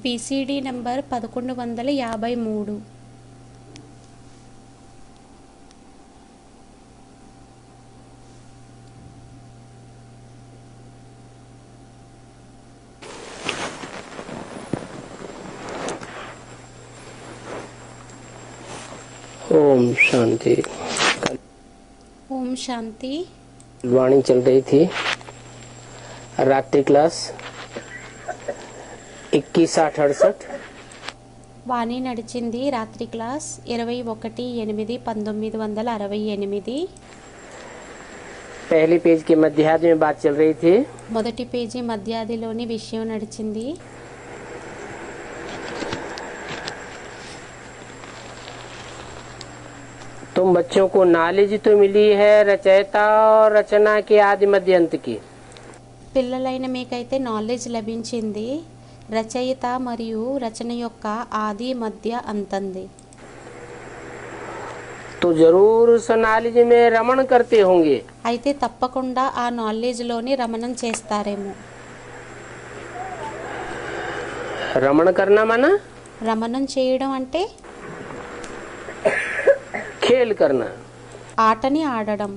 VCD number 1153. Om Shanti. Om Shanti. वाणी चल रही थी, रात्रि क्लास 21/8/68। వాణి నడిచింది రాత్రి క్లాస్ 21/8/1968. पहली पेज के मध्याह्न में बात चल रही थी। మొదటి పేజీ మధ్యాదిలోని విషయం నడిచింది. तुम बच्चों को नॉलेज तो मिली है रचयिता और रचना के आदि मध्य अंत की। పిల్లలైన మీకైతే నాలెడ్జ్ లభించింది రచయిత మరియు రచన యొక్క ఆది మధ్య అంతంది. तो जरूर उस नॉलेज में रमण करते होंगे। అయితే తప్పకుండా ఆ నాలెడ్జ్ లోని రమణం చేస్తారేమో. रमण करना माना రమణం చేయడం అంటే खेल करना। ఆటని ఆడడం.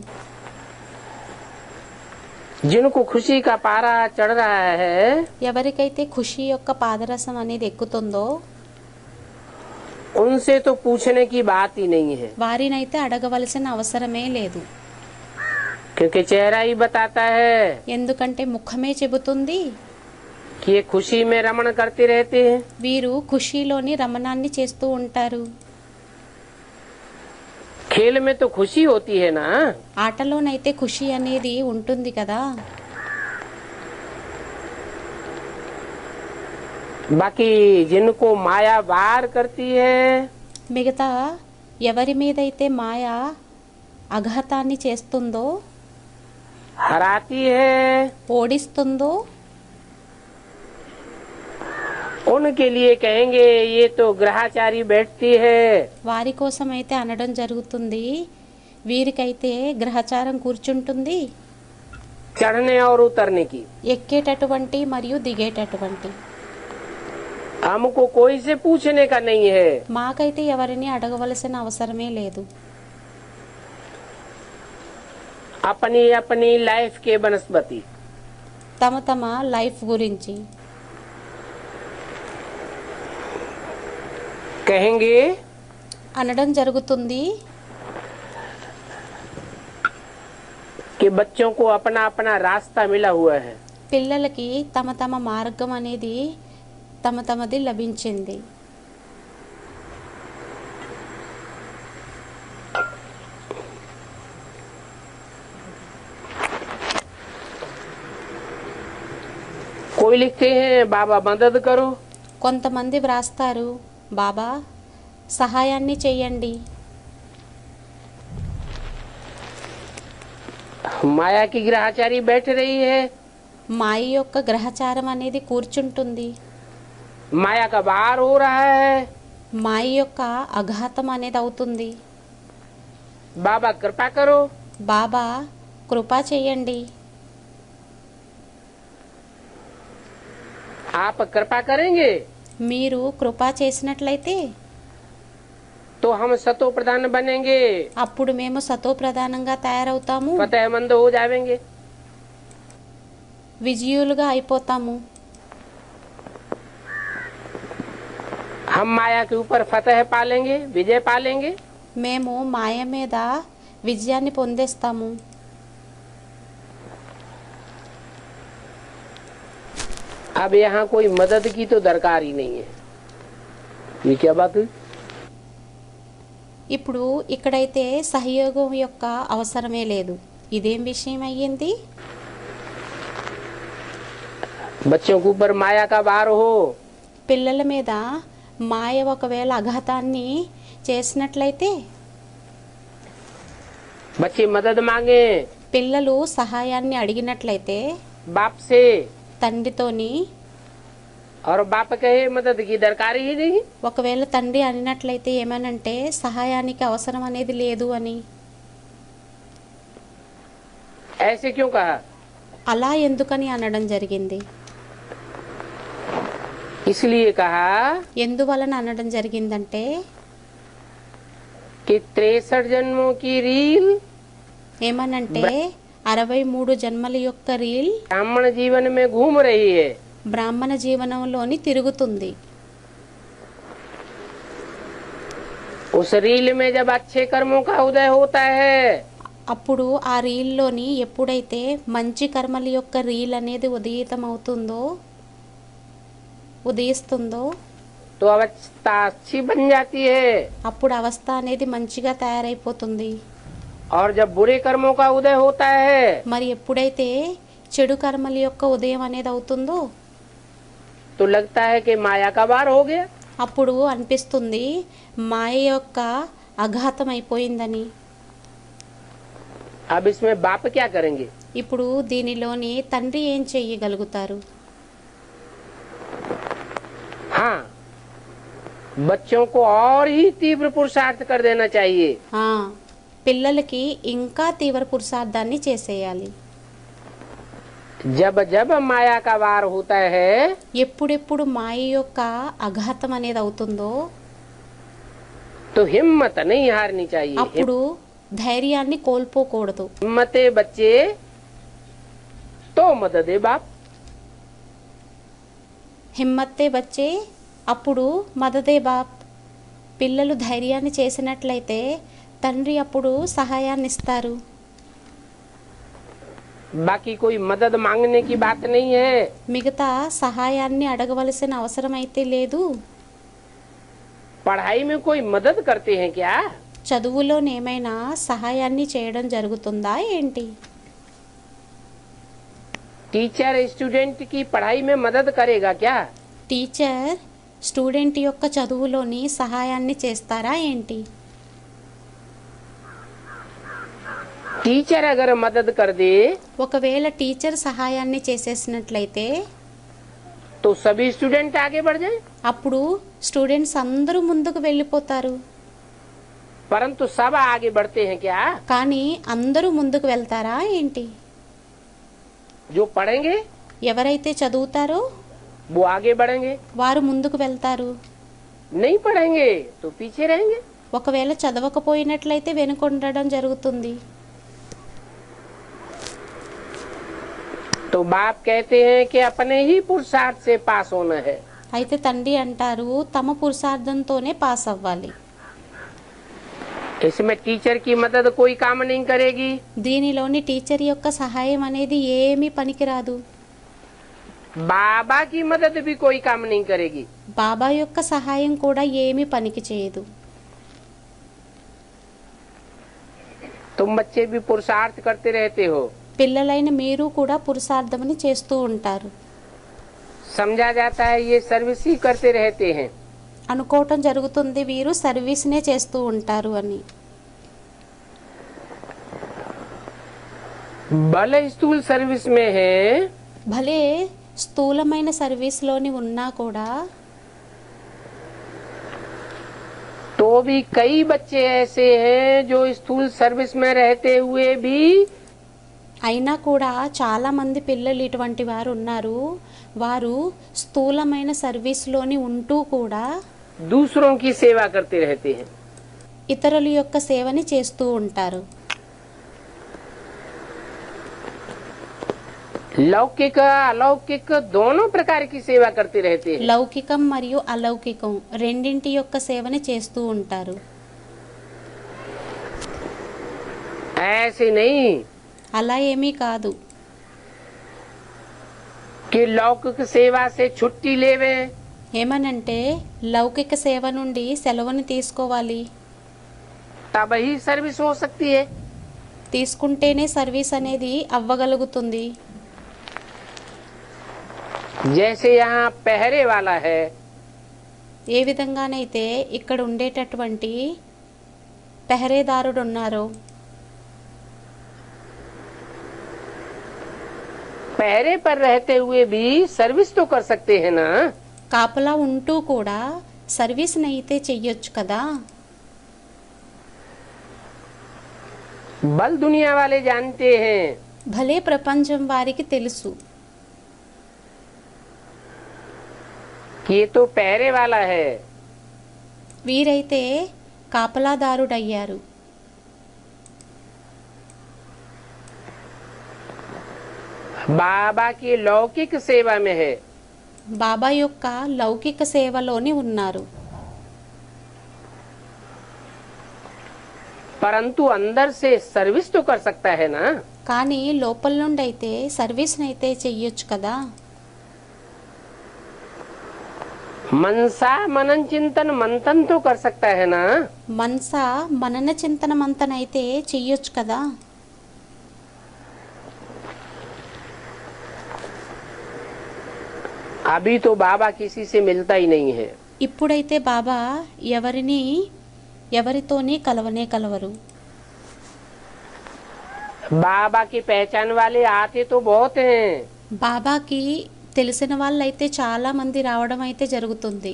जिनको खुशी का पारा चढ़ रहा है, ఎవరికైతే ఖుషి యొక్క పాదరసం అనేది ఎక్కుతుందో उनसे तो पूछने की बात ही नहीं है, వారినైతే అడగవలసిన అవసరమే లేదు. क्योंकि चेहरा ही बताता है ఎందుకంటే ముఖమే చెబుతుంది कि ये खुशी में रमण करते रहते हैं। వీరు ఖుషీలోని రమణాన్ని చేస్తూ ఉంటారు. खेल में तो खुशी होती है ना। ఆటలోనైతే ఖుషి అనేది ఉంటుంది కదా. बाकी जिनको माया वार करती है, మిగతా ఎవరి మీదైతే మాయ అఘాతాన్ని చేస్తుందో हराती है, ఓడిస్తుందో उनके लिए कहेंगे ये तो ग्रहाचारी बैठती है। వారి కోసం అయితే అనడం జరుగుతుంది వీరికైతే గ్రహచారం కూర్చుంటుంది चढ़ने और उतरने की। ఎక్కేటటువంటి మరియు దిగేటటువంటి. हमको कोई से पूछने का नहीं है। మాకైతే ఎవరిని అడగవలసిన అవసరమే లేదు. अपनी अपनी लाइफ के बनस्पति తమ తమ లైఫ్ గురించి कहेंगे అనడం జరుగుతుంది कि बच्चों को अपना अपना रास्ता मिला हुआ है। పిల్లలకి తమ తమ మార్గం అనేది తమ తమది లభించింది. कोई लिखते हैं बाबा मदद करो, కొంతమంది వ్రాస్తారు బాబా సహాయాన్ని చెయ్యండి. माया की ग्रहचारी बैठ रही है, మాయ యొక్క గ్రహచారం అనేది కూర్చుంటుంది. माया का वार हो रहा है, మాయ యొక్క అఘాతం అనేది అవుతుంది. बाबा कृपा करो। బాబా కృపా చెయ్యండి. आप कृपा करेंगे మీరు కృపా చేసినట్లయితే तो हम सतो प्रधान बनेंगे, అప్పుడు మేము సతో ప్రధానంగా తయారవుతాము, फतेहमंद हो जाएंगे। విజయులుగా అయిపోతాము. हम माया के ऊपर फतेह पालेंगे, विजय पालेंगे। మేము మాయ మీద విజయాన్ని పొందేస్తాము. अब यहाँ कोई मदद की तो दरकार ही नहीं है। ये क्या बात हुई? ఇప్పుడు ఇక్కడైతే సహయోగం యొక్క అవసరమే లేదు. ఇదేం విషయం అయ్యింది? बच्चों के ऊपर माया का वार हो, పిల్లల మీద మాయ ఒకవేళ అఘాతాన్ని చేసినట్లయితే बच्चे मदद मांगे పిల్లలు సహాయాన్ని అడిగినట్లయితే बाप से తండ్రితోని और बाप कहे मदद की दरकार ही नहीं। ఒకవేళ తండ్రి అనినట్లయితే ఏమనంటే సహాయానికి అవసరం అనేది లేదు అని. ऐसे क्यों कहा? అలా ఎందుకని అనడం జరిగింది? इसलिए कहा ఎందువలన అనడం జరిగిందంటే कि 63 जन्मों की रील ఏమనంటే 63 జన్మల యొక్క రీల్ ब्राह्मण जीवन में घूम रही है। బ్రాహ్మణ జీవనంలోని తిరుగుతుంది. उस रील में जब अच्छे कर्मों का उदय होता है అప్పుడు ఆ రీల్లోని ఎప్పుడైతే మంచి కర్మల యొక్క రీల్ అనేది ఉదయిస్తుందో तो अवस्था अच्छी बन जाती है। అప్పుడు అవస్థ అనేది మంచిగా తయారైపోతుంది. और जब बुरे कर्मों का उदय होता है మరి ఎప్పుడైతే చెడు కర్మల యొక్క ఉదయం అనేది అవుతుందో तो लगता है कि माया का वार हो गया। అప్పుడు అనిపిస్తుంది మాయ యొక్క అఘాతం అయిపోయిందని. अब इसमें बाप क्या करेंगे? ఇప్పుడు దీనిలోని తండ్రి ఏం చెయ్యగలుగుతారు? हाँ, बच्चों को और ही तीव्र पुरुषार्थ कर देना चाहिए। పిల్లలకి ఇంకా తీవ్ర పురుషార్థాన్ని చేసేయాలి. जब जब माया का वार होता है ఎప్పుడెప్పుడు మాయ యొక్క అఘాతం అనేది అవుతుందో तो हिम्मत नहीं हारनी चाहिए। అప్పుడు ధైర్యాన్ని కోల్పోకూడదు. हिम्मते बच्चे तो मददे बाप। హిమ్మత్తే బచ్చే అప్పుడు మదదే బాప్. పిల్లలు ధైర్యాన్ని చేసినట్లయితే తండ్రి అప్పుడు సహాయాన్ని ఇస్తారు. बाकी कोई मदद मांगने की बात नहीं है। మిగతా సహాయాన్ని అడగవలసిన అవసరం అయితే లేదు. पढ़ाई में कोई मदद करते हैं क्या? చదువులోనేమైనా సహాయాన్ని చేయడం జరుగుతుందా ఏంటి? टीचर स्टूडेंट की पढ़ाई में मदद करेगा क्या? టీచర్ స్టూడెంట్ యొక్క చదువులోని సహాయాన్ని చేస్తారా ఏంటి? टीचर अगर मदद कर दे ఒకవేళ టీచర్ సహాయాన్ని చేసేసినట్లయితే तो सभी स्टूडेंट आगे बढ़ जाए। అప్పుడు స్టూడెంట్స్ అందరూ ముందుకు వెళ్ళిపోతారు. परंतु सब आगे बढ़ते हैं क्या? కానీ అందరూ ముందుకు వెళ్తారా ఏంటి? जो पढ़ेंगे ఎవరైతే చదువుతారో वो आगे बढ़ेंगे, వారు ముందుకు వెళ్తారు. नहीं पढ़ेंगे तो पीछे रहेंगे। ఒకవేళ చదవకపోయినట్లయితే వెనుకొండడం జరుగుతుంది. तो बाप कहते हैं कि अपने ही पुरुषार्थ से पास होना है। అయితే తండ్రి అంటారు తమ పురుషార్థంతోనే పాస్ అవ్వాలి. इसमें टीचर की मदद कोई काम नहीं करेगी। దీనిలోని టీచర్ యొక్క సహాయం అనేది ఏమీ పనికిరాదు. बाबा की मदद भी कोई काम नहीं करेगी। బాబా యొక్క సహాయం కూడా ఏమీ పనికి చేయదు. तुम बच्चे भी पुरुषार्थ करते रहते हो। పిల్లలైన మీరు కూడా పురుషార్థమని చేస్తూ ఉంటారు. समझा जाता है ये सर्विस ही करते रहते हैं। అనుకోవటం జరుగుతుంది వీరు సర్వీస్నే చేస్తూ ఉంటారు అని. भले स्थूल सर्विस में है భలే స్థూలమైన సర్వీస్లోని ఉన్నా కూడా तो भी कई बच्चे ऐसे हैं जो स्थूल सर्विस में रहते हुए भी అయినా కూడా చాలా మంది పిల్లలు ఇటువంటి వారు ఉన్నారు. వారు స్థూలమైన సర్వీస్లోని ఉంటూ కూడా दूसरों की सेवा करते रहते हैं। ఇతరుల యొక్క సేవని చేస్తూ ఉంటారు. लौकिक अलौकिक दोनों प्रकार की सेवा करते रहते हैं। లౌకికం మరియు అలౌకికం రెండింటి యొక్క సేవని చేస్తూ ఉంటారు. ऐसे नहीं అలా ఏమీ కాదు कि लौकिक सेवा से छुट्टी लेवे ఏమనంటే లౌకిక సేవ నుండి సెలవుని తీసుకోవాలి. तब ही सर्विस हो सकती है। తీసుకుంటేనే సర్వీస్ అనేది అవ్వగలుగుతుంది. जैसे यहाँ पहरे वाला है ఏ విధంగానైతే ఇక్కడ ఉండేటటువంటి పెహరేదారుడు ఉన్నారో पहरे पर रहते हुए भी सर्विस तो कर सकते हैं ना। కాపలా ఉంటూ కూడా సర్వీస్ అయితే చెయ్యొచ్చు కదా. बल दुनिया वाले जानते हैं భలే ప్రపంచం వారికి తెలుసు कि ये तो पहरे वाला है। వీరైతే కాపలాదారుడయ్యారు. बाबा की लौकिक सेवा में है, బాబా యొక్క లౌకిక సేవలోని ఉన్నారు. परंतु अंदर से सर्विस तो कर सकता है ना। కానీ లోపల నుండి అయితే సర్వీస్ని అయితే చెయ్యొచ్చు కదా. मनसा मनन चिंतन मंथन तो कर सकता है ना। మనస మనన చింతన మంతన అయితే చెయ్యొచ్చు కదా. अभी तो बाबा किसी से मिलता ही नहीं है। ఇప్పుడైతే బాబా ఎవరితోని కలవనే కలవరు. बाबा की पहचान वाले आते तो बहुत हैं, బాబాకి తెలిసిన వాళ్ళైతే చాలా మంది రావడం అయితే జరుగుతుంది.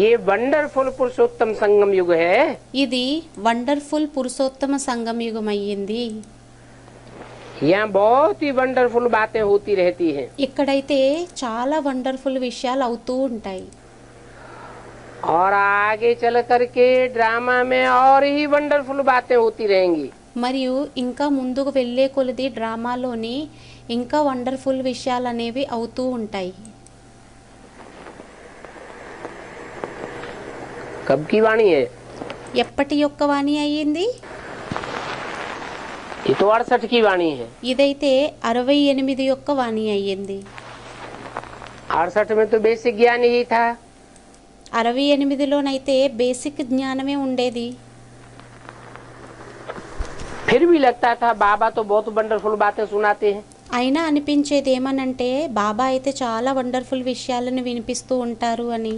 ये वंडरफुल पुरुषोत्तम संगम युग है। ఇది వండర్ఫుల్ పురుషోత్తమ సంగం యుగం అయ్యింది. यहाँ बहुत ही वंडरफुल बातें होती रहती हैं। ఇక్కడైతే చాలా వండర్ఫుల్ విషయాలు అవుతూ ఉంటాయి. और आगे चल करके ड्रामा में और ही वंडरफुल बातें होती रहेंगी। మరియు ఇంకా ముందుకు వెళ్ళే కొలది డ్రామాలోని ఇంకా వండర్ఫుల్ విషయాలు అనేవి అవుతూ ఉంటాయి. कब की वाणी है? ఎప్పటి యొక్క వాణి అయ్యింది? ये तो 68 की वाणी है। ఇదైతే 68 యొక్క వాణి అయ్యింది. 68 में तो बेसिक ज्ञान ही था। 68లోనైతే బేసిక్ జ్ఞానమే ఉండేది. फिर भी लगता था बाबा तो बहुत वंडरफुल बातें सुनाते हैं। అయినా అనిపించేది ఏమనంటే బాబా అయితే చాలా వండర్ఫుల్ విషయాలను వినిపిస్తూ ఉంటారు అని.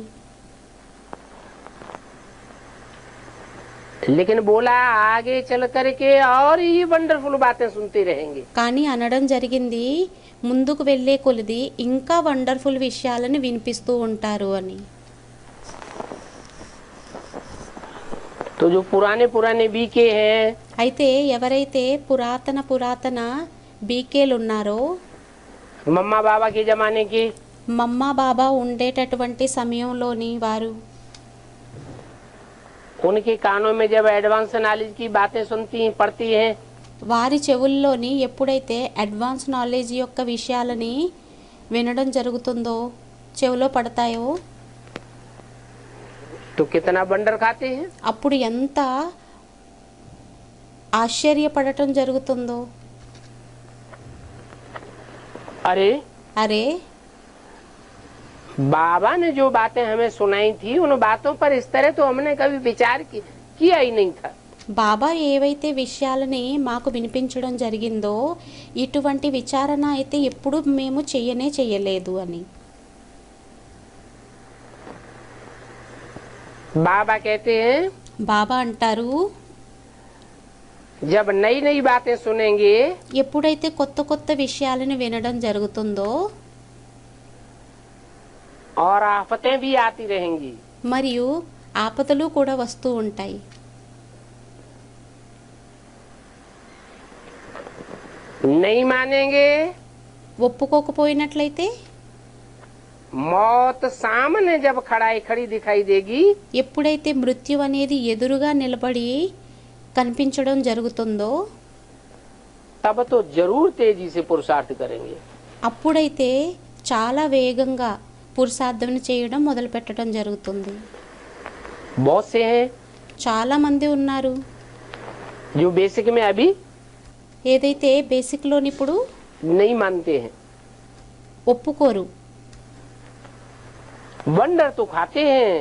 लेकिन बोला आगे चल करके और ही वंडरफुल बातें सुनते रहेंगे। కానీ అనడం జరిగింది ముందుకు వెళ్ళే కొలది ఇంకా వండర్ఫుల్ విషయాలను వినిపిస్తూ ఉంటారు అని. तो जो पुराने पुराने बीके हैं, అయితే ఎవరైతే పురాతన బీకేలు ఉన్నారో मम्मा बाबा के जमाने के, మమ్మ బాబా ఉండేటటువంటి సమయంలోని వారు उनके कानों में जब एडवांस नॉलेज की बातें सुनती पड़ती हैं, వారి చెవుల్లోని ఎప్పుడైతే అడ్వాన్స్ నాలెడ్జ్ యొక్క విషయాలని వినడం జరుగుతుందో చెవిలో పడతాయో तो कितना बंडर खाते हैं। అప్పుడు ఎంత ఆశ్చర్యపడటం జరుగుతుందో. अरे అరే बाबा ने जो बातें हमें सुनाई थी उन बातों पर इस तरह तो हमने कभी विचार किया ही नहीं था। బాబా ఏవైతే విషయాలని మాకు వినిపించడం జరిగిందో ఇటువంటి విచారణ అయితే ఎప్పుడు మేము చెయ్యలేదు అని. बाबा कहते हैं బాబా అంటారు जब नई नई बातें सुनेंगे ఎప్పుడైతే కొత్త విషయాలను వినడం జరుగుతుందో और आफतें भी आती रहेंगी, మరియు ఆపదలు కూడా వస్తూ ఉంటాయి. नहीं मानेंगे, ఒప్పుకోకపోయినట్లయితే मौत सामने जब खड़ी दिखाई देगी ఎప్పుడైతే మృత్యు అనేది ఎదురుగా నిలబడి కనిపించడం జరుగుతుందో तब तो जरूर तेजी से पुरुषार्थ करेंगे। అప్పుడైతే చాలా వేగంగా పురుషార్థం చేయడం మొదలు పెట్టడం జరుగుతుంది. बहुत से हैं చాలా మంది ఉన్నారు जो बेसिक में अभी ఏదైతే బేసిక్ లోని ఇప్పుడు नहीं मानते हैं। ఒప్పుకోరు. वंडर तो खाते हैं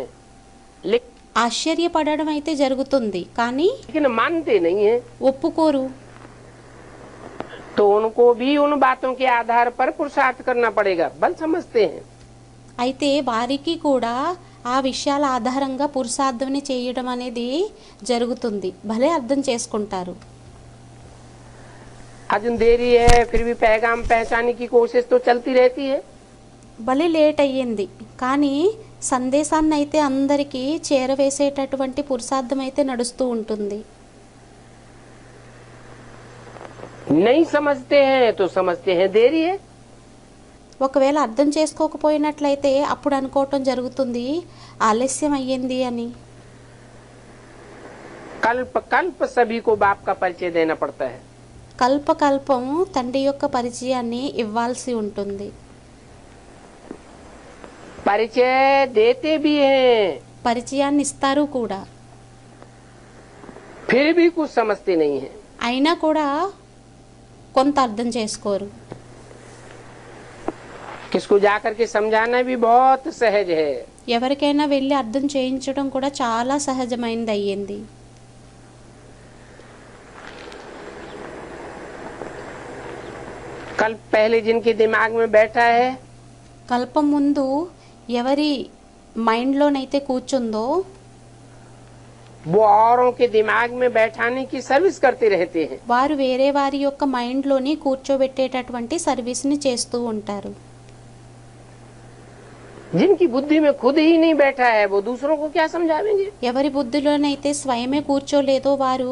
ఆశ్చర్యపడడం అయితే జరుగుతుంది కానీ लेकिन मानते नहीं हैं। ఒప్పుకోరు. तो उनको भी उन बातों के आधार पर पुरुषार्थ करना पड़ेगा। बल समझते हैं అయితే వారికి కూడా ఆ విషయాల ఆధారంగా పురుషార్థం చేయడం అనేది జరుగుతుంది. భలే అర్థం చేసుకుంటారు. आज देरी है फिर भी पैगाम पहचाने की कोशिश तो चलती रहती है। భలే లేట్ అయ్యింది కానీ సందేశాన్ని అయితే అందరికీ చేరవేసేటటువంటి పురుషార్థం అయితే నడుస్తూ ఉంటుంది. नहीं समझते हैं तो समझते हैं देरी है। ఒకవేళ అర్థం చేసుకోకపోయినట్లయితే అప్పుడు అనుకోవటం జరుగుతుంది ఆలస్యం అయ్యింది అని. कल्प कल्प सभी को बाप का परिचय देना पड़ता है। కల్పకల్పం తండ్రి యొక్క పరిచయాన్ని ఇవ్వాల్సి ఉంటుంది. परिचय देते भी हैं, పరిచయాన్ని ఇస్తారు కూడా, फिर भी कुछ समझते नहीं है। అయినా కూడా కొంత అర్థం చేసుకోరు. किसको जाकर के समझाना भी बहुत सहज है। ఎవరికైనా వెళ్ళి అర్థం చేయించడం కూడా చాలా సహజమైనది అయ్యింది. कल पहले जिनके दिमाग में बैठा है, కల్పం ముందు ఎవరి మైండ్లోనైతే కూర్చుందో वो औरों के दिमाग में बैठाने की सर्विस करते रहते हैं। వారు వేరే వారి యొక్క మైండ్లోని కూర్చోబెట్టేటటువంటి సర్వీస్ని చేస్తూ ఉంటారు. जिनकी बुद्धि में खुद ही नहीं बैठा है, वो दूसरों को क्या समझावेंगे। ఎవరి బుద్ధిలోనైతే స్వయమే కూర్చోలేదో వారు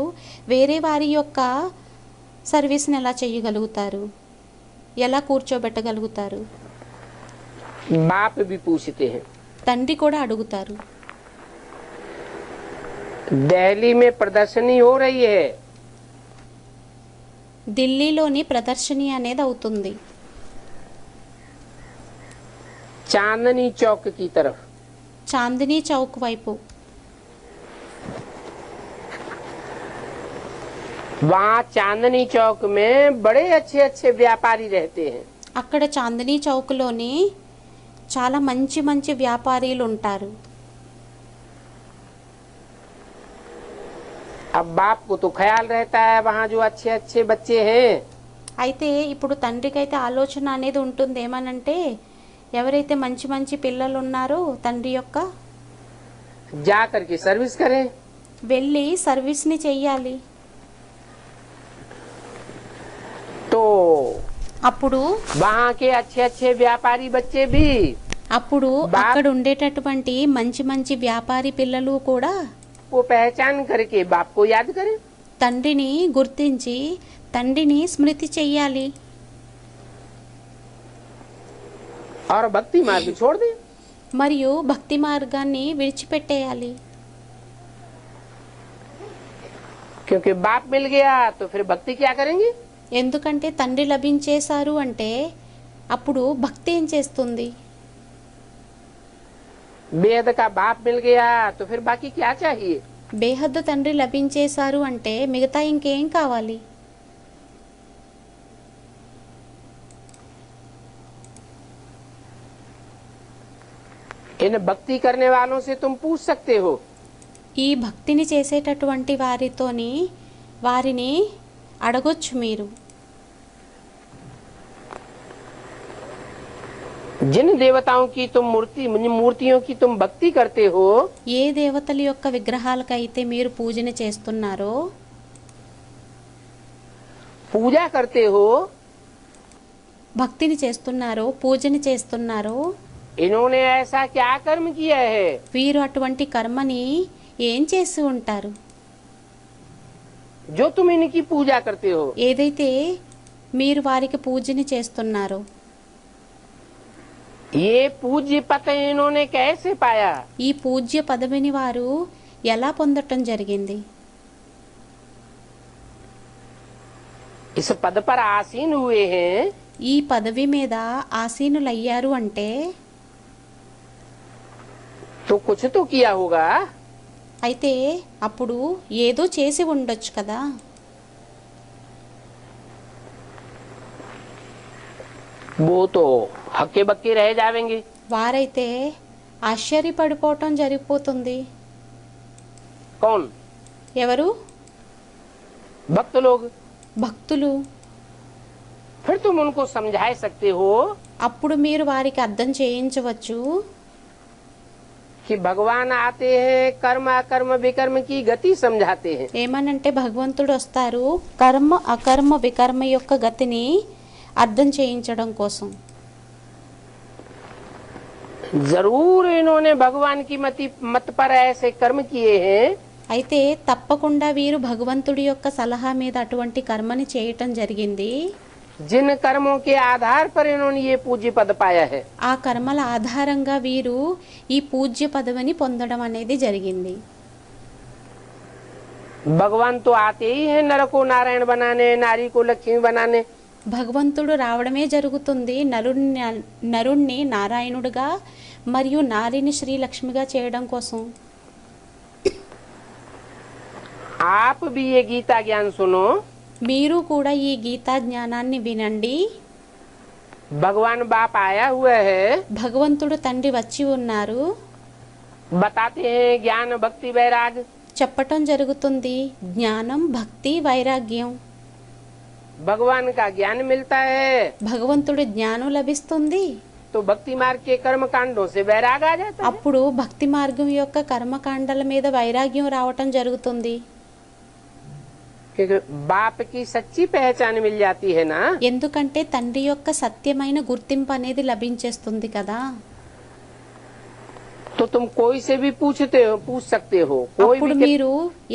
వేరే వారి యొక్క సర్వీస్ని ఎలా చేయగలుగుతారు, ఎలా కూర్చోబెట్టగలుగుతారు? बाप भी पूछते हैं। తండ్రి కూడా అడుగుతారు. दिल्ली में प्रदर्शनी हो रही है, ఢిల్లీలోని ప్రదర్శని అనేది అవుతుంది. चांदनी चौक की तरफ। చాందినీ చౌక్ వైపు. वहाँ चांदनी चौक में बड़े अच्छे अच्छे व्यापारी रहते हैं। అక్కడ చాందినీ చౌక్లోని చాలా మంచి మంచి వ్యాపారీలు ఉంటారు. अब बाप को तो ख्याल रहता है वहाँ जो अच्छे अच्छे बच्चे हैं, అయితే ఇప్పుడు తండ్రికి అయితే ఆలోచన అనేది ఉంటుంది ఏమనంటే ఎవరైతే మంచి మంచి పిల్లలు ఉన్నారో తండ్రి యొక్క जा करके सर्विस करें। వెళ్ళి సర్వీస్ని చెయ్యాలి. तो అప్పుడు वहाँ के अच्छे अच्छे व्यापारी बच्चे भी అక్కడ ఉండేటటువంటి మంచి మంచి వ్యాపారి పిల్లలు కూడా वो पहचान करके बाप को याद करें తండ్రిని గుర్తించి తండ్రిని స్మృతి చెయ్యాలి. और भक्ति मार्ग छोड़ दें। మరియు భక్తి మార్గాన్ని విడిచిపెట్టేయాలి. क्योंकि बाप मिल गया तो फिर भक्ति क्या करेंगे। ఎందుకంటే తండ్రి లభించేశారు అంటే అప్పుడు భక్తి ఏం చేస్తుంది? बेहद का बाप मिल गया तो फिर बाकी क्या चाहिए। బేహద్దు తండ్రి లభించేశారు అంటే మిగతా ఇంకేం కావాలి? इन भक्ति करने वालों से तुम पूछ सकते हो, ఈ భక్తిని చేసేటటువంటి వారిని అడగొచ్చు మీరు. जिन देवताओं की तुम मूर्तियों की तुम भक्ति करते हो, ఏ దేవతల యొక్క విగ్రహాలకైతే మీరు పూజన చేస్తున్నారో, पूजा करते हो, భక్తిని చేస్తున్నారో, పూజన చేస్తున్నారో, इन्होंने ऐसा क्या कर्म किया है వీరు అటువంటి కర్మని ఏం చేసి ఉంటారు? जो तुम इनकी पूजा करते हो। ఏదైతే మీరు వారికి పూజని చేస్తున్నారో, ये पूज्य पद इन्होंने कैसे पाया। ఈ పూజ్య పదవిని వారు ఎలా పొందటం జరిగింది? इस पद पर आसीन हुए हैं ఈ పదవి మీద ఆసీనులయ్యారు అంటే तो कुछ तो किया होगा। అయితే అప్పుడు ఏదో చేసి ఉండొచ్చు కదా. वो तो हक्के बक्के रह जाएंगे। వారైతే ఆశ్చర్యపడిపోవటం జరిగిపోతుంది. कौन? ఎవరు? भक्त लोग। భక్తులు. फिर तुम उनको समझा सकते हो అప్పుడు మీరు వారికి అర్థం చేయించవచ్చు कि भगवान आते हैं, कर्म अकर्म विकर्म की गति समझाते हैं। ఏమనంటే భగవంతుడు వస్తారు కర్మ అకర్మ వికర్మ యొక్క గతిని అర్థం చేయించడం కోసం. जरूर इन्होंने भगवान की मत पर ऐसे कर्म किए हैं అయితే తప్పకుండా వీరు భగవంతుడి యొక్క సలహా మీద అటువంటి కర్మని చేయటం జరిగింది जिन कर्मों के आधार पर इन्होंने ये पूज्य पद पाया है, ఆ కర్మల ఆధారంగా వీరు ఈ పూజ్య పదవిని పొందడం అనేది జరిగింది. भगवान तो आते ही हैं नर को नारायण बनाने, नारी को लक्ष्मी बनाने। భగవంతుడు రావడమే జరుగుతుంది నరుణ్ణి నారాయణుడిగా మరియు నారిని శ్రీలక్ష్మిగా చేయడం కోసం. आप भी ये गीता ज्ञान सुनो, మీరు కూడా ఈ గీతా జ్ఞానాన్ని వినండి. भगवान बाप आया हुआ है, భగవంతుడు తండ్రి వచ్చి ఉన్నారు, बताते हैं ज्ञान भक्ति वैराग। చెప్పటం జరుగుతుంది జ్ఞానం భక్తి వైరాగ్యం. भगवान का ज्ञान मिलता है భగవంతుడి జ్ఞానం లభిస్తుంది, तो भक्ति मार्ग के कर्म कांडों से वैराग आ जाता है। అప్పుడు భక్తి మార్గం యొక్క కర్మకాండల మీద వైరాగ్యం రావటం జరుగుతుంది. क्योंकि बाप की सच्ची पहचान मिल जाती है ना, ఎందుకంటే తండ్రి యొక్క సత్యమైన గుర్తింపు అనేది లభించేస్తుంది కదా. तो तुम कोई से भी पूछ सकते हो, कोई అప్పుడు भी మీరు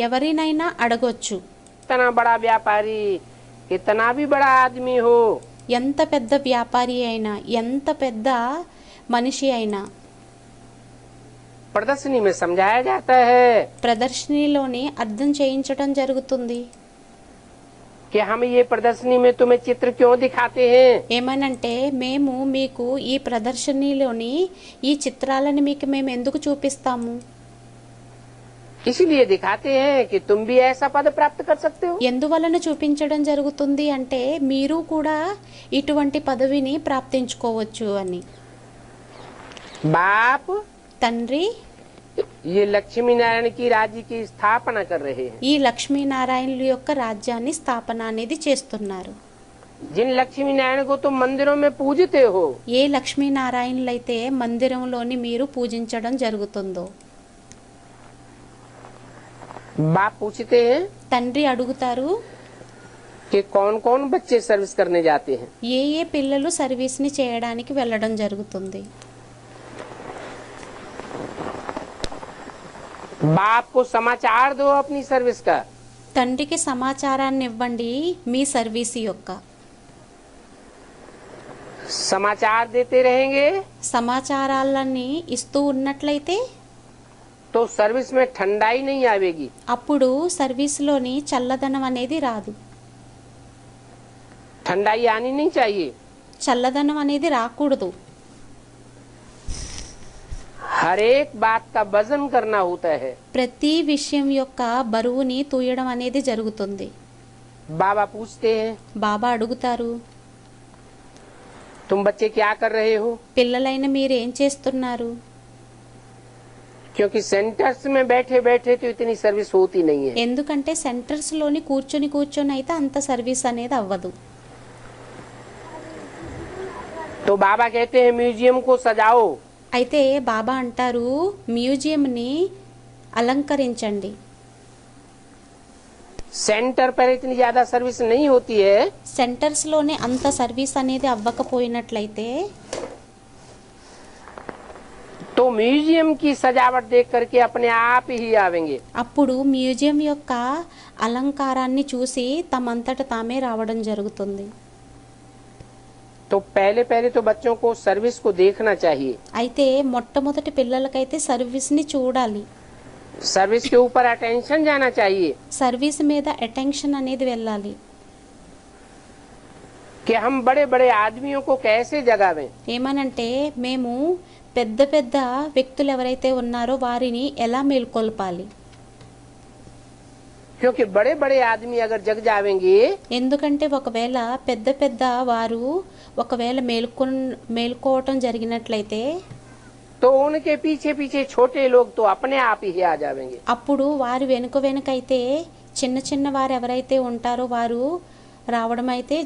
ఎవరినైనా అడగొచ్చు, कितना बड़ा व्यापारी, कितना भी बड़ा आदमी हो, ఎంత పెద్ద వ్యాపారి అయినా ఎంత పెద్ద మనిషి అయినా. प्रदर्शनी में समझाया जाता है ప్రదర్శనలోని అర్థం చేయించటం జరుగుతుంది. कि हम ये प्रदर्शनी में तुम्हें चित्र क्यों दिखाते हैं, ఏమనంటే మేము మీకు ఈ ప్రదర్శనలోని ఈ చిత్రాలను మీకు మేము ఎందుకు చూపిస్తాము, इसलिए दिखाते हैं कि तुम भी ऐसा पद प्राप्त कर सकते हो। ఎందువలన చూపించడం జరుగుతుంది అంటే మీరు కూడా ఇటువంటి పదవిని ప్రాప్తించుకోవచ్చు అని. बाप తండ్రి ये लक्ष्मी नारायण की राज्य की स्थापना कर रहे हैं। ఈ లక్ష్మీనారాయణుల యొక్క రాజ్యాన్ని స్థాపన అనేది చేస్తున్నారు. जिन लक्ष्मी नारायण को तुम मंदिरों में पूजते हो, ఏ లక్ష్మీనారాయణులైతే మందిరంలోని మీరు పూజించడం జరుగుతుందో, बाप पूछते हैं తండ్రి అడుగుతారు कि कौन कौन बच्चे सर्विस करने जाते हैं। ఏ ఏ పిల్లలు సర్వీస్ ని చేయడానికి వెళ్ళడం జరుగుతుంది. बाप को समाचार दो अपनी सर्विस का, తండ్రికి సమాచారాన్ని ఇవ్వండి మీ సర్వీస్ యొక్క. समाचार देते रहेंगे సమాచారాలన్నీ ఇస్తూ ఉన్నట్లయితే तो सर्विस में ठंडाई नहीं आवेगी, అప్పుడు సర్వీస్లోని చల్లదనం అనేది రాదు. ठंडाई आनी नहीं चाहिए। చల్లదనం అనేది రాకూడదు. हर एक बात का वजन करना होता है। ప్రతి విషయం యొక్క బరువుని తూయడం అనేది జరుగుతుంది. बाबा पूछते हैं బాబా అడుగుతారు, तुम बच्चे क्या कर रहे हो, పిల్లలైన మీరు ఏం చేస్తున్నారు. क्योंकि सेंटर्स में बैठे बैठे तो इतनी सर्विस होती नहीं है। ఎందుకంటే సెంటర్స్ లోని కూర్చొని అయితే అంత సర్వీస్ అనేది అవ్వదు. तो बाबा कहते हैं म्यूजियम को सजाओ, అయితే బాబా అంటారు మ్యూజియంని అలంకరించండి. सेंटर पर इतनी ज्यादा सर्विस नहीं होती है, సెంటర్స్ లోనే అంత సర్వీస్ అనేది అవ్వకపోయినట్లయితే तो म्यूजियम की सजावट देख करके अपने आप ही आवेंगे। అప్పుడు మ్యూజియం యొక్క అలంకారాన్ని చూసి తమంతట తామే రావడం జరుగుతుంది. तो पहले पहले तो बच्चों को सर्विस को देखना चाहिए, అయితే మొట్టమొదటి పిల్లలకైతే సర్వీస్ ని చూడాలి, सर्विस के ऊपर अटेंशन जाना चाहिए సర్వీస్ మీద అటెన్షన్ అనేది వెళ్ళాలి. कि हम बड़े बड़े आदमियों को कैसे जगावें। ఏమనంటే మేము పెద్ద పెద్ద వ్యక్తులు ఎవరైతే ఉన్నారో వారిని ఎలా మేల్కొల్పాలి. क्योंकि बड़े बड़े आदमी अगर जग जावेंगे ఎందుకంటే ఒకవేళ పెద్ద పెద్ద వారు ఒకవేళ మేల్కోవటం జరిగినట్లయితే तो उनके पीछे पीछे छोटे लोग तो अपने आप ही आ जाएंगे। అప్పుడు వారి వెనుకైతే చిన్న చిన్న వారు ఎవరైతే ఉంటారో వారు రావడం అయితే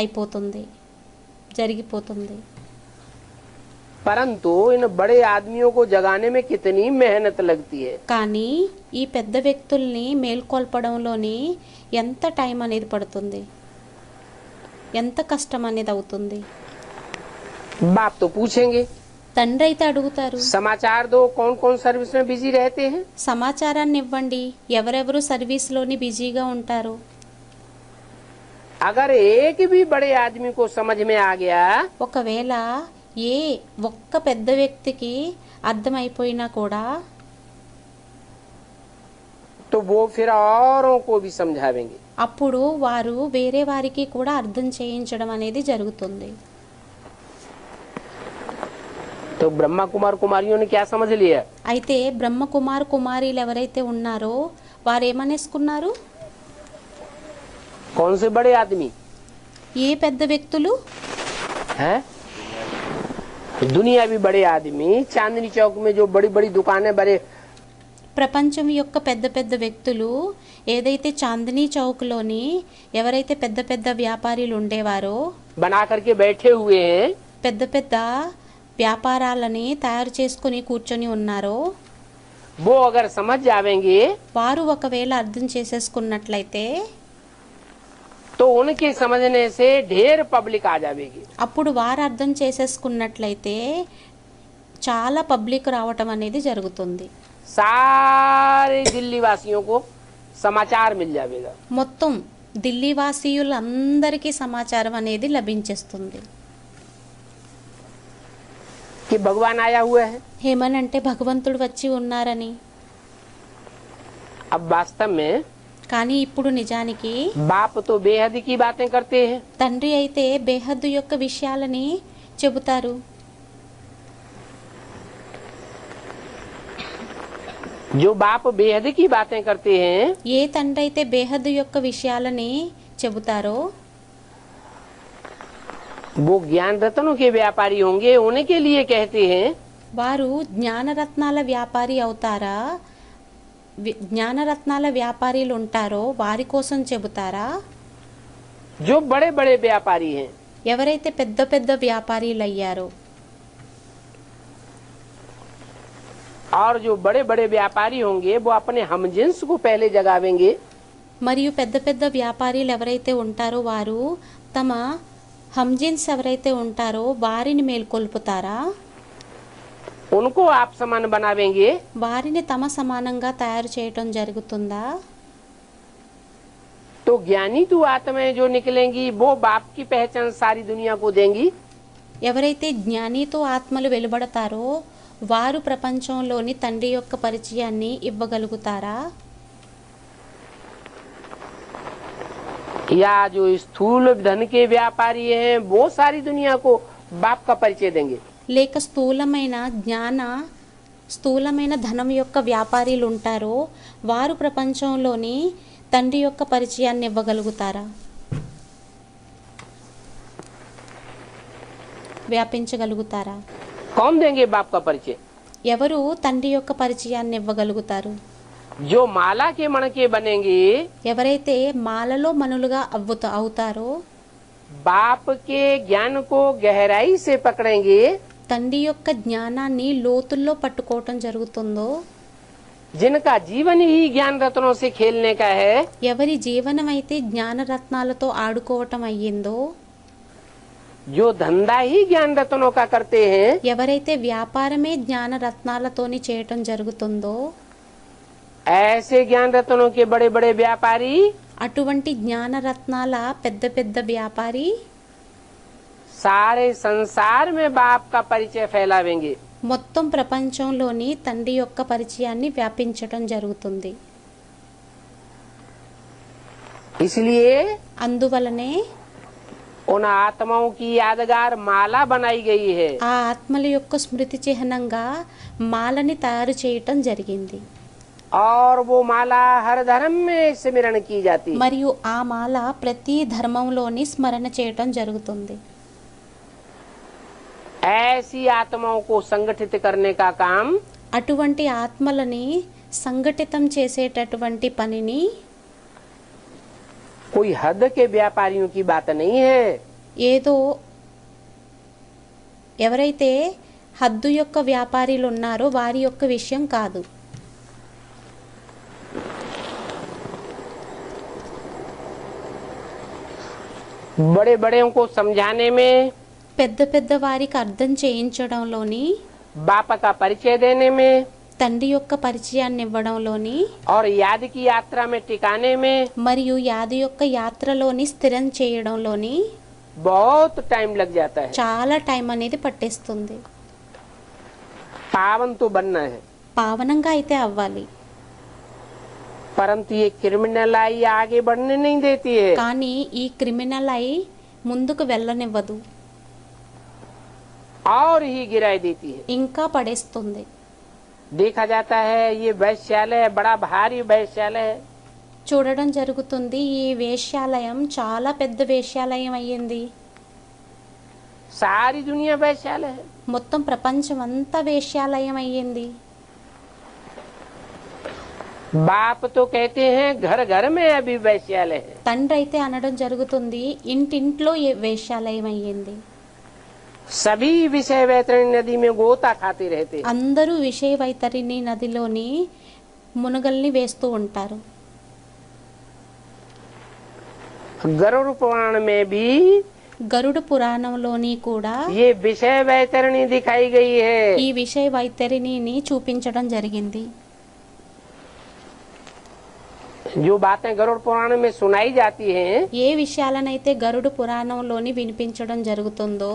అయిపోతుంది, జరిగిపోతుంది. परंतु इन बड़े आदमियों को जगाने में कितनी मेहनत लगती है। కానీ ఈ పెద్ద వ్యక్తుల్ని మేల్కొల్పడంలోని ఎంత టైం అనేది పడుతుంది, ఎంత కష్టం అనేది అవుతుంది. बाप तो पूछेंगे తండ్రి అయితే అడుగుతారు समाचार दो, कौन कौन सर्विस में बिजी रहते हैं। సమాచారాన్ని ఇవ్వండి ఎవరెవరు సర్వీస్లోని బిజీగా ఉంటారు. अगर एक भी बड़े आदमी को समझ में आ गया ఒకవేళ ఏ ఒక్క పెద్ద వ్యక్తికి అర్థమైపోయినా కూడా तो वो फिर औरों को भी समझावेंगे। అప్పుడు వారు వేరే వారికి కూడా అర్థం చేయించడం అనేది జరుగుతుంది। तो ब्रह्मा कुमार कुमारियों ने क्या समझ लिया? అయితే బ్రహ్మ కుమార్ కుమారీలు ఎవరైతే ఉన్నారో వారు ఏమనేసుకున్నారు? कौन से बड़े आदमी ఏ పెద్ద వ్యక్తులు? हैं? दुनिया भी बड़े आदमी, चांदनी चौक में जो बड़ी बड़ी दुकानें बड़े ప్రపంచం యొక్క పెద్ద పెద్ద వ్యక్తులు ఏదైతే చాందినీ చౌక్లోని ఎవరైతే పెద్ద పెద్ద వ్యాపారులు ఉండేవారో बना करके बैठे हुए हैं, పెద్ద పెద్ద వ్యాపారాలని తయారు చేసుకుని కూర్చొని ఉన్నారో वो अगर समझ जावेंगे వారు ఒకవేళ అర్థం చేసేసుకున్నట్లయితే तो उनके समझने से ढेर पब्लिक आ जाएगी। అప్పుడు వారు అర్థం చేసేసుకున్నట్లయితే చాలా పబ్లిక్ రావటం అనేది జరుగుతుంది। सारे दिल्ली वासियों को समाचार मिल जाएगा। మొత్తం ఢిల్లీ వాసీయులందరికీ సమాచారం అనేది లభించేస్తుంది। कि भगवान आया हुआ है। ఏమనంటే భగవంతుడు వచ్చి ఉన్నారని। अब वास्तव में కానీ ఇప్పుడు నిజానికి बाप तो बेहद की बातें करते हैं, తండ్రి అయితే బేహద్దు యొక్క విషయాలని చెబుతారు। जो बाप बेहद की बातें करते हैं ఏ తండ్రి అయితే బేహద్దు యొక్క విషయాలని చెబుతారో वो ज्ञान रत्नों के व्यापारी होंगे, उनके लिए कहते हैं। వారు జ్ఞానరత్నాల వ్యాపారి అవుతారా? జ్ఞానరత్నాల వ్యాపారీలు ఉంటారో వారి కోసం చెబుతారా? जो बड़े बड़े व्यापारी हैं, ఎవరైతే పెద్ద పెద్ద వ్యాపారీలు అయ్యారో और जो बड़े बड़े व्यापारी होंगे वो अपने हमजिन्स को पहले जगावेंगे। మరియు పెద్ద పెద్ద వ్యాపారీలు ఎవరైతే ఉంటారో వారు తమ హంజిన్స్ ఎవరైతే ఉంటారో వారిని మేల్కొల్పుతారా? उनको आप समान बनावेंगे। వారిని తమ సమానంగా తయారు చేయటం జరుగుతుందా? तो ज्ञानी तू आत्माएं जो निकलेंगी वो बाप की पहचान सारी दुनिया को देंगी। ఎవరైతే జ్ఞానితో ఆత్మలు వెలువడతారో వారు ప్రపంచంలోని తండ్రి యొక్క పరిచయాన్ని ఇవ్వగలుగుతారా? या जो स्थूल धन के व्यापारी हैं वो सारी दुनिया को बाप का परिचय देंगे। లేక స్థూలమైన ధనం యొక్క వ్యాపారీలు ఉంటారో వారు ప్రపంచంలోని తండ్రి యొక్క పరిచయాన్ని ఇవ్వగలుగుతారా? వ్యాపించగలుగుతారా? कौन देंगे बाप का परिचय? ఎవరు తండ్రి యొక్క పరిచయాన్ని ఇవ్వగలుగుతారు? जो माला के मण के बनेंगे, ఎవరైతే మాలలో మనులుగా అవుతారో बाप के ज्ञान को गहराई से पकड़ेंगे, తండ్రి యొక్క జ్ఞానాన్ని లోతుల్లో పట్టుకోవటం జరుగుతుందో जिनका जीवन ही ज्ञान रत्नों से खेलने का है, ఎవరి జీవనం అయితే జ్ఞానరత్నాలతో ఆడుకోవటం అయ్యిందో जो धंधा ही ज्ञान रत्नों का करते हैं, ఎవరైతే వ్యాపారమే జ్ఞానరత్నాలతోని చేయటం జరుగుతుందో ऐसे ज्ञान रत्नों के बड़े बड़े व्यापारी అటువంటి జ్ఞానరత్నాల పెద్ద పెద్ద వ్యాపారి सारे संसार में बाप का परिचय फैलावेंगे। మొత్తం ప్రపంచంలోని తండ్రి యొక్క పరిచయాన్ని వ్యాపించటం జరుగుతుంది। इसलिए అందువలనే उन आत्माओं की यादगार माला बनाई गई है। ఆ ఆత్మల యొక్క స్మృతి చిహ్నంగా మాలని తయారు చేయటం జరిగింది। और वो माला हर धर्म में स्मरण की जाती है। మరియు ఆ మాల ప్రతి ధర్మంలోని స్మరణ చేయటం జరుగుతుంది। ऐसी आत्माओं को संगठित करने का काम అటువంటి ఆత్మలని సంఘటితం చేసేటటువంటి పనిని कोई हद के व्यापारियों की बात नहीं है। ఏదో ఎవరైతే హద్దు యొక్క వ్యాపారీలు ఉన్నారో వారి యొక్క విషయం కాదు। बड़े बड़े को समझाने में, పెద్ద పెద్ద వారికి అర్థం చేయించడంలోని, बाप का परिचय देने में, తండ్రి యొక్క పరిచయాన్ని ఇవ్వడంలోని और याद की यात्रा में टिकाने में మరియు యాది యొక్క యాత్రలోని స్థిరం చేయడంలోని बहुत टाइम लग जाता है। చాలా టైం అనేది పట్టేస్తుంది. पावन तो बनना है, పావనంగా అయితే అవ్వాలి, परंतु ये क्रिमिनल आई आगे बढ़ने नहीं देती है। కానీ ఈ క్రిమినల్ అయి ముందుకు వెళ్ళనివ్వదు, और ही गिराई देती है। ఇంకా పడేస్తుంది. देखा जाता है ये वैश्यालय बड़ा भारी वैश्यालय है। చూడడం జరుగుతుంది, ఈ వేశ్యాలయం చాలా పెద్ద వేశ్యాలయం అయ్యింది. सारी दुनिया वैश्यालय है। మొత్తం ప్రపంచం అంతా వేశ్యాలయం అయ్యింది. बाप तो कहते हैं घर घर में अभी वैश्यालय है। తండ్రి అయితే అనడం జరుగుతుంది, ఇంటింట్లో వేశ్యాలయం అయ్యింది. सभी विषय वैतरणी नदी में गोता खाते रहते हैं। అందరూ విషయ వైతరిణి నదిలోని మునగల్ని వేస్తూ ఉంటారు. गरुड़ पुराण में भी గరుడ పురాణంలోని కూడా ये विषय वैतरणी दिखाई गई है। ఈ విషయ వైతరిణిని చూపించడం జరిగింది. जो बातें गरुड़ पुराण में सुनाई जाती हैं ఏ విషయాలనైతే గరుడ పురాణంలోని వినిపించడం జరుగుతుందో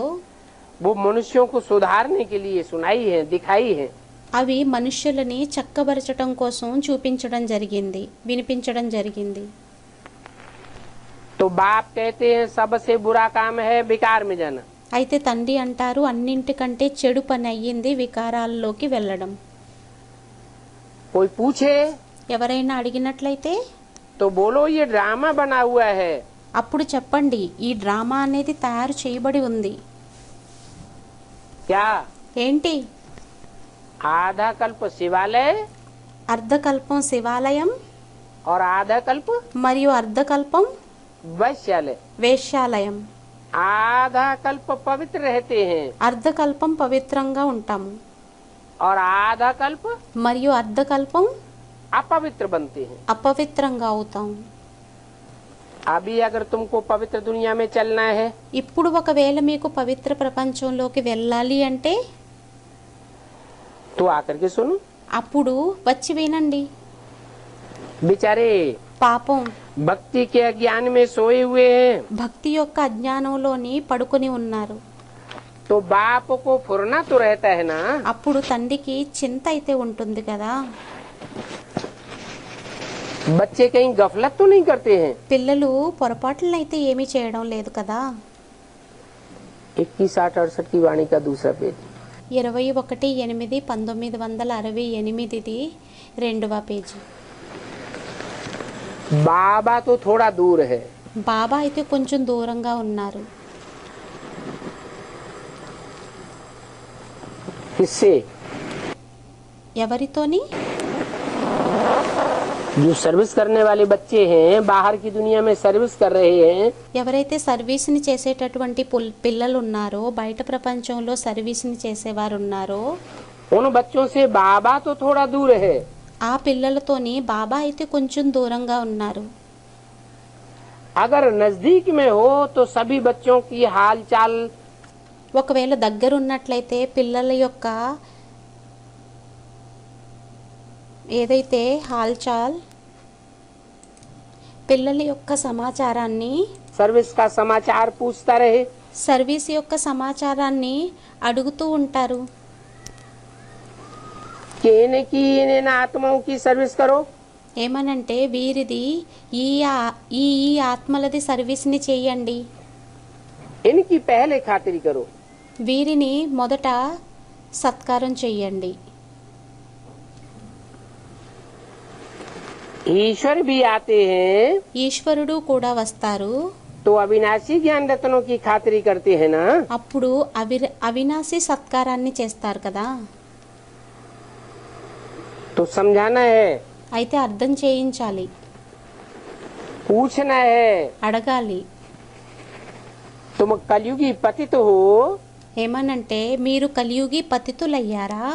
वो मनुष्यों को सुधारने के लिए सुनाई है, दिखाई है। అవి మనుష్యులని చక్కబరచడం కోసం చూపించడం జరిగింది, వినిపించడం జరిగింది. तो बाप कहते हैं सबसे बुरा काम है विकार में जाना। అయితే తండ్రి అంటారు, అన్నింటికంటే చెడు పని అయ్యింది వికారాల్లోకి వెళ్ళడం. कोई पूछे ఎవరైనా అడిగినట్లయితే तो बोलो ये ड्रामा बना हुआ है। అప్పుడు చెప్పండి, ఈ డ్రామా అనేది తయారు చేయబడి ఉంది. क्या ఏంటి? आधा कल्प शिवालय అర్ధకల్పం శివాలయం और आधा कल्प మరియు అర్ధకల్పం वैश्यालय। వేశ్యాలయం. आधा कल्प पवित्र रहते हैं అర్ధకల్పం పవిత్రంగా ఉంటాము और आधा कल्प మరియు అర్ధకల్పం अपवित्र बनते हैं। అపవిత్రంగా అవుతాము. अभी अगर तुमको पवित्र दुनिया में चलना है ఇప్పుడు ఒకవేళ మీకు పవిత్ర ప్రపంచంలోకి వెళ్ళాలి అంటే तो आकर के सुनो। అప్పుడు వచ్చి వినండి. बेचारे పాపం भक्ति के अज्ञान में सोए हुए हैं, భక్తి యొక్క అజ్ఞానంలోని పడుకొని ఉన్నారు. तो बाप को फुरना तो रहता है ना। అప్పుడు తండ్రికి చింత అయితే ఉంటుంది కదా. बच्चे कहीं गफलत तो नहीं करते हैं। పిల్లలు పొరపాట్లనైతే ఏమీ చేయడం లేదు కదా. 2168 की वाणी का दूसरा पेज। 21/8/1968 రెండవ పేజీ. बाबा तो थोड़ा दूर है। బాబా అయితే కొంచెం దూరంగా ఉన్నారు. किससे? ఎవరితోని? जो सर्विस करने वाले बच्चे हैं, बाहर की दुनिया में सर्विस कर रहे हैं, ఎవరైతే సర్వీస్ని చేసేటటువంటి పిల్లలు ఉన్నారో, బయట ప్రపంచంలో సర్వీస్ని చేసేవారు ఉన్నారో, उन बच्चों से बाबा तो थोड़ा दूर है। ఆ పిల్లలతోని బాబా అయితే కొంచెం దూరంగా ఉన్నారు. अगर नजदीक में हो तो सभी बच्चों की हालचाल ఒకవేళ దగ్గర ఉన్నట్లయితే పిల్లల యొక్క ఏదైతే హాల్చాల్, పిల్లల యొక్క సమాచారాన్ని, सर्विस का समाचार पूछता रहे। సర్వీస్ యొక్క సమాచారాన్ని అడుగుతూ ఉంటారు. कि इन आत्माओं की सर्विस करो। ఏమనంటే వీరిది ఈ ఈ ఆత్మలది సర్వీస్ని చేయండి, इनकी पहले खातिरी करो। వీరిని మొదట సత్కారం చెయ్యండి. ईश्वर भी आते हैं ఈశ్వరుడు కూడా వస్తారు. तो अविनाशी ज्ञान रत्नों की खातिरी करते हैं ना। అప్పుడు అవినాశి సత్కారాన్ని చేస్తారు కదా. तो समझाना है, అయితే అర్థం చేయించాలి, पूछना है। అడగాలి. तुम कलयुगी पतित हो ఏమనంటే మీరు కలియుగి పతితులయ్యారా,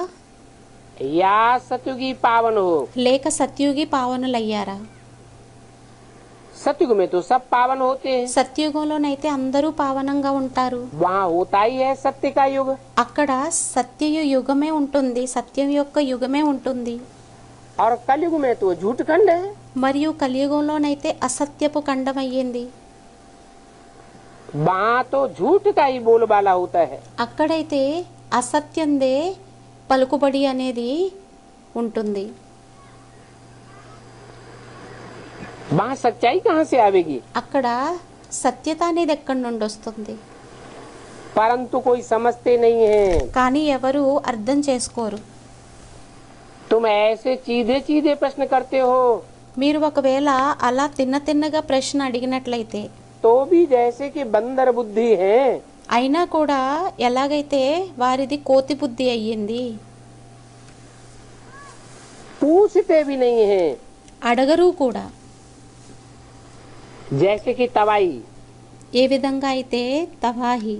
या सतयुगी पावन हो। లేక సత్యుగి పావనులయ్యారా. सतयुग में तो सब पावन होते हैं, సత్యయుగంలోనైతే అందరూ పావనంగా ఉంటారు. वहाँ होता ही है सत्य का युग। అక్కడ సత్య యుగమే ఉంటుంది, సత్యం యొక్క యుగమే ఉంటుంది. और कलयुग में तो झूठ खंड है। మరియు కలియుగంలోనైతే అసత్యపు ఖండం అయ్యింది. वहाँ तो झूठ का ही बोलबाला होता है। అక్కడైతే అసత్యందే పలుకుబడి అనేది ఉంటుంది. वहाँ सच्चाई कहाँ से आवेगी? అక్కడ సత్యత అనేది ఎక్కడి నుండి వస్తుంది? परंतु कोई समझते नहीं है। కానీ ఎవరు అర్థం చేసుకోరు. तुम ऐसे सीधे सीधे प्रश्न करते हो మీరు ఒకవేళ అలా తిన్నగా ప్రశ్న అడిగినట్లయితే तो भी जैसे कि बंदर बुद्धि है। అయినా కూడా ఎలాగైతే వారిది కోతి బుద్ధి అయ్యింది. पूछते भी नहीं है। అడగరు కూడా. जैसे कि तवाई, ఏ విధంగా అయితే తవాహి.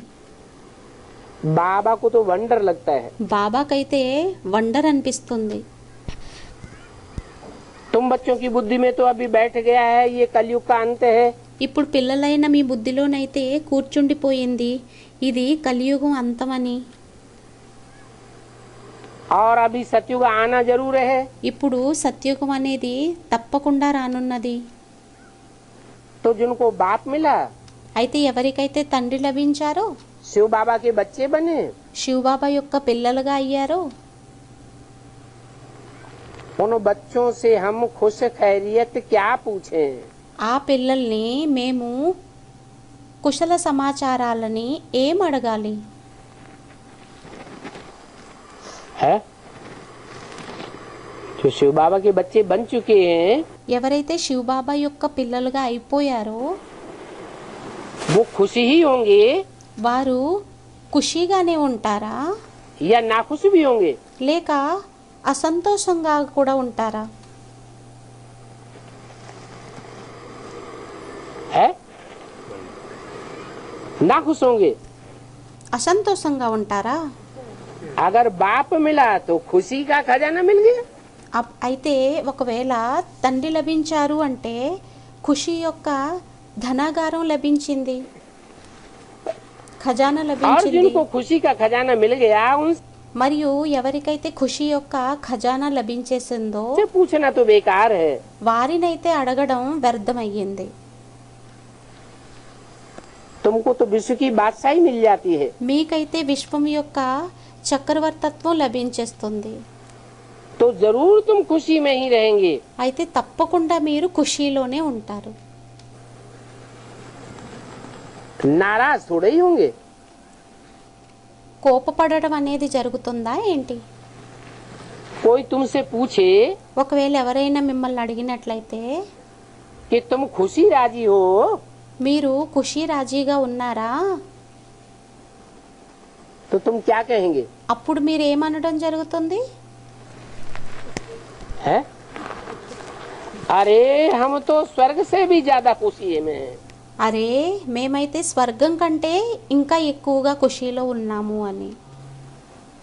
बाबा को तो वंडर लगता है। బాబాకైతే వండర్ అనిపిస్తుంది. तुम बच्चों की बुद्धि में तो अभी बैठ गया है ये कलयुग का अंत है। ఇప్పుడు పిల్లలైన మీ బుద్ధిలోనైతే కూర్చుండిపోయింది ఇది కలియుగం అంతమని. और अभी सतयुग आना जरूर है। ఇప్పుడు సత్యుగం అనేది తప్పకుండా రానున్నది. तो जिनको बाप मिला, అయితే ఎవరికైతే తండ్రి లభించారో, शिव बाबा के बच्चे बने, శివబాబా యొక్క పిల్లలుగా అయ్యారో, उन बच्चों से हम खुश खैरियत क्या पूछें? ఆ పిల్లల్ని మేము కుశల సమాచారాలని ఏం అడగాలి? है जो शिव बाबा के बच्चे बन चुके हैं ఎవరైతే శివబాబా యొక్క పిల్లలుగా అయిపోయారో वो खुश ही होंगे వారు ఖుషీగానే ఉంటారా, या नाखुश भी होंगे? లేక అసంతోషంగా కూడా ఉంటారా? है नाखुश होंगे। అసంతోషంగా ఉంటారా? अगर बाप मिला तो खुशी का खजाना मिल गया। అయితే ఒకవేళ తండ్రి లభించారు అంటే ఖుషి యొక్క ధనాగారం లభించింది, ఖజానా और లభించింది. जिनको खुशी का खजाना मिल गया उनसे మరియు ఎవరికైతే ఖుషి యొక్క ఖజానా లభించేసిందో पूछना तो बेकार है। వారినైతే అడగడం వ్యర్థమయ్యింది. तुमको तो विश्व की बादशाही मिल जाती है। మీకైతే విశ్వం యొక్క చక్రవర్తత్వం లభించేస్తుంది. तो जरूर तुम खुशी में ही रहेंगे। అయితే తప్పకుండా మీరు ఖుషీలోనే ఉంటారు. नाराज थोड़े ही होंगे। కోపపడడం అనేది జరుగుతుందా ఏంటి? कोई तुमसे पूछे ఒకవేళ ఎవరైనా మిమ్మల్ని అడిగినట్లయితే कि तुम खुशी राजी हो, మీరు ఖుషీ రాజీగా ఉన్నారా, तो तुम क्या कहेंगे? అప్పుడు మీరు ఏమనడం జరుగుతుంది? है अरे हम तो स्वर्ग से भी ज्यादा खुशी में हैं। అరే మేమైతే స్వర్గం కంటే ఇంకా ఎక్కువగా ఖుషీలో ఉన్నాము అని.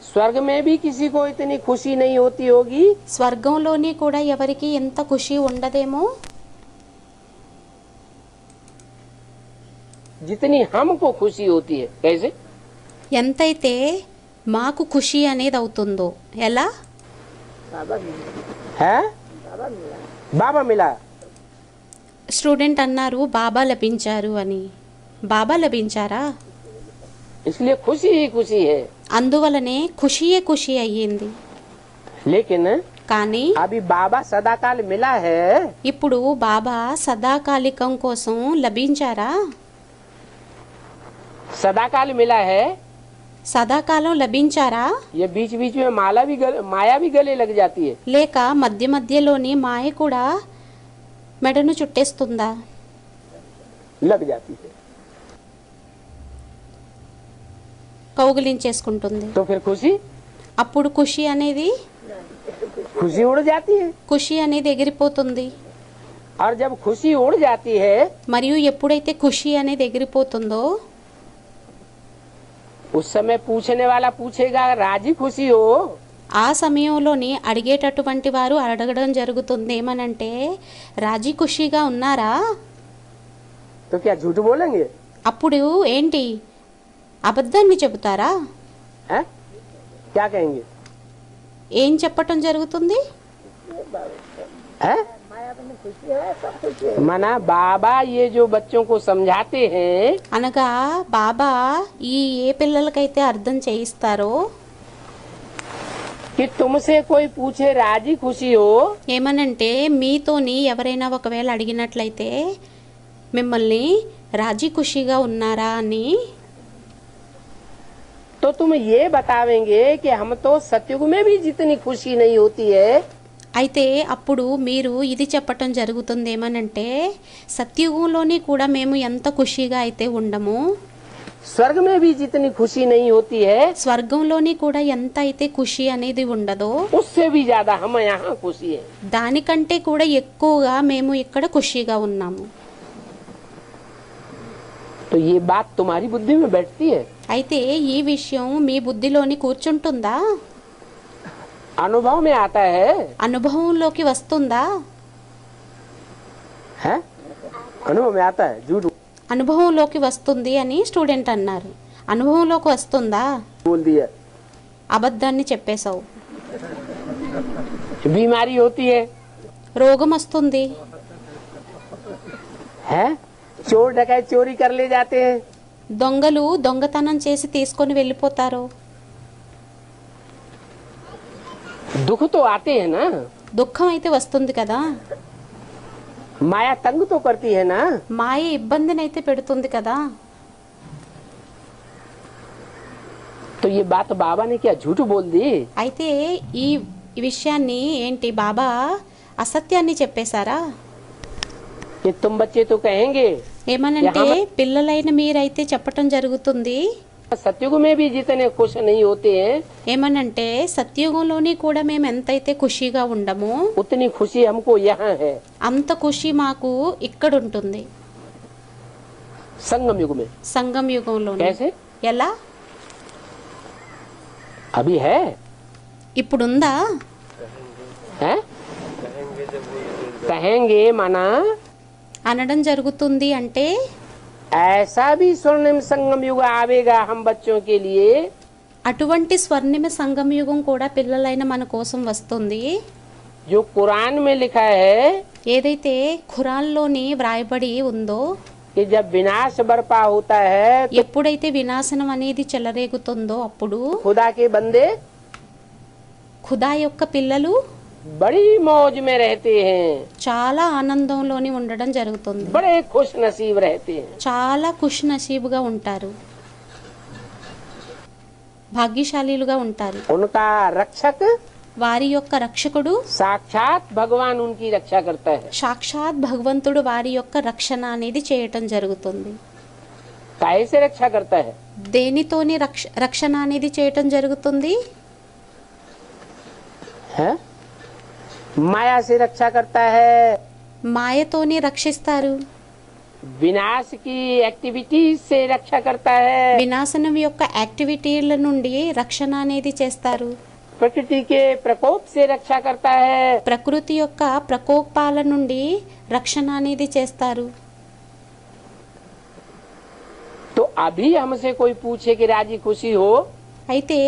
स्वर्ग में भी किसी को इतनी खुशी नहीं होती होगी స్వర్గంలోని కూడా ఎవరికి ఎంత ఖుషి ఉండదేమో जितनी हमको खुशी होती है। कैसे? ఎంతైతే మాకు ఖుషి అనేది అవుతుందో. ఎలా? है बाबा मिला। స్టూడెంట్ అన్నారు బాబా లభించారు అని. బాబా లభించారా? इसलिए खुशी ही खुशी है। అందువలనే ఖుషియే ఖుషి అయ్యింది. लेकिन కానీ अभी बाबा सदाकाल मिला है। ఇప్పుడు బాబా సదాకాలికం కోసం లభించారా? सदाकाल मिला है। సదాకాలం లభించారా? ये बीच बीच में माया भी गले लग जाती है। లేక మధ్య మధ్యలోని మాయ కూడా మెడను చుట్టేస్తుందా? लग जाती है। కౌగిలించేసుకుంటుంది. तो फिर खुशी అప్పుడు ఖుషి అనేది उड़ जाती है। ఖుషి అనేది ఎగిరిపోతుంది. और जब खुशी उड़ जाती है మరియు ఎప్పుడైతే ఖుషి అనేది ఎగిరిపోతుందో उस समय पूछने वाला पूछेगा राजी खुशी हो? ఆ సమయంలోని అడిగేటటువంటి వారు అడగడం జరుగుతుంది ఏమనంటే రాజీ ఖుషిగా ఉన్నారా? तो क्या झूठ बोलेंगे? అప్పుడు ఏంటి అబద్ధాన్ని చెబుతారా? हैं? क्या कहेंगे? ఏం చెప్పటం జరుగుతుంది? हैं? मना बाबा ये जो बच्चों को समझाते हैं అనగా బాబా ఈ ఏ పిల్లలకైతే అర్థం చేయిస్తారో कि तुमसे कोई पूछे राजी खुशी हो ఏమనంటే మీతోని ఎవరైనా ఒకవేళ అడిగినట్లయితే మిమ్మల్ని రాజీ ఖుషీగా ఉన్నారా అని तो तुम ये बतावेंगे कि हम तो सतयुग में भी जितनी खुशी नहीं होती है అయితే అప్పుడు మీరు ఇది చెప్పటం జరుగుతుంది ఏమనంటే సత్యుగంలోని కూడా మేము ఎంత ఖుషీగా అయితే ఉండము स्वर्ग में भी जितनी खुशी नहीं होती है స్వర్గంలోని కూడా ఎంత అయితే ఖుషి అనేది ఉండదో उससे भी ज्यादा हम यहाँ खुशी है। దానికంటే కూడా ఎక్కువగా మేము ఇక్కడ ఖుషీగా ఉన్నాము। तो ये बात तुम्हारी बुद्धि में बैठती है? అయితే ఈ విషయం మీ బుద్ధిలోని కూర్చుంటుందా? अनुभव में आता है? అనుభవంలోకి వస్తుందా? है? अनुभव में आता है? झूठ అనుభవంలోకి వస్తుంది అని స్టూడెంట్ అన్నారు। అనుభవంలోకి వస్తుందా? बोल दिया। అబద్ధాన్ని చెప్పేశావు। बीमारी होती है? రోగం వస్తుంది। है? चोर डकैत चोरी कर ले जाते हैं? దొంగలు దొంగతనం చేసి తీసుకొని వెళ్ళిపోతారు। दुख तो आते हैं ना? దుఃఖం అయితే వస్తుంది కదా। माया तंग तो करती है ना? మాయ ఇబ్బందిని అయితే పెడుతుంది కదా। तो ये बात बाबा ने क्या झूठ बोल दी? అయితే ఈ విషయాన్ని ఏంటి బాబా అసత్యాన్ని చెప్పేశారా? कि तुम बच्चे तो कहेंगे ఏమనంటే పిల్లలైన మీరైతే చెప్పటం జరుగుతుంది सतयुग में भी जितने खुश नहीं होते हैं ఏమనంటే సత్యుగంలోని కూడా మేము ఎంతైతే ఖుషీగా ఉండమో उतनी खुशी हमको यहाँ है అంత ఖుషి మాకు ఇక్కడ ఉంటుంది संगम युग में। సంగం యుగంలో। कैसे? ఎలా? अभी है? ఇప్పుడుందా? है? कहेंगे माना అనడం జరుగుతుంది అంటే ऐसा भी स्वर्णिम संगम युग आवेगा हम बच्चों के लिए అటువంటి స్వర్ణిమ సంగం యుగం కూడా పిల్లలైన మన కోసం వస్తుంది जो कुरान में लिखा है ఏదైతే ఖురాన్లోని వ్రాయబడి ఉందో कि जब विनाश बर्पा होता है तो ఎప్పుడైతే వినాశనం అనేది చెలరేగుతుందో అప్పుడు खुदा के बंदे ఖుదా యొక్క పిల్లలు बड़ी मौज में रहते हैं, చాలా ఆనందంలోని ఉండడం జరుగుతుంది। बड़े खुश नसीब रहते हैं। చాలా ఖుష్ నసీబుగా ఉంటారు, భాగ్యశాలీలుగా ఉంటారు। उनका रक्षक వారి యొక్క రక్షకుడు साक्षात भगवान उनकी रक्षा करता है। సాక్షాత్ భగవంతుడు వారి యొక్క రక్షణ అనేది చేయటం జరుగుతుంది। काहे से रक्षा करता है? దేనితోని రక్షణ అనేది చేయటం జరుగుతుంది? है? माया से रक्षा करता है, మాయతోని రక్షిస్తారు, विनाश की एक्टिविटी से रक्षा करता है, వినాశనం యొక్క యాక్టివిటీల నుండి రక్షణ అనేది చేస్తారు, प्रकृति के प्रकोप से रक्षा करता है। ప్రకృతి యొక్క ప్రకోపాల నుండి రక్షణ అనేది చేస్తారు। तो अभी हमसे कोई पूछे कि राजी खुशी हो అయితే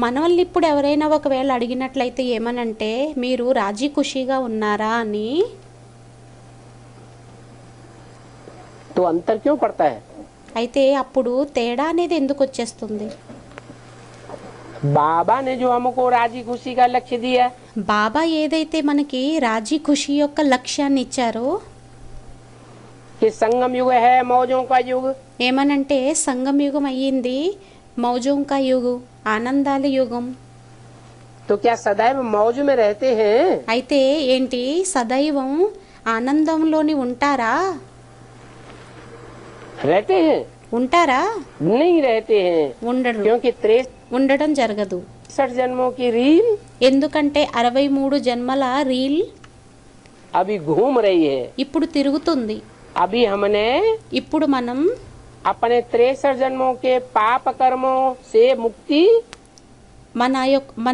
మనల్ని ఇప్పుడు ఎవరైనా ఒకవేళ అడిగినట్లయితే ఏమనంటే మీరు రాజీ ఖుషీగా ఉన్నారా అని, तो अंतर क्यों पड़ता है? అయితే అప్పుడు తేడా అనేది ఎందుకు వచ్చేస్తుంది? बाबा ने जो हमको राजी खुशी का लक्ष्य दिया బాబా ఏదైతే మనకి రాజీ ఖుషీ యొక్క లక్ష్యాన్ని ఇచ్చారో कि संगम युग है मौजों का युग, ఏమనంటే సంగం యుగం అయ్యింది, మౌజోంకా యుగం, ఆనందాల యుగం। तो क्या सदैव मौज में रहते हैं? అయితే ఏంటి సదైవం ఆనందంలోని ఉంటారా? रहते हैं? ఉంటారా? नहीं रहते हैं, ఉండరు, क्योंकि 63 జరగదు। 63 जन्मों की रील ఎందుకంటే 63 జన్మల రీల్ अभी घूम रही है। ఇప్పుడు తిరుగుతుంది। अभी हमने ఇప్పుడు మనం अपने 63 जन्मों के पाप कर्मों से मुक्ति మన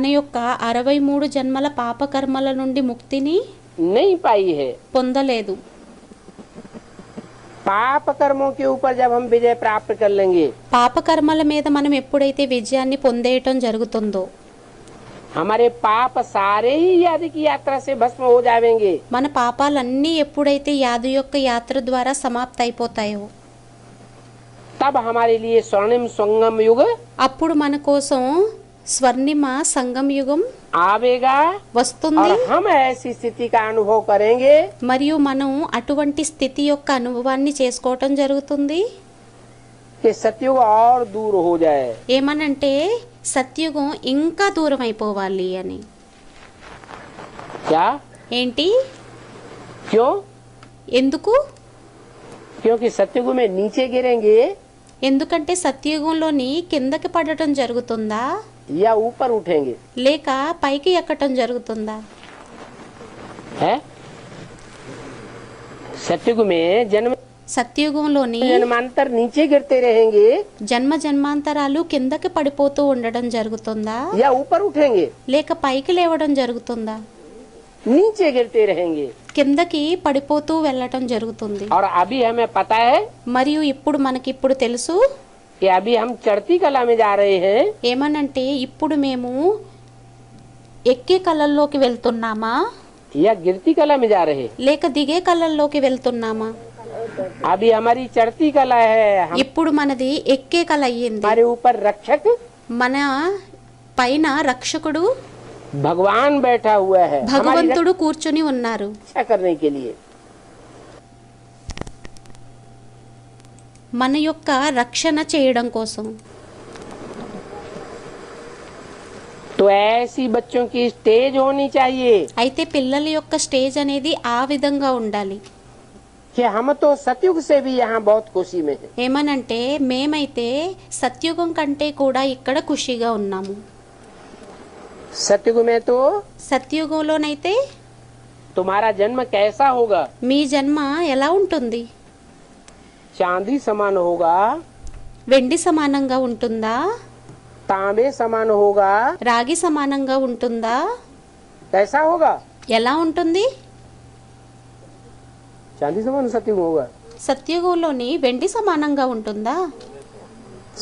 యొక్క 63 జన్మల పాపకర్మల నుండి ముక్తిని नहीं पाई है। పొందలేదు। पाप कर्मों के ऊपर जब हम विजय प्राप्त कर लेंगे, పాపకర్మల మీద మనం ఎప్పుడైతే విజయాన్ని పొందేయటం జరుగుతుందో, हमारे पाप सारे ही याद की यात्रा से भस्म हो जाएंगे। మన పాపాలన్నీ ఎప్పుడైతే యాదు యొక్క యాత్ర ద్వారా సమాప్త అయిపోతాయో, तब हमारे लिए स्वर्णिम संगम युग అప్పుడు మన కోసం స్వర్ణిమ సంగం యుగం आवेगा వస్తుంది. और हम ऐसी स्थिति का अनुभव करेंगे మరియు మనం అటువంటి స్థితి యొక్క అనుభవాన్ని చేసుకోవటం జరుగుతుంది. कि सतयुग और दूर हो जाए। ఏమనంటే సత్యుగం ఇంకా దూరం అయిపోవాలి అని. क्या? ఏంటి? क्यों? ఎందుకు? क्योंकि सतयुग में नीचे गिरेंगे ఎందుకంటే సత్యుగంలోని కిందకి పడటం జరుగుతుందా या ऊपर उठेंगे, లేక పైకి ఎక్కటం జరుగుతుందా? है? सतयुग में जन्म సత్యుగంలోని जन्मांतर नीचे गिरते रहेंगे జన్మ జన్మాంతరాలు కిందకి పడిపోతూ ఉండడం జరుగుతుందా या ऊपर उठेंगे, లేక పైకి లేవడం జరుగుతుందా? नीचे गिरते रहेंगे। కిందకి పడిపోతూ వెళ్ళటం జరుగుతుంది. और अभी हमें पता है మరియు ఇప్పుడు మనకిప్పుడు తెలుసు कि अभी हम चढ़ती कला में जा रहे हैं ఏమనంటే ఇప్పుడు మేము ఎక్కే కళల్లోకి వెళ్తున్నామా या गिरती कला में जा रहे हैं। లేక దిగే కళల్లోకి వెళ్తున్నామా? अभी हमारी चढ़ती कला है, ఇప్పుడు మనది ఎక్కే కళ అయ్యింది. हमारे ऊपर रक्षक మన పైన రక్షకుడు भगवान बैठा हुआ है हमारी భగవంతుడు కూర్చుని ఉన్నారు. रक्षा करने के लिए। మన యొక్క రక్షణ చేయడం కోసం. तो ऐसी बच्चों की स्टेज होनी चाहिए అయితే పిల్లల యొక్క స్టేజ్ అనేది ఆ విధంగా ఉండాలి. कि हम तो सतयुग से भी यहाँ बहुत खुशी में हैं। ఏమనంటే మేమైతే సత్యుగం కంటే కూడా ఇక్కడ ఖుషిగా ఉన్నాము. सतयुग में तो సత్యుగంలోనైతే तुम्हारा जन्म कैसा होगा? మీ జన్మ ఎలా ఉంటుంది? चांदी समान होगा, వెండి సమానంగా ఉంటుందా? तांबे समान होगा, రాగి సమానంగా ఉంటుందా? कैसा होगा? ఎలా ఉంటుంది? चांदी समान सतयुग होगा। సత్యుగంలోని వెండి సమానంగా ఉంటుందా?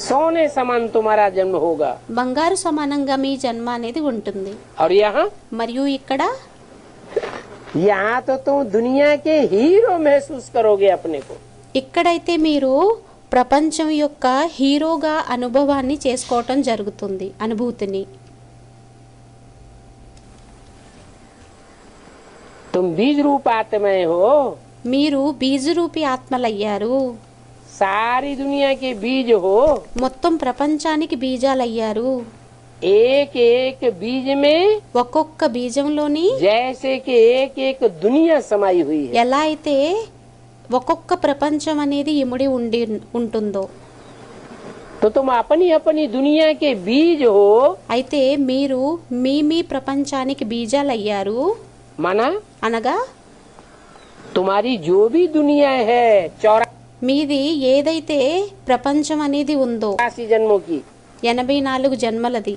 सोने समान तुम्हारा जन्म होगा। బంగారు సమానంగా మీ జన్మ అనేది ఉంటుంది. और यहाँ మరియు ఇక్కడ यहाँ तो तुम दुनिया के हीरो महसूस करोगे अपने को। ఇక్కడైతే మీరు ప్రపంచం యొక్క హీరోగా అనుభవాన్ని చేసుకోవటం జరుగుతుంది, అనుభూతిని. तुम बीज रूप आत्माएं हो, మీరు బీజరూపి ఆత్మలయ్యారు. सारी दुनिया के बीज हो। మొత్తం ప్రపంచానికి బీజాలయ్యారు. एक एक बीज में ఒక్కొక్క బీజంలోని जैसे कि एक एक दुनिया समाई हुई है। ఎలా అయితే ఒక్కొక్క ప్రపంచం అనేది ఇముడి ఉంటుందో, तो तुम अपनी अपनी दुनिया के बीज हो। అయితే మీరు మీ ప్రపంచానికి బీజాలయ్యారు. माना అనగా तुम्हारी जो भी दुनिया है మీది ఏదైతే ప్రపంచం అనేది ఉందో 84 जन्मों की, 84 జన్మలది.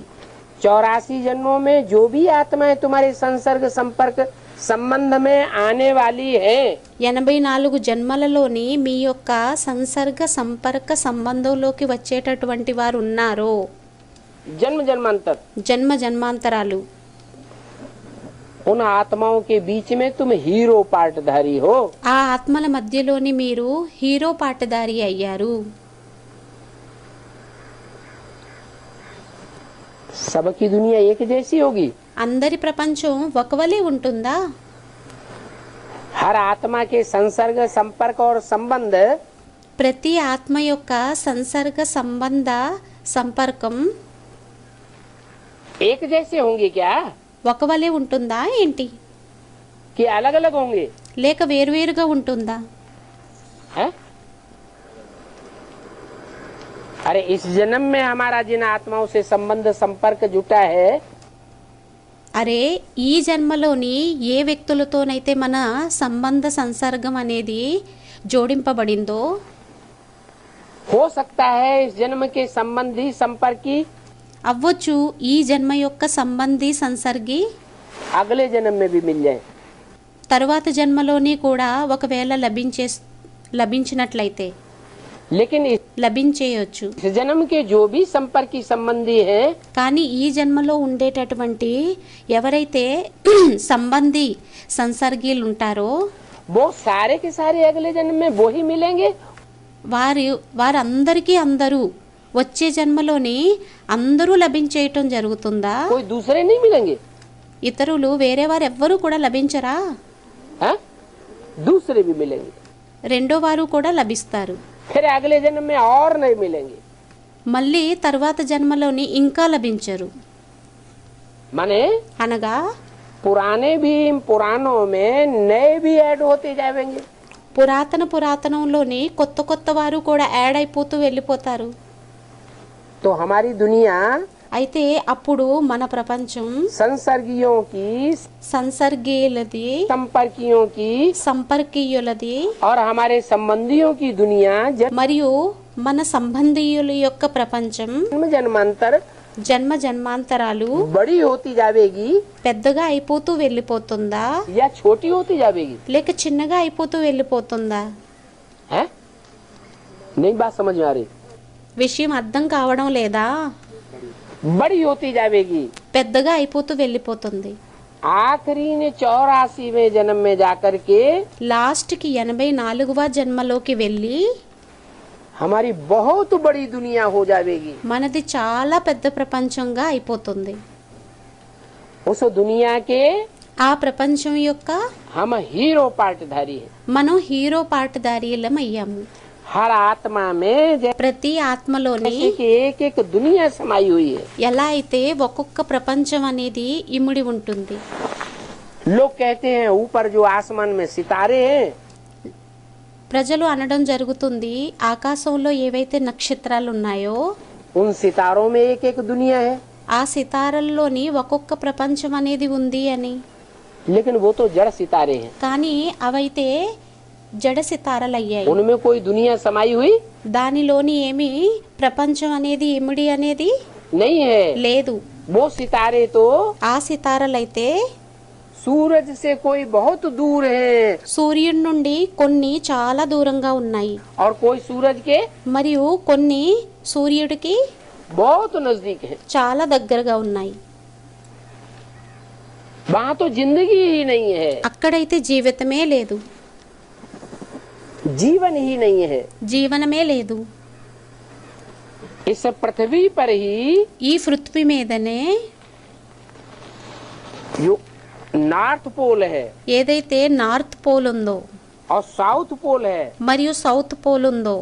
84 जन्मों में जो भी आत्माएं तुम्हारे संसर्ग संपर्क संबंध में आने वाली है, 84 జన్మలలోని మీ యొక్క సంసర్గ సంపర్క సంబంధంలోకి వచ్చేటటువంటి వారు ఉన్నారో, जन्म जन्मांतर, జన్మ జన్మాంతరాలు, उन आत्माओं के बीच में तुम हीरो पार्टधारी हो। ఆ ఆత్మల మధ్యలోని మీరు హీరో పాటదారి అయ్యారు. सबकी दुनिया एक जैसी होगी? అందరి ప్రపంచం ఒకవలే ఉంటుందా? हर आत्मा के संसर्ग संपर्क और संबंध ప్రతి ఆత్మ యొక్క సంసర్గ సంబంధ సంపర్కం एक जैसे होंगे क्या, ఒకవలే ఉంటుందా ఏంటి? कि अलग अलग होंगे? లేక వేరువేరుగా ఉంటుందా? है? अरे इस जन्म में हमारा जिन आत्माओं से संबंध संपर्क जुटा है, అరే ఈ జన్మలోని ఏ వ్యక్తులతోనైతే మన సంబంధ సంసర్గం అనేది జోడింపబడిందో, हो सकता है इस जन्म के संबंधी संपर्की అవ్వచ్చు ఈ జన్మ యొక్క సంబంధి సంసర్గి अगले जन्म में भी मिल जाए। తరువాత జన్మలోని కూడా ఒకవేళ లభించినట్లయితే लेकिन లభించేయొచ్చు. इस जन्म के जो भी संपर्की संबंधी हैं కానీ ఈ జన్మలో ఉండేటటువంటి ఎవరైతే సంబంధి సంసర్గీలు ఉంటారో वो सारे के सारे अगले जन्म में वो ही मिलेंगे। వారందరికీ అందరూ వచ్చే జన్మలోని అందరూ లభించేయటం జరుగుతుందా? कोई दूसरे नहीं मिलेंगे, ఇతరులు వేరే వారు ఎవ్వరూ కూడా లభించరా? हाँ? दूसरे भी मिलेंगे, రెండో వారు కూడా లభిస్తారు. फिर अगले जन्म में और नहीं मिलेंगे। మళ్ళీ తర్వాత జన్మలోని ఇంకా లభించరు. माने అనగా पुराने भी पुरानों में नए भी ऐड होते जाएंगे। పురాతనంలోని కొత్త కొత్త వారు కూడా యాడ్ అయిపోతూ వెళ్ళిపోతారు. तो हमारी दुनिया అయితే అప్పుడు మన ప్రపంచం संसर्गियों की, సంసర్గీయులది, संपर्कियों की సంపర్కీయులది और हमारे संबंधियों की दुनिया మరియు మన సంబంధీయుల యొక్క ప్రపంచం जन्म जन्मांतर జన్మ జన్మాంతరాలు बड़ी होती जाएगी పెద్దగా అయిపోతూ వెళ్ళిపోతుందా या छोटी होती जाएगी? లేక చిన్నగా అయిపోతూ వెళ్ళిపోతుందా? है नहीं, बात समझ में आ रही? విషయం అర్థం కావడం లేదా? बड़ी होती जाएगी, పెద్దగా అయిపోతూ వెళ్ళిపోతుంది. आखिरी ने 84वें जन्म में जाकर के లాస్ట్ కి 84వ జన్మలోకి వెళ్ళి हमारी बहुत बड़ी दुनिया हो जाएगी। మనది చాలా పెద్ద ప్రపంచంగా అయిపోతుంది. उस दुनिया के ఆ ప్రపంచం యొక్క हम हीरो पार्टधारी हैं। మనం హీరో పాటదారీలం అయ్యాము. हर आत्मा में ప్రతి ఆత్మలోని जैसे कि एक एक दुनिया समाई हुई है। ఎలా అయితే ఒక్కొక్క ప్రపంచం అనేది ఇమిడి ఉంటుంది. लोग कहते हैं ऊपर जो आसमान में सितारे हैं ప్రజలు అనడం జరుగుతుంది ఆకాశంలో ఏవైతే నక్షత్రాలు ఉన్నాయో उन सितारों में एक एक दुनिया है, ఆ సితారల్లోని ఒక్కొక్క ప్రపంచం అనేది ఉంది అని. लेकिन वो तो जड़ सितारे हैं, కానీ అవైతే జడ సితారలు అయ్యాయి. उनमें कोई दुनिया समाई हुई దానిలోని ఏమి ప్రపంచం అనేది ఇమిడి అనేది नहीं है। లేదు. वो सितारे तो ఆ సితారలైతే सूरज से कोई बहुत दूर है సూర్యుడి నుండి కొన్ని చాలా దూరంగా ఉన్నాయి और कोई सूरज के మరియు కొన్ని సూర్యుడికి बहुत नजदीक है। చాలా దగ్గరగా ఉన్నాయి. वहाँ तो जिंदगी ही नहीं है, అక్కడైతే జీవితమే లేదు, जीवन ही नहीं है। జీవనమే లేదు. इस पृथ्वी पर ही ఈ పృథ్వీ మీదనే जो नॉर्थ पोल है ఏదైతే నార్త్ పోల్ ఉందో और साउथ पोल है, మరియు సౌత్ పోల్ ఉందో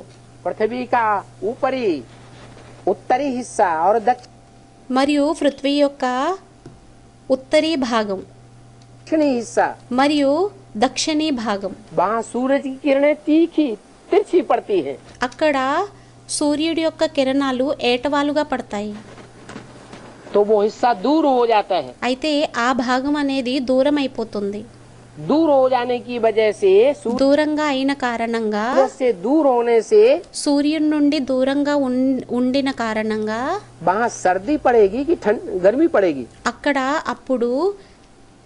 पृथ्वी का ऊपरी उत्तरी हिस्सा और మరియు పృథ్వీ యొక్క ఉత్తరీ భాగం दक्षिणी हिस्सा, మరియు దక్షిణీ భాగం, वहाँ सूरज की किरणें तीखी तिरछी पड़ती हैं। అక్కడ సూర్యుడి యొక్క కిరణాలు ఏటవాలుగా పడతాయి. तो वो हिस्सा दूर हो जाता है। అయితే ఆ భాగం అనేది దూరం అయిపోతుంది. दूर हो जाने की वजह से దూరంగా అయిన కారణంగా सूरज से दूर होने से సూర్యుడి నుండి దూరంగా ఉండిన కారణంగా वहाँ सर्दी पड़ेगी कि गर्मी पड़ेगी? అక్కడ అప్పుడు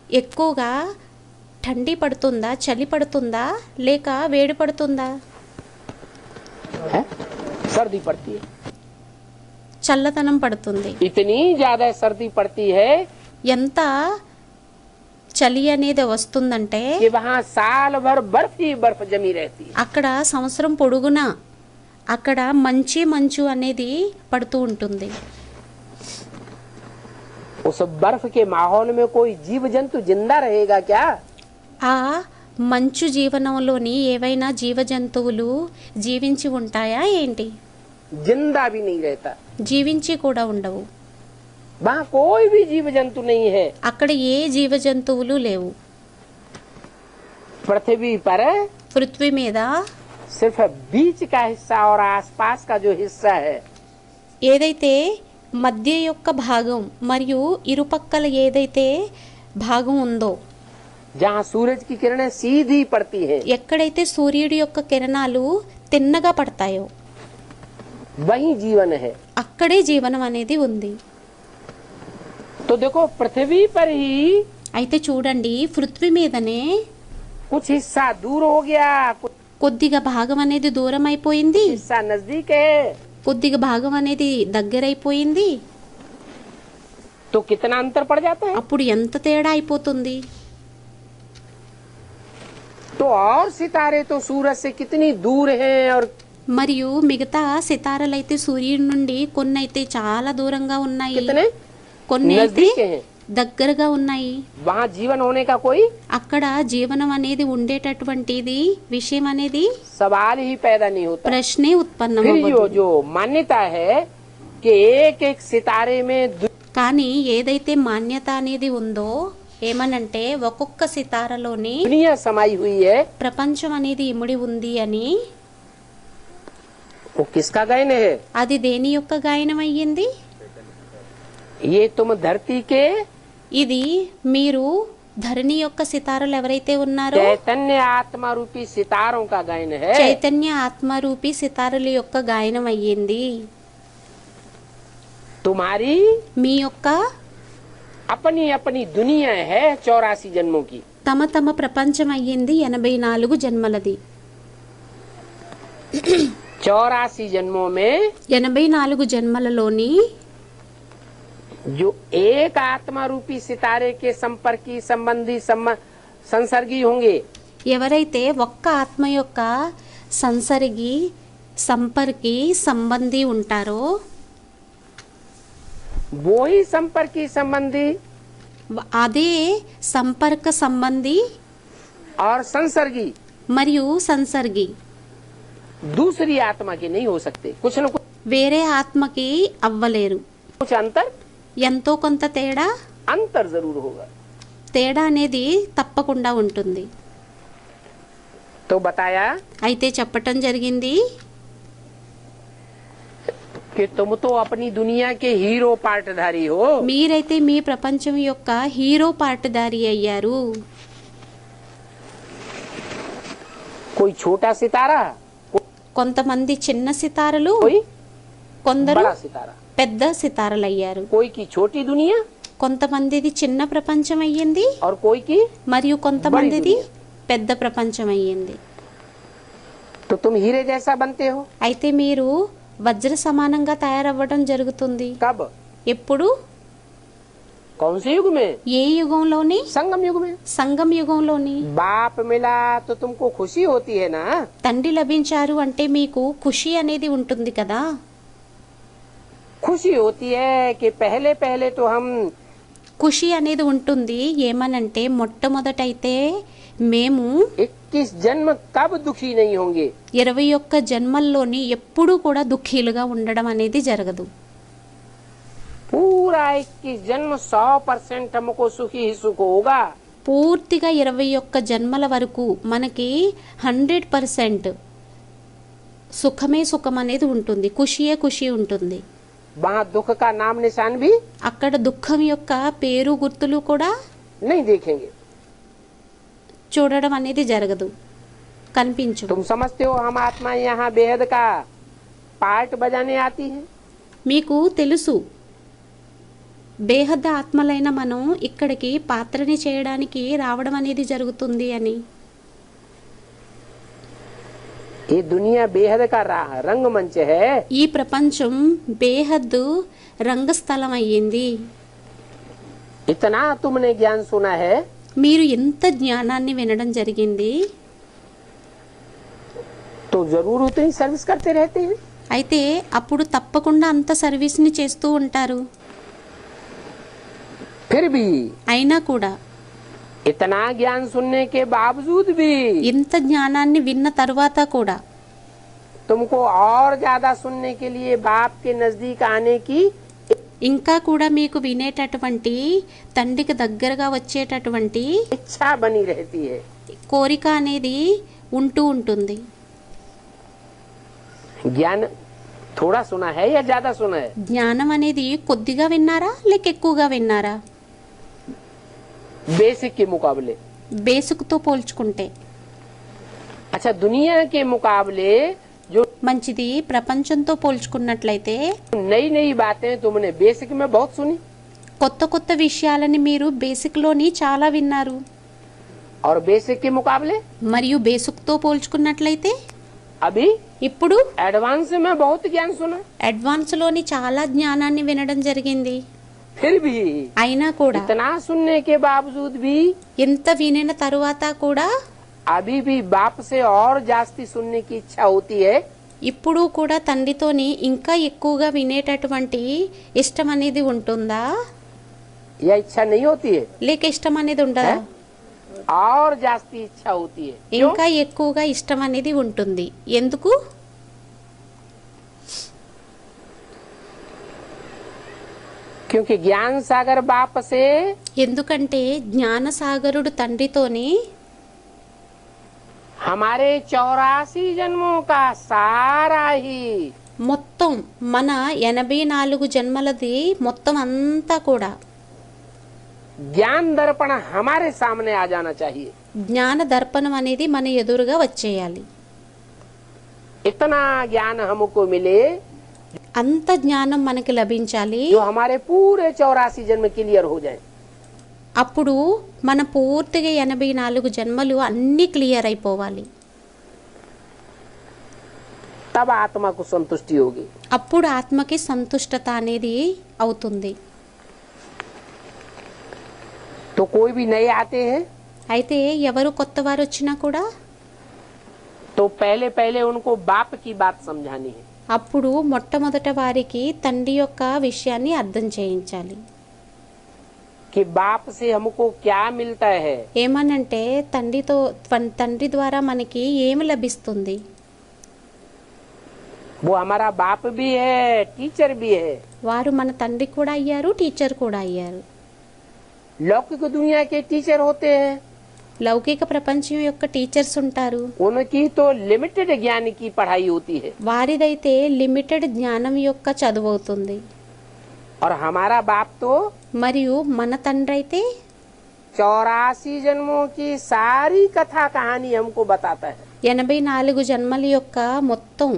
ఎక్కువగా ठंडी పడుతుందా, చలి పడుతుందా, లేక వేడి పడుతుందా? है? सर्दी पड़ती है, చల్లదనం పడుతుంది. इतनी ज्यादा सर्दी पड़ती है ఎంత చలి అనేది వస్తుందంటే कि वहाँ साल भर बर्फ ही बर्फ जमी रहती है। అక్కడ సంవత్సరం పొడుగునా అక్కడ మంచు అనేది పడుతూ ఉంటుంది. उस बर्फ के माहौल में कोई जीव जंतु जिंदा रहेगा क्या? ఆ మంచు జీవనంలోని ఏవైనా జీవ జంతువులు జీవించి ఉంటాయా ఏంటి? जिंदा भी नहीं रहता, జీవించి కూడా ఉండవు. वहाँ कोई भी जीव जंतु नहीं है। అక్కడ ఏ జీవ జంతువులు లేవు. पृथ्वी पर పృథ్వీ మీద सिर्फ बीच का हिस्सा और आसपास का जो हिस्सा है ఏదైతే మధ్య యొక్క భాగం మరియు ఇరుపక్కల ఏదైతే భాగం ఉందో जहाँ सूरज की किरणें सीधी पड़ती हैं, ఎక్కడైతే సూర్యుడి యొక్క కిరణాలు తిన్నగా పడతాయో वही जीवन है। అక్కడే జీవనం అనేది ఉంది. तो देखो पृथ्वी पर ही అయితే చూడండి పృథ్వీ మీదనే कुछ हिस्सा दूर हो गया, कुछ కొద్దిగా భాగం అనేది దూరం అయిపోయింది, हिस्सा नजदीक है, కొద్దిగా భాగం అనేది దగ్గరైపోయింది. तो कितना अंतर पड़ जाता है। అప్పుడు ఎంత తేడా అయిపోతుంది. तो और सितारे तो सूरज से कितनी दूर हैं और మరియు మిగతా సితారలైతే సూర్యుడి నుండి కొన్ని అయితే చాలా దూరంగా ఉన్నాయి, कितने కొన్ని అయితే नजदीक हैं। దగ్గరగా ఉన్నాయి. वहाँ जीवन होने का कोई అక్కడ జీవనం అనేది ఉండేటటువంటిది విషయం అనేది सवाल ही पैदा नहीं होता। ప్రశ్నే ఉత్పన్నం फिर అవ్వదు. जो मान्यता है कि एक एक सितारे में కానీ ఏదైతే మాన్యత అనేది ఉందో ఏమనంటే ఒక్కొక్క సితారలోని दुनिया समाई हुई है, ప్రపంచం అనేది ఇమిడి ఉంది అని, वो किसका गायन है। అది దేని యొక్క గాయనం అయ్యింది. ये तुम धरती के ఇది మీరు ధరణి యొక్క సితారలు ఎవరైతే ఉన్నారో चैतन्य आत्मा रूपी सितारों का गायन है। చైతన్య ఆత్మరూపి సితారల యొక్క గాయనం అయ్యింది. तुम्हारी మీ యొక్క अपनी अपनी दुनिया है 84 जन्मों की। తమ తమ ప్రపంచం అయ్యింది 84 జన్మలది. 84 जन्मों में 84 జన్మలలోని जो एक आत्मा रूपी सितारे के संपर्की संबंधी संसर्गी होंगे, ఎవరైతే ఒక్క ఆత్మ యొక్క సంసర్గి సంపర్కి సంబంధి ఉంటారో वो ही संपर्की संबंधी అదే సంపర్క సంబంధి और संसर्गी మరియు సంసర్గి दूसरी आत्मा के नहीं हो सकते। कुछ न कुछ వేరే ఆత్మకి అవ్వలేరు. अंतर ఎంతో కొంత अंतर जरूर होगा। తేడా అనేది తప్పకుండా ఉంటుంది. तो बताया అయితే చెప్పటం జరిగింది कि तुम तो अपनी दुनिया के हीरो पार्टधारी हो। మీరైతే మీ ప్రపంచం యొక్క హీరో పాటదారి అయ్యారు. कोई छोटा सितारा, కొంతమంది చిన్న సితారలు, कोई కొందరు बड़ा सितारा, పెద్ద సితారలు అయ్యారు. कोई की छोटी दुनिया కొంతమందిది చిన్న ప్రపంచం అయ్యింది, और कोई की। మరియు కొంతమందిది పెద్ద ప్రపంచం అయ్యింది. तो तुम हीरे जैसा बनते हो। అయితే మీరు వజ్ర సమానంగా తయారవ్వడం జరుగుతుంది. कब, ఎప్పుడు, कौन से युग में। ఏ యుగంలోని, संगम युग में। సంగం యుగంలోని. बाप मिला तो तुमको खुशी होती है ना। తండ్రి లభించారు అంటే మీకు ఖుషి అనేది ఉంటుంది కదా. खुशी होती है कि पहले पहले तो हम ఖుషి అనేది ఉంటుంది. ఏమనంటే మొట్టమొదటైతే మేము 21 जन्म कब दुखी नहीं होंगे। 21 జన్మల్లోని ఎప్పుడూ కూడా దుఃఖీలుగా ఉండడం అనేది జరగదు. पूरा 21 जन्म 100% हमको सुखी ही सुख होगा। పూర్తిగా 21 జన్మల వరకు మనకి 100% సుఖమే సుఖం అనేది ఉంటుంది, ఖుషియే ఖుషి ఉంటుంది. वहाँ दुख का नाम निशान भी అక్కడ దుఃఖం యొక్క పేరు గుర్తులు కూడా नहीं देखेंगे। చూడడం అనేది జరగదు, కనిపించు. तुम समझते हो हम आत्मा यहाँ बेहद का पार्ट बजाने आती है। మీకు తెలుసు బేహద్ద ఆత్మలైన మనం ఇక్కడికి పాత్రని చేయడానికి రావడం అనేది జరుగుతుంది అని. ये दुनिया बेहद का रंगमंच है। ఈ ప్రపంచం బేహద్దు రంగస్థలం అయ్యింది. इतना तुमने ज्ञान सुना है మీరు ఎంత జ్ఞానాన్ని వినడం జరిగింది. तो जरूर उतनी सर्विस करते रहते हैं। అయితే అప్పుడు తప్పకుండా అంత సర్వీస్ని చేస్తూ ఉంటారు. फिर भी అయినా కూడా इतना ज्ञान सुनने के बावजूद भी ఇంత జ్ఞానాన్ని విన్న తర్వాత కూడా तुमको और ज्यादा सुनने के लिए बाप के नजदीक आने की ఇంకా కూడా మీకు వినేటటువంటి తండ్రికి దగ్గరగా వచ్చేటటువంటి इच्छा बनी रहती है। కోరిక అనేది ఉంటూ ఉంటుంది. ज्ञान थोड़ा सुना है या ज्यादा सुना है। జ్ఞానం అనేది కొద్దిగా విన్నారా లేక ఎక్కువగా విన్నారా. बेसिक के मुकाबले। బేసిక్తో పోల్చుకుంటే अच्छा, दुनिया के मुकाबले जो మంచిది. ప్రపంచంతో పోల్చుకున్నట్లయితే नई नई बातें तुमने बेसिक में बहुत सुनी। కొత్త కొత్త విషయాలని మీరు బేసిక్లోని చాలా విన్నారు. और बेसिक के मुकाबले మరియు బేసిక్తో పోల్చుకున్నట్లయితే अभी ఇప్పుడు एडवांस में बहुत ज्ञान सुना, అడ్వాన్స్లోని చాలా జ్ఞానాన్ని వినడం జరిగింది. फिर भी అయినా కూడా इतना सुनने के बावजूद भी ఎంత వినిన తరువాత కూడా अभी भी बाप से और जास्ती सुनने की इच्छा होती है। ఇప్పుడు కూడా తండ్రితోని ఇంకా ఎక్కువగా వినేటటువంటి ఇష్టం అనేది ఉంటుందా, यह इच्छा नहीं होती है, లేక ఇష్టం అనేది ఉండదా? और जास्ती इच्छा होती है। क्यों? ఇంకా ఎక్కువగా ఇష్టం అనేది ఉంటుంది. ఎందుకు? क्योंकि ज्ञान सागर बाप से ఎందుకంటే జ్ఞానసాగరుడు తండ్రితోని हमारे 84 जन्मों का सारा ही మొత్తం మన 84 జన్మలది మొత్తం అంతా కూడా ज्ञान दर्पण हमारे सामने आ जाना चाहिए। జ్ఞాన దర్పణం అనేది మన ఎదురుగా వచ్చేయాలి. इतना ज्ञान हमको मिले అంత జ్ఞానం మనకి లభించాలి. जो हमारे पूरे 84 जन्म क्लियर हो जाए। అప్పుడు మన పూర్తిగా 84 జన్మలు అన్ని క్లియర్ అయిపోవాలి. तब आत्मा को संतुष्टि होगी। అప్పుడు ఆత్మకి సంతుష్టత అనేది అవుతుంది. तो कोई भी नए आते हैं అయితే ఎవరు కొత్త వారు వచ్చినా కూడా तो पहले पहले उनको बाप की बात समझानी है। అప్పుడు మొట్టమొదట వారికి తండ్రి యొక్క విషయాన్ని అర్థం చేయించాలి. कि बाप से हमको क्या मिलता है। ఏమనంటే తండ్రి ద్వారా మనకి ఏమి లభిస్తుంది? वो हमारा बाप भी है, टीचर भी है। వారు మన తండ్రి కూడా అయ్యారు, టీచర్ కూడా అయ్యారు. लौकिक दुनिया के टीचर होते हैं, లౌకిక ప్రపంచం యొక్క టీచర్స్ ఉంటారు. उनकी तो लिमिटेड ज्ञान की पढ़ाई होती है వారిదైతే లిమిటెడ్ జ్ఞానం యొక్క చదువు అవుతుంది. और हमारा बाप तो మరియు మన తండ్రి అయితే 84 जन्मों की सारी कथा कहानी हमको बताता है। 84 జన్మల యొక్క మొత్తం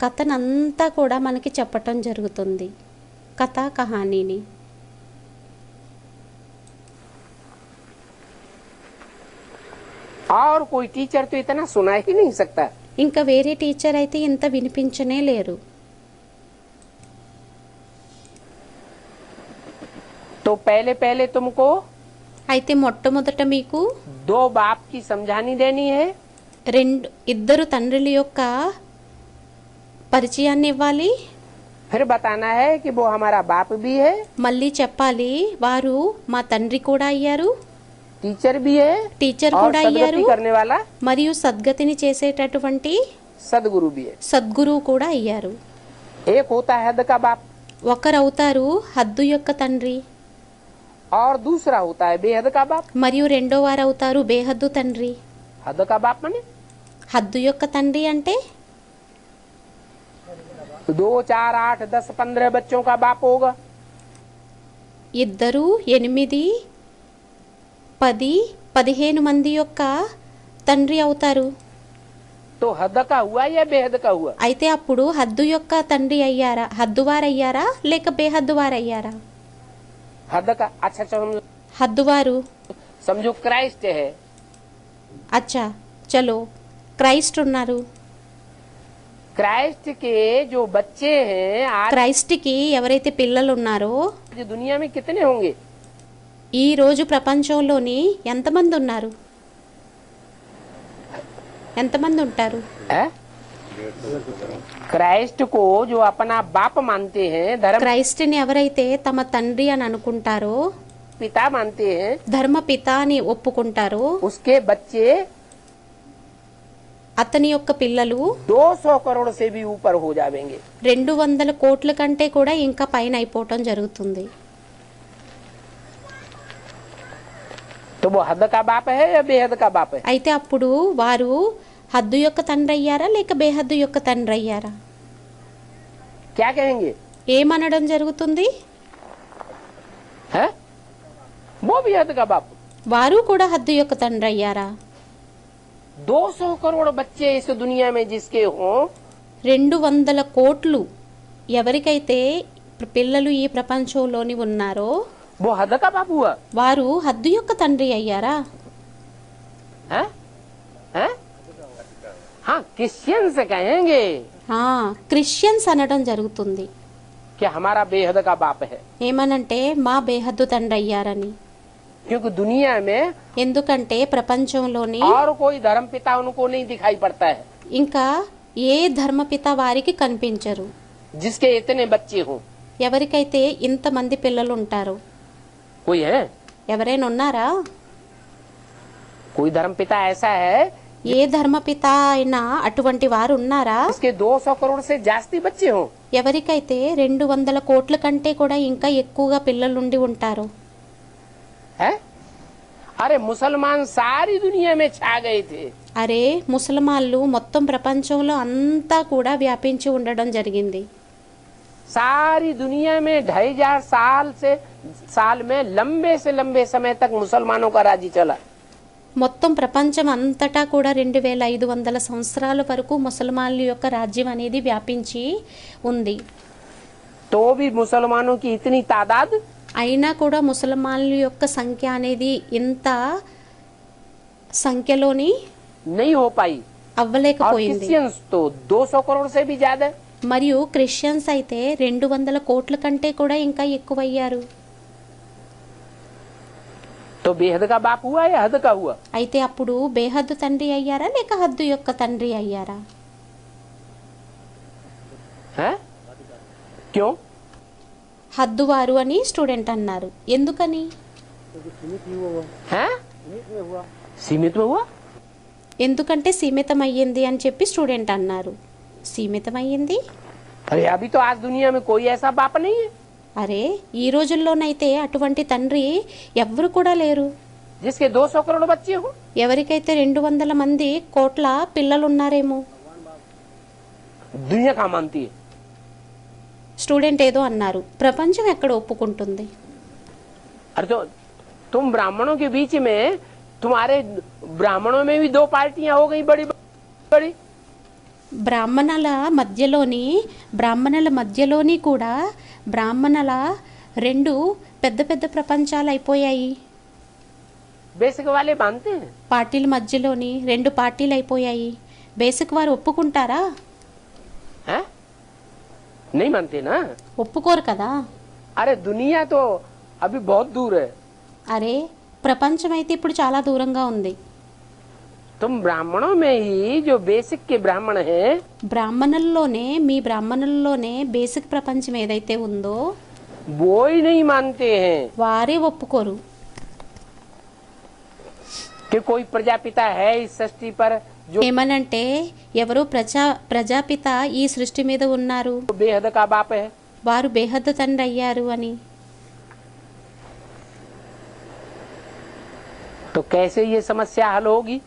కథనంతా కూడా మనకి చెప్పటం జరుగుతుంది, కథా కహానీని. और कोई टीचर तो इतना सुना ही नहीं सकता। ఇంకా వేరే టీచర్ అయితే ఇంత వినిపించనే లేరు. तो पहले पहले तुमको అయితే మొట్టమొదట మీకు 2 बाप की समझानी देनी है। ఇద్దరు తండ్రుల యొక్క పరిచయాన్ని ఇవ్వాలి. फिर बताना है कि वो हमारा बाप भी है, మళ్ళీ చెప్పాలి వారు మా తండ్రి కూడా అయ్యారు, टीचर भी है, టీచర్ और కూడా అయ్యారు, सदगति करने वाला మరియు సద్గతిని చేసేటటువంటి सदगुरु भी है। సద్గురువు కూడా అయ్యారు. एक होता है हद का बाप ఒకరవుతారు హద్దు యొక్క తండ్రి, और दूसरा होता है बेहद का बाप। మరియు రెండో వారు అవుతారు బేహద్దు తండ్రి. हद का बाप माने హద్దు యొక్క తండ్రి అంటే 2, 4, 8, 10, 15 बच्चों का बाप होगा। 2, 8, 10, 15 మంది యొక్క తండ్రి అవుతారు. तो हद का हुआ या बेहद का हुआ? అయితే అప్పుడు హద్దు యొక్క తండ్రి అయ్యారా, హద్దువారయ్యారా లేక బేహద్దువారయ్యారా? हद का। अच्छा హద్దువారు. समझो क्राइस्ट है, అచ్చా చలో క్రైస్ట్ ఉన్నారు. क्राइस्ट के जो बच्चे हैं आज క్రైస్ట్కి ఎవరైతే పిల్లలు ఉన్నారో दुनिया में कितने होंगे? ఈ రోజు ప్రపంచంలోని ఎంతమంది ఉన్నారు, ఎంతమంది ఉంటారు? क्राइस्ट को जो अपना बाप मानते हैं, धर्म క్రైస్ట్ని ఎవరైతే తమ తండ్రి అని అనుకుంటారో, पिता मानते हैं, ధర్మ పిత అని ఒప్పుకుంటారో, उसके बच्चे అతని యొక్క పిల్లలు 200 करोड़ से भी ऊपर हो जाएंगे। 200 కోట్ల కంటే కూడా ఇంకా పైన అయిపోవటం జరుగుతుంది. तो वो हद का बाप है या बेहद का बाप है? అయితే అప్పుడు వారు హద్దు యొక్క తండ్రి అయ్యారా లేక బేహద్దు యొక్క తండ్రి అయ్యారా? क्या कहेंगे? ఏమనడం జరుగుతుంది? है वो भी हद का बाप। వారు కూడా హద్దు యొక్క తండ్రి అయ్యారా? 200 करोड़ बच्चे इस दुनिया में जिसके हों, 200 కోట్లు ఎవరికైతే పిల్లలు ఈ ప్రపంచంలోని ఉన్నారో वो हद का बाप हुआ। వారు హద్దు యొక్క తండ్రి అయ్యారా? हैं? हैं? हाँ, क्रिश्चियंस कहेंगे క్రిస్టియన్స్ అనడం జరుగుతుంది. कि हमारा बेहद का बाप है, ఏమనంటే మా బేహద్దు తండ్రి అయ్యారని. क्योंकि दुनिया में ఎందుకంటే ప్రపంచంలోని और कोई धर्म पिता उनको नहीं दिखाई पड़ता है ఇంకా ఏ ధర్మపిత వారికి కనిపించరు. जिसके इतने बच्चे हों. ఎవరికైతే ఇంతమంది పిల్లలు ఉంటారో. कोई है? ఎవరైనా ఉన్నారా? कोई धर्म पिता ऐसा है ఏ ధర్మపిత అయినా అటువంటి వారు ఉన్నారా? जिसके 200 करोड़ से जास्ती बच्चे हों. ఎవరికైతే 200 కోట్ల కంటే కూడా ఇంకా ఎక్కువగా పిల్లలుండి ఉంటారో. है? अरे मुसलमान सारी दुनिया में छा गए थे. అరే ముసల్మాన్లు మొత్తం ప్రపంచంలో అంతా కూడా వ్యాపించి ఉండడం జరిగింది. सारी दुनिया में 2500 साल में लंबे से लंबे समय तक मुसलमानों का राज्य चला. మొత్తం ప్రపంచం అంతటా కూడా 2500 సంవత్సరాల వరకు ముసల్మాన్ల యొక్క రాజ్యం అనేది వ్యాపించి ఉంది. तो भी मुसलमानों की इतनी तादाद అయినా కూడా ముసల్మాన్ల యొక్క సంఖ్య అనేది ఇంత సంఖ్యలోని नहीं हो पाई. और అవ్వలేకపోయింది. क्रिश्चियंस तो 200 करोड़ से भी ज्यादा. మరియు క్రిస్టియన్స్ అయితే 200 కోట్ల కంటే కూడా ఇంకా ఎక్కువయ్యారు. तो बेहद का बाप हुआ या हद का हुआ? అయితే అప్పుడు బేహద్దు తండ్రి అయ్యారా లేక హద్దు యొక్క తండ్రి అయ్యారా? है? क्यों? హద్దు వారు అని స్టూడెంట్ అన్నారు. ఎందుకని? है? सीमित में हुआ. ఎందుకంటే సీమితమయ్యింది అని చెప్పి స్టూడెంట్ అన్నారు. సీమితమయ్యింది? अरे अभी तो आज दुनिया में कोई ऐसा बाप नहीं है అరే ఈ రోజుల్లోనైతే అటువంటి తండ్రి ఎవ్వరు కూడా లేరు. जिसके 200 करोड़ बच्चे हो. ఎవరికైతే 200 మంది కోట్ల పిల్లలున్నారేమో. दुनिया कहाँ मानती है? స్టూడెంట్ ఏదో అన్నారు. ప్రపంచం ఎక్కడ ఒప్పుకుంటుంది? अरे तो तुम ब्राह्मणों के बीच में तुम्हारे ब्राह्मणों में भी 2 पार्टियां हो गई बड़ी बड़ी. బ్రాహ్మణుల మధ్యలోని కూడా బ్రాహ్మణుల 2 పెద్ద పెద్ద ప్రపంచాలు అయిపోయాయి. बेसिक वाले मानते हैं. పార్టీల మధ్యలోని 2 పార్టీలు అయిపోయాయి. బేసిక్ వారు ఒప్పుకుంటారా? हैं? नहीं मानते ना. ఒప్పుకోరు కదా. अरे दुनिया तो अभी बहुत दूर है. అరే ప్రపంచం అయితే ఇప్పుడు చాలా దూరంగా ఉంది. तुम ब्राह्मणों में ही जो बेसिक के ब्राह्मण हैं మీ బ్రాహ్మణుల్లోనే బేసిక్ ప్రపంచం ఏదైతే ఉందో वो ही नहीं मानते हैं వారే ఒప్పుకోరు. कि कोई प्रजापिता है इस सृष्टि पर जो ఏమనంటే ఎవరు ప్రజాపిత ఈ సృష్టి మీద ఉన్నారు, बेहद का बाप है. వారు బేహద్దు తండ్రి అయ్యారు అని. तो कैसे ये समस्या हल होगी?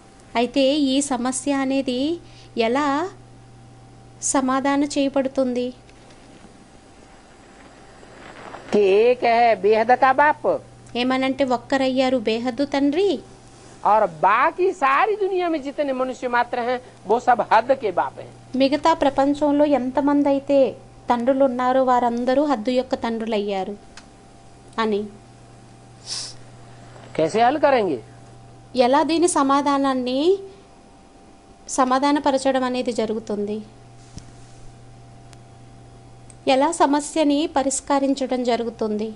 అయితే ఈ సమస్య అనేది ఎలా సమాధానం చేయబడుతుంది? कि एक है बेहद का बाप ఏమనంటే ఒక్కరయ్యారు బేహద్దు తండ్రి, और बाकी सारी दुनिया में जितने मनुष्य मात्र हैं वो सब हद के बाप हैं. మిగతా ప్రపంచంలో ఎంతమంది అయితే తండ్రులు ఉన్నారో వారందరూ హద్దు యొక్క తండ్రులు అయ్యారు అని. कैसे हल करेंगे? ఎలా దీని సమాధానపరచడం అనేది జరుగుతుంది? ఎలా సమస్యని పరిష్కరించడం జరుగుతుంది?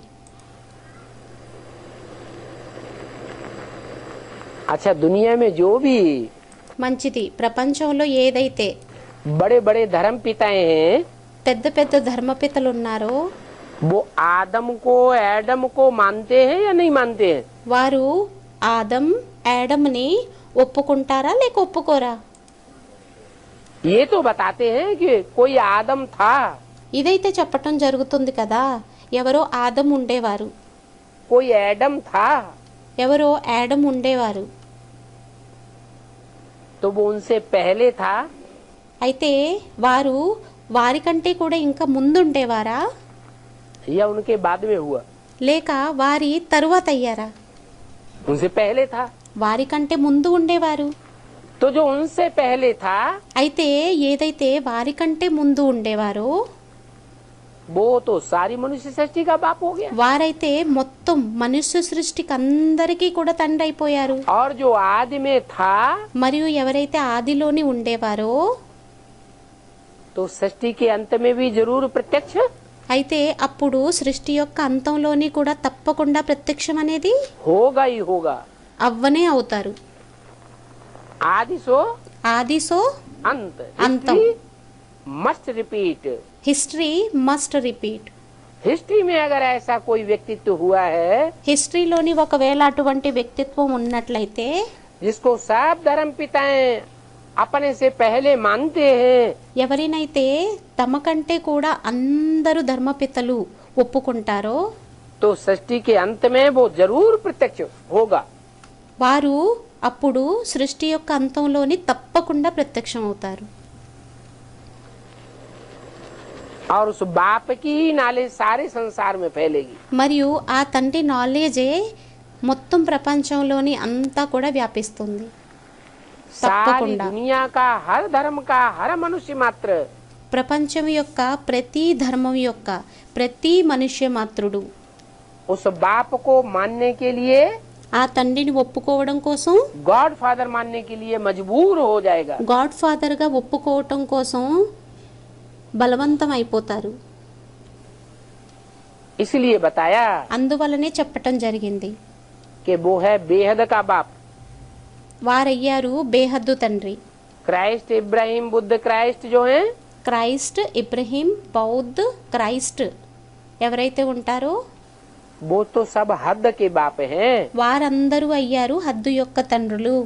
अच्छा, दुनिया में जो भी మంచిది. ప్రపంచంలో ఏదైతే बड़े बड़े धर्म पिताएं हैं పెద్ద పెద్ద ధర్మపితలు ఉన్నారో वो आदम एडम को मानते हैं या नहीं मानते हैं? వారు యాడమ్ని ఒప్పుకుంటారా లేక ఒప్పుకోరా? ये तो बताते हैं कि कोई आदम था. ఇదైతే చెప్పటం జరుగుతుంది కదా, ఎవరో ఆదం ఉండేవారు, कोई एडम था. ఎవరో యాడమ్ ఉండేవారు. तो वो उनसे पहले था అయితే వారు వారికంటే కూడా ఇంకా ముందుండేవారా या उनके बाद में हुआ? లేక వారి తరువాత అయ్యారా? उनसे पहले था. వారికంటే ముందు ఉండేవారు. तो जो उनसे पहले था అయితే ఏదైతే వారికంటే ముందు ఉండేవారో वो तो सारी मनुष्य सृष्टि का बाप हो गया। వారైతే మొత్తం మనుష్య సృష్టికి అందరికీ కూడా తండ్రి అయిపోయారు. और जो आदि में था మరియు ఎవరైతే ఆదిలోని ఉండేవారో तो सृष्टि के अंत में भी जरूर प्रत्यक्ष అయితే అప్పుడు సృష్టి యొక్క అంతంలోని కూడా తప్పకుండా ప్రత్యక్షం అనేది होगा ही होगा। అవ్వనే అవుతారు. आदि सो ఆదిసో अंत, अंतम। Must repeat. History must repeat. History में अगर ऐसा कोई व्यक्तित्व हुआ है హిస్టరీలోని ఒకవేళ అటువంటి వ్యక్తిత్వం ఉన్నట్లయితే जिसको सब धर्म पिताएं अपने से पहले मानते हैं, ఎవరినైతే తమ కంటే కూడా అందరూ ధర్మపితలు ఒప్పుకుంటారో तो सृष्टि के अंत में वो जरूर प्रत्यक्ष होगा। వారు అప్పుడు సృష్టి యొక్క అంతంలోని తప్పకుండా ప్రత్యక్షం అవుతారు. और उस बाप की ही नालेज सारे संसार में फैलेगी। మరియు ఆ తండ్రి నాలెడ్జే మొత్తం ప్రపంచంలోని అంతా కూడా వ్యాపిస్తుంది. सारी తప్పకుండా दुनिया का हर धर्म का हर मनुष्य मात्र ప్రపంచం యొక్క ప్రతి ధర్మం యొక్క ప్రతి మనుష్య మాత్రుడు उस बाप को मानने के लिए, ఆ తండ్రిని ఒప్పుకోవడం కోసం, गॉड फादर मानने के लिए मजबूर हो जाएगा। గాడ్ ఫాదర్ గా ఒప్పుకోవటం కోసం బలవంతం అయిపోతారు. इसलिए बताया అందువలనే చెప్పటం జరిగింది. कि वो है बेहद का बाप। వారయ్యారు బేహద్దు తండ్రి. क्राइस्ट, इब्राहिम, बुद्ध, क्राइस्ट जो हैं, క్రైస్ట్, ఇబ్రహీం, బౌద్ధ్, క్రైస్ట్ ఎవరైతే ఉంటారో वो तो सब हद के बाप हैं। వారందరూ అయ్యారు హద్దు యొక్క తండ్రులు.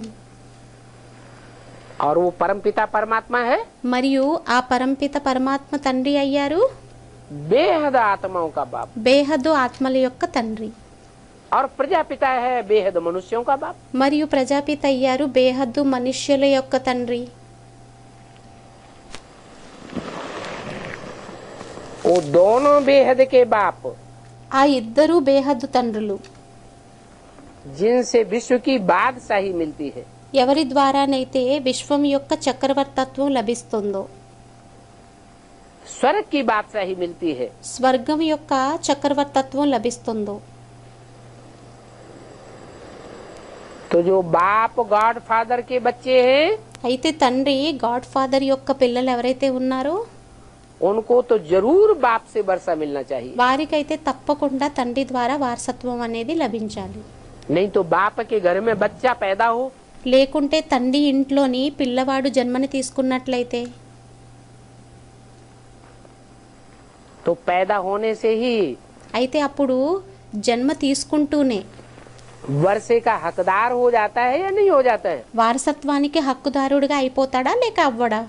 और वो परमपिता परमात्मा है, మరియు ఆ పరంపిత పరమాత్మ తండ్రి అయ్యారు बेहद आत्माओं का बाप। బేహద్దు ఆత్మల యొక్క తండ్రి. और प्रजापिता है बेहद मनुष्यों का बाप। మరియు ప్రజాపిత అయ్యారు బేహద్దు మనుష్యుల యొక్క తండ్రి. वो दोनों बेहद के बाप ఆ ఇద్దరు బేహద్దు తండ్రులు जिनसे विश्व की बादशाही मिलती है। ఎవరి ద్వారానైతే విశ్వం యొక్క చక్రవర్తత్వం లభిస్తుందో, स्वर्ग की बादशाही मिलती है। స్వర్గం యొక్క చక్రవర్తత్వం లభిస్తుందో, तो जो बाप गॉड फादर के बच्चे हैं అయితే తండ్రి గాడ్ ఫాదర్ యొక్క పిల్లలు ఎవరైతే ఉన్నారో उनको तो जरूर बाप से वर्षा मिलना चाहिए। వారికైతే తప్పకుండా తండ్రి ద్వారా వారసత్వం అనేది లభించాలి. नहीं तो बाप के घर में बच्चा पैदा हो లేకుంటే తండ్రి ఇంట్లోని పిల్లవాడు జన్మని తీసుకున్నట్లయితే तो पैदा होने से ही అయితే అప్పుడు జన్మ తీసుకుంటూనే वर्षे का हकदार हो जाता है या नहीं हो जाता है? వారసత్వానికి హక్కుదారుడిగా అయిపోతాడా లేక అవ్వడా?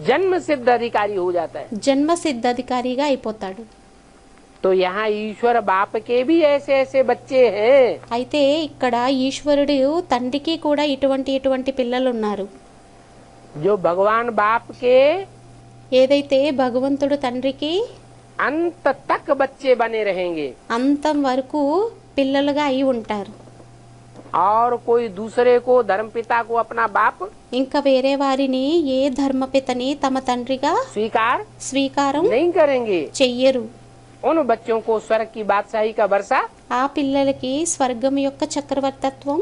जन्म सिद्ध अधिकारी हो जाता है। జన్మ సిద్ధాధికారిగా అయిపోతాడు. तो यहाँ ईश्वर बाप के भी ऐसे ऐसे बच्चे हैं అయితే ఇక్కడ ఈశ్వరుడు తండ్రికి కూడా ఇటువంటి పిల్లలు ఉన్నారు. जो भगवान बाप के ఏదైతే భగవంతుడు తండ్రికి अंत तक बच्चे बने रहेंगे అంతం వరకు పిల్లలుగా అయి ఉంటారు. और कोई दूसरे को धर्मपिता को अपना बाप ఇంకా వేరే వారిని ఏ ధర్మపితని తమ తండ్రిగా स्वीकार స్వీకారం नहीं करेंगे। చెయ్యరు. उन बच्चों को स्वर्ग की बादशाही का वर्षा ఆ పిల్లలకి స్వర్గం యొక్క చక్రవర్తత్వం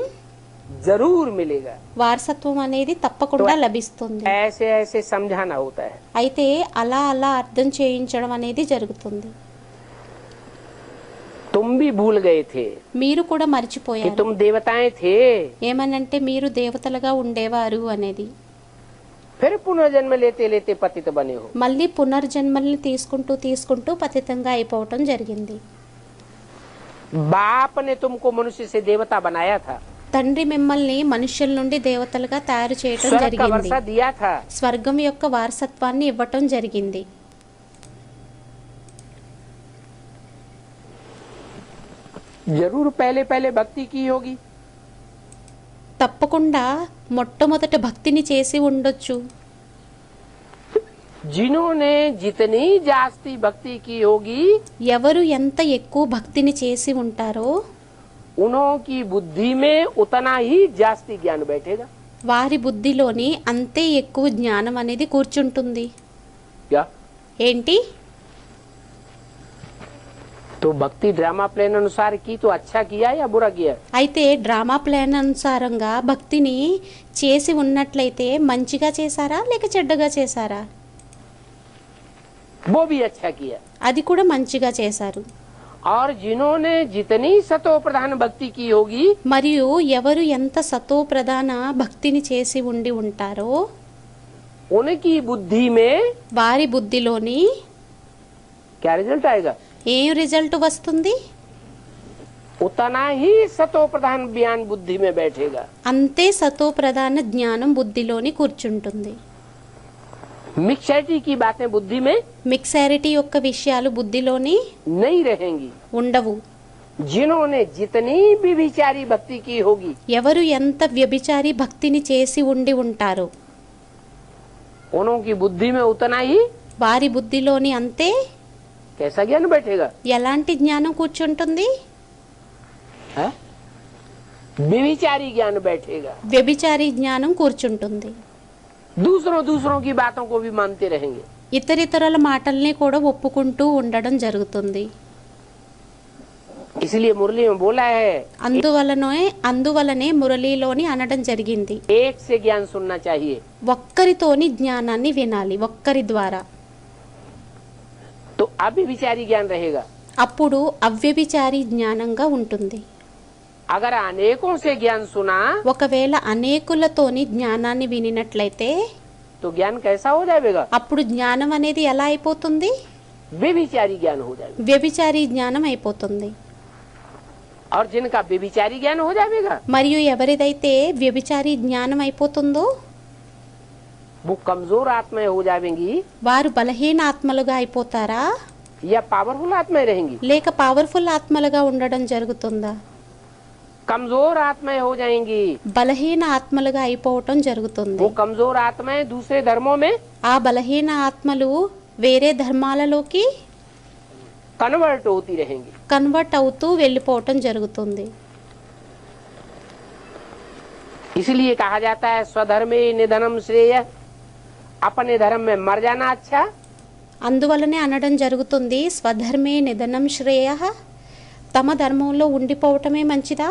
जरूर मिलेगा। వారసత్వం అనేది తప్పకుండా లభిస్తుంది. ऐसे ऐसे समझाना होता है। అయితే అలా అర్థం చేయించడం అనేది జరుగుతుంది. तुम भी भूल गए थे మీరు కూడా कि మర్చిపోయారు. तुम देवताएं थे, ఏమనంటే మీరు దేవతలుగా ఉండేవారు అనేది. फिर पुनर्जन्म लेते लेते पतित बने हो। మళ్ళీ పునర్జన్మల్ని తీసుకుంటూ పతితంగా అయిపోవటం జరిగింది. बाप ने तुमको मनुष्य से देवता बनाया था, తండ్రి మిమ్మల్ని మనుష్యుల నుండి దేవతలుగా తయారు చేయటం स्वर्ग का జరిగింది. वर्षा दिया था। స్వర్గం యొక్క వారసత్వాన్ని ఇవ్వటం జరిగింది. जरूर पहले पहले भक्ति की होगी, తప్పకుండా మొట్టమొదట భక్తిని చేసి ఉండొచ్చు. जिन्होंने जितनी जास्ती भक्ति की होगी ఎవరు ఎంత ఎక్కువ భక్తిని చేసి ఉంటారో उन्हों की बुद्धि में उतना ही जास्ती ज्ञान बैठेगा। వారి బుద్ధిలోని అంతే ఎక్కువ జ్ఞానం అనేది కూర్చుంటుంది. क्या ఏంటి? तो भक्ति ड्रामा प्लान अनुसार की तो अच्छा किया या बुरा किया? అయితే డ్రామా ప్లాన్ అనుసారంగా భక్తిని చేసి ఉన్నట్లయితే మంచిగా చేశారా లేక చెడ్డగా చేశారా? वो भी अच्छा किया। అది కూడా మంచిగా చేశారు। और जिन्होंने जितनी सतो प्रधान भक्ति की होगी, మరియు ఎవరు ఎంత సతో ప్రధాన భక్తిని చేసి ఉండి ఉంటారో उनकी बुद्धि में వారి బుద్ధిలోని क्या रिजल्ट आएगा? ఏం రిజల్ట్ వస్తుంది? उतना ही सतो प्रधान ज्ञान बुद्धि में बैठेगा। అంతే సతో ప్రధాన జ్ఞానం బుద్ధిలోని కూర్చుంటుంది। मिक्सरिटी की बातें बुद्धि में మిక్సారిటీ యొక్క విషయాలు బుద్ధిలోని नहीं रहेंगी। ఉండవు। जिन्होंने जितनी भी विचारी भक्ति की होगी, ఎవరు ఎంత వ్యభిచారి భక్తిని చేసి ఉండి ఉంటారో उनकी बुद्धि में उतना ही వారి బుద్ధిలోని అంతే कैसा ज्ञान बैठेगा? ఎలాంటి జ్ఞానం కూర్చుంటుంది? है? व्यभिचारी ज्ञान बैठेगा। వ్యభిచారి జ్ఞానం కూర్చుంటుంది। दूसरों की बातों को भी मानते रहेंगे। ఇతరితరుల మాటల్ని కూడా ఒప్పుకుంటూ ఉండడం జరుగుతుంది। इसलिए मुरली में बोला है, అందువలనే మురళీలోని అనడం జరిగింది, एक से ज्ञान सुनना चाहिए। ఒక్కరితోని జ్ఞానాన్ని వినాలి, ఒక్కరి ద్వారా। तो अव्यभिचारी ज्ञान रहेगा। అప్పుడు అవ్యభిచారి జ్ఞానంగా ఉంటుంది। अगर अनेकों से ज्ञान सुना ఒకవేళ అనేకులతోని జ్ఞానాన్ని వినినట్లయితే तो ज्ञान कैसा हो जाएगा? అప్పుడు జ్ఞానం అనేది ఎలా అయిపోతుంది? व्यभिचारी ज्ञान हो जाएगा। వ్యభిచారి జ్ఞానం అయిపోతుంది। और जिनका व्यभिचारी ज्ञान हो जाएगा, మరియు ఎవరిదైతే వ్యభిచారి జ్ఞానం అయిపోతుందో वो कमजोर आत्माएं हो जाएंगी వారు బలహీన ఆత్మలుగా అయిపోతారా या पावरफुल आत्माएं रहेंगी? లేక పవర్ఫుల్ ఆత్మలుగా ఉండడం జరుగుతుందా? कमजोर आत्माएं हो जाएंगी। బలహీన ఆత్మలుగా అయిపోవటం జరుగుతుంది। वो कमजोर आत्माएं दूसरे धर्मों में ఆ బలహీన ఆత్మలు వేరే ధర్మాలలోకి कन्वर्ट होती रहेंगी। కన్వర్ట్ అవుతూ వెళ్ళిపోవటం జరుగుతుంది। इसलिए कहा जाता है स्वधर्मे निधनम श्रेय, अपने धर्म में मर जाना अच्छा। అందువలనే అనడం జరుగుతుంది, స్వధర్మే నిధనం శ్రేయః, తమ ధర్మంలో ఉండిపోవటమే మంచిదా?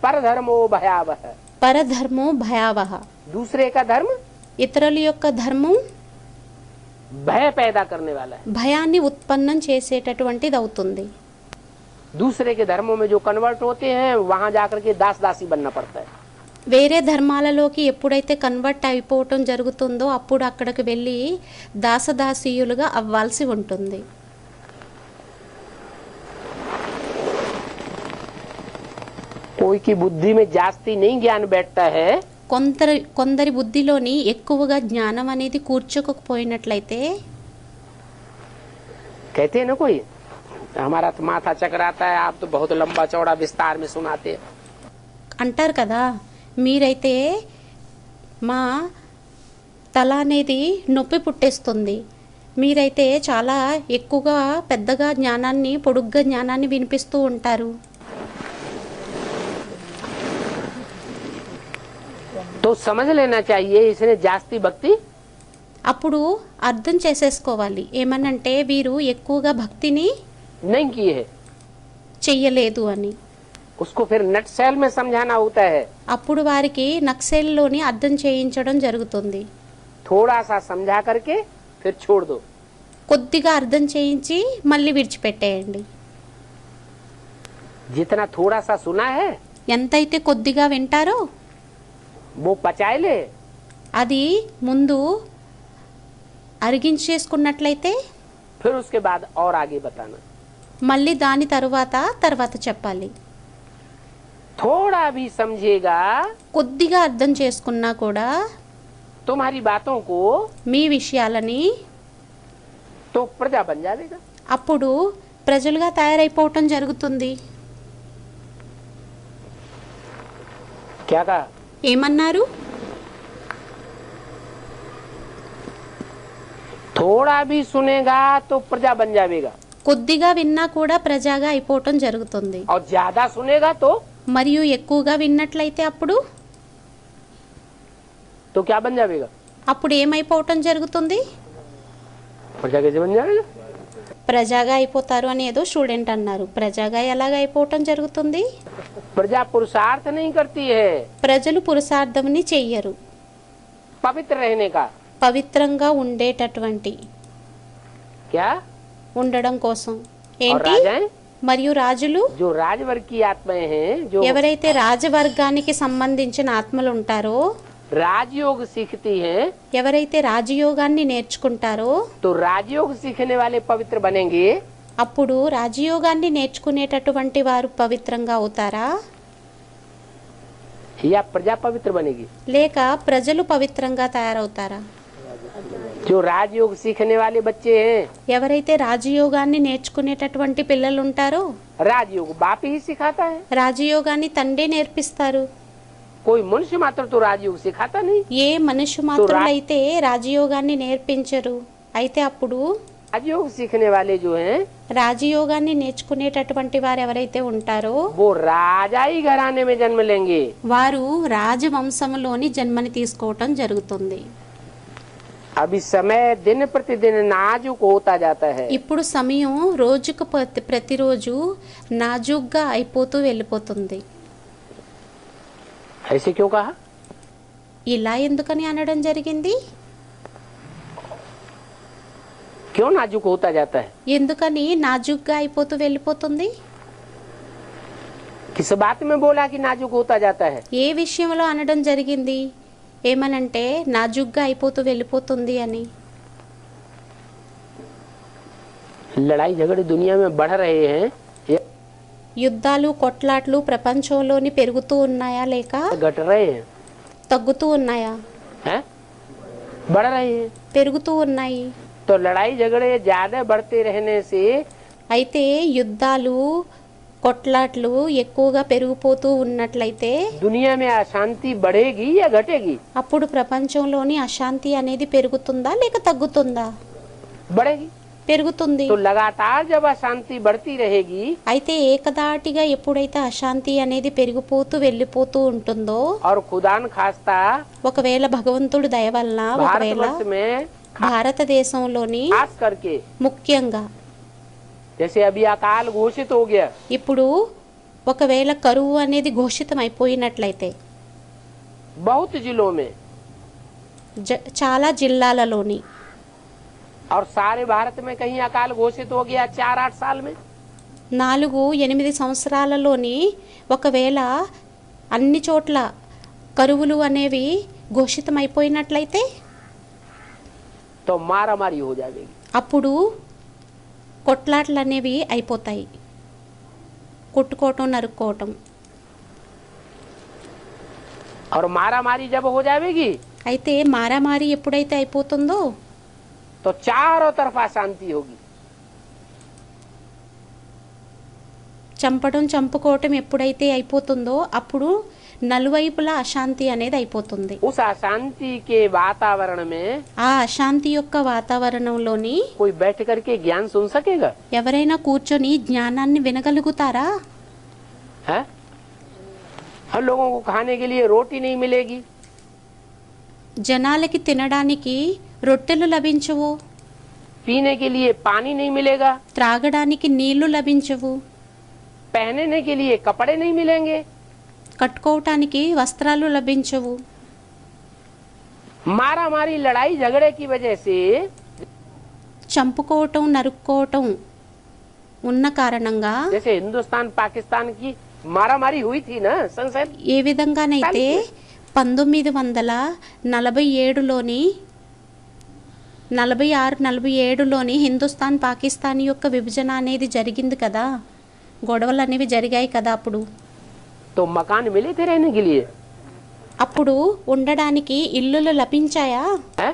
परधर्मो भयावह, పరధర్మో భయావహ, दूसरे का धर्म ఇతరుల యొక్క ధర్మం भय पैदा करने वाला है। భయాన్ని ఉత్పన్నం చేసేటటువంటిది అవుతుంది। दूसरे के धर्मों में जो कन्वर्ट होते हैं वहाँ जाकर के दास दासी बनना पड़ता है। వేరే ధర్మాలలోకి ఎప్పుడైతే కన్వర్ట్ అయిపోవటం జరుగుతుందో అప్పుడు అక్కడికి వెళ్ళి దాసదాసీయులుగా అవ్వాల్సి ఉంటుంది। कोई की बुद्धि में जास्ती नहीं ज्ञान बैठता है, కొందరి బుద్ధిలోని ఎక్కువగా జ్ఞానం అనేది కూర్చోకపోయినట్లయితే कहते हैं ना कोई हमारा तो माथा चकराता है, आप तो बहुत लंबा चौड़ा विस्तार में सुनाते हैं। అంటారు కదా, మీరైతే మా తల అనేది నొప్పి పుట్టేస్తుంది, మీరైతే చాలా ఎక్కువగా పెద్దగా జ్ఞానాన్ని పొడుగ్గా జ్ఞానాన్ని వినిపిస్తూ ఉంటారు। तो समझ लेना चाहिए इसने जास्ती भक्ति అప్పుడు అర్థం చేసేసుకోవాలి, ఏమనంటే వీరు ఎక్కువగా భక్తిని नहीं की है। చెయ్యలేదు అని। उसको फिर नट सेल में समझाना होता है। అప్పుడు వారికి నక్సెల్లోని అర్థం చేయించడం జరుగుతుంది। थोड़ा सा समझा करके फिर छोड़ दो। కొద్దిగా అర్థం చేయించి మళ్ళీ విడిచిపెట్టేయండి। जितना थोड़ा सा सुना है ఎంతైతే కొద్దిగా వింటారో वो पचाए ले, అది ముందు అరిగించేసుకున్నట్లయితే फिर उसके बाद और आगे बताना। మళ్ళీ దాని తర్వాత చెప్పాలి। थोड़ा भी समझेगा కొద్దిగా అర్థం చేసుకున్నా కూడా तुम्हारी बातों को మీ విషయాలని तो प्रजा बन जाएगा। అప్పుడు ప్రజలుగా తయారైపోవటం జరుగుతుంది। क्या कहा? ఏమన్నారు? थोड़ा भी सुनेगा तो प्रजा बन जाएगा, కొద్దిగా విన్నా కూడా ప్రజగా అయిపోవటం జరుగుతుంది। और ज्यादा सुनेगा तो మరియు ఎక్కువగా విన్నట్లయితే అప్పుడు क्या बन जाएगा? అప్పుడు ఏమైపోవటం జరుగుతుంది? प्रजा कैसे बन जाएगा? ప్రజాగా అయిపోతారు అని ఏదో స్టూడెంట్ అన్నారు. ప్రజాగా ఎలాగ అయిపోవటం జరుగుతుంది? प्रजा पुरुषार्थ नहीं करती है ప్రజలు పురుషార్థంని చెయ్యరు. पवित्र रहने का। పవిత్రంగా ఉండేటటువంటి क्या? ఉండడం కోసం. और ఏంటి? राजाएं మరియు రాజులు जो राजवर्ग की आत्माएं हैं, जो ఎవరైతే రాజవర్గానికి సంబంధించిన ఆత్మలు ఉంటారో, राजयोग सीखती हैं, ఎవరైతే రాజయోగాన్ని నేర్చుకుంటారో, तो राजयोग सीखने वाले पवित्र बनेंगे అప్పుడు రాజయోగాన్ని నేర్చుకునేటటువంటి వారు పవిత్రంగా అవుతారా, या प्रजा पवित्र बनेगी? లేక ప్రజలు పవిత్రంగా తయారవుతారా? जो राजयोग सीखने वाले बच्चे हैं, ఎవరైతే రాజయోగాన్ని నేర్చుకునేటటువంటి పిల్లలు ఉంటారో, राजयोग बाप ही सिखाता है। రాజయోగాన్ని తండ్రి నేర్పిస్తారు. कोई मनुष्य मात्र तो राजयोग सिखाता नहीं। ఏ మనుషు మాత్రులైతే రాజయోగాన్ని నేర్పించరు. అయితే అప్పుడు राजयोग सीखने वाले जो हैं, రాజయోగాన్ని నేర్చుకునేటటువంటి వారు ఎవరైతే ఉంటారో वो राजाई घराने में जन्म लेंगे। వారు రాజవంశంలోని జన్మని తీసుకోవటం జరుగుతుంది. अभी समय दिन प्रतिदिन नाजुक होता जाता है। ఇప్పుడు సమయం రోజుకు ప్రతిరోజు నాజుగ్గా అయిపోతూ వెళ్ళిపోతుంది. ऐसे क्यों कहा? ఇలా ఎందుకని అనడం జరిగింది? क्यों नाजुक होता जाता है? ఎందుకని నాజుగ్గా అయిపోతూ వెళ్ళిపోతుంది? किस बात में बोला कि नाजुक होता जाता है? ఏ విషయంలో అనడం జరిగింది? ఏమనంటే నాజుగ్గా అయిపోతూ వెళ్ళిపోతుంది అని. लड़ाई झगड़े दुनिया में बढ़ रहे हैं, ये యుద్ధాలు కొట్లాట్లు ప్రపంచంలోని పెరుగుతూ ఉన్నాయా లేక घट रहे हैं, తగ్గుతూ ఉన్నాయా? हैं? बढ़ रहे हैं। పెరుగుతూ ఉన్నాయి. तो लड़ाई झगड़े ज्यादा बढ़ते रहने से అయితే యుద్ధాలు కొట్లాట్లు ఎక్కువగా పెరిగిపోతూ ఉన్నట్లయితే दुनिया में अशांति बढ़ेगी या घटेगी? అప్పుడు ప్రపంచంలోని అశాంతి అనేది పెరుగుతుందా లేక తగ్గుతుందా? बढ़ेगी। పెరుగుతుంది. तो लगातार जब अशांति बढ़ती रहेगी అయితే ఏకదాటిగా ఎప్పుడైతే అశాంతి అనేది పెరిగిపోతూ వెళ్ళిపోతూ ఉంటుందో, और खुदा न खास्ता ఒకవేళ భగవంతుడు దయ వలన ఒకవేళ भारतवर्ष में భారతదేశంలోని खास करके ముఖ్యంగా जैसे अभी अकाल घोषित हो गया, ఇప్పుడు ఒకవేళ కరువు అనేది ఘోషితం అయిపోయినట్లయితే बहुत जिलों में చాలా జిల్లాలలోని और सारे भारत में कहीं अकाल घोषित हो गया 4-8 साल में, 4-8 సంవత్సరాలలోని ఒకవేళ అన్ని చోట్ల కరువులు అనేవి ఘోషితం అయిపోయినట్లయితే तो मारा मारी हो जाएगी। అప్పుడు కొట్లాట్లు అనేవి అయిపోతాయి. కొట్టుకోవటం, నరుక్కోవటం. और मारा मारी जब हो जाएगी అయితే మారామారి ఎప్పుడైతే అయిపోతుందో तो चारों तरफ अशांति होगी। చంపడం, చంపుకోవటం ఎప్పుడైతే అయిపోతుందో అప్పుడు నలువైపులా అశాంతి అనేది అయిపోతుంది. उस अशांति के वातावरण में ఆ అశాంతి యొక్క వాతావరణంలోని कोई बैठ करके ज्ञान सुन सकेगा? ఎవరైనా కూర్చొని జ్ఞానాన్ని వినగలుగుతారా? है? हम लोगों को खाने के लिए रोटी नहीं मिलेगी, జనాలకి తినడానికి రొట్టెలు లభించవు, पीने के लिए पानी नहीं मिलेगा, త్రాగడానికి నీళ్లు లభించవు, पहनने के लिए कपड़े नहीं मिलेंगे, కట్టుకోవటానికి వస్త్రాలు లభించవు. मारा मारी लड़ाई झगड़े की वजह से చంపుకోవటం, నరుక్కోవటం ఉన్న కారణంగా जैसे हिंदुस्तान पाकिस्तान की मारा मारी हुई थी ना संसद, ఏ విధంగానైతే 1947లోని 46-47లోని హిందుస్థాన్ పాకిస్తాన్ యొక్క విభజన అనేది జరిగింది కదా, గొడవలు అనేవి జరిగాయి కదా. అప్పుడు तो मकान मिले थे रहने के लिए, అప్పుడు ఉండడానికి ఇల్లులు లభించాయా? है?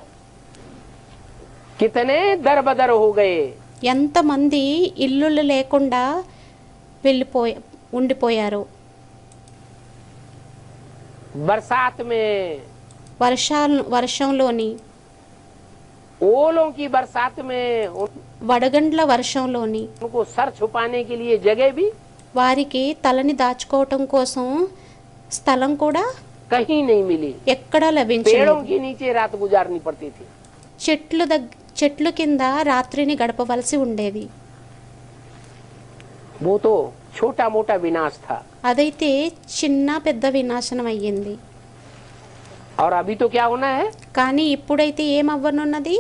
कितने दर बदर हो गए। ఎంతమంది ఇల్లులు లేకుండా ఉండిపోయారు. बरसात में వర్షంలోని, ओलों की बरसात में వడగండ్ల వర్షంలోని उनको सर छुपाने के लिए जगह भी వారికి తలని దాచుకోవటం కోసం స్థలం కూడా कहीं नहीं मिली। ఎక్కడా లభించలేదు. पेड़ों के नीचे रात गुजारनी पड़ती थी। చెట్లు కింద రాత్రిని గడపవలసి ఉండేది. वो तो छोटा मोटा विनाश था, అదైతే చిన్న పెద్ద వినాశనం అయ్యింది. और अभी तो क्या होना है? కానీ ఇప్పుడైతే ఏమవ్వనున్నది?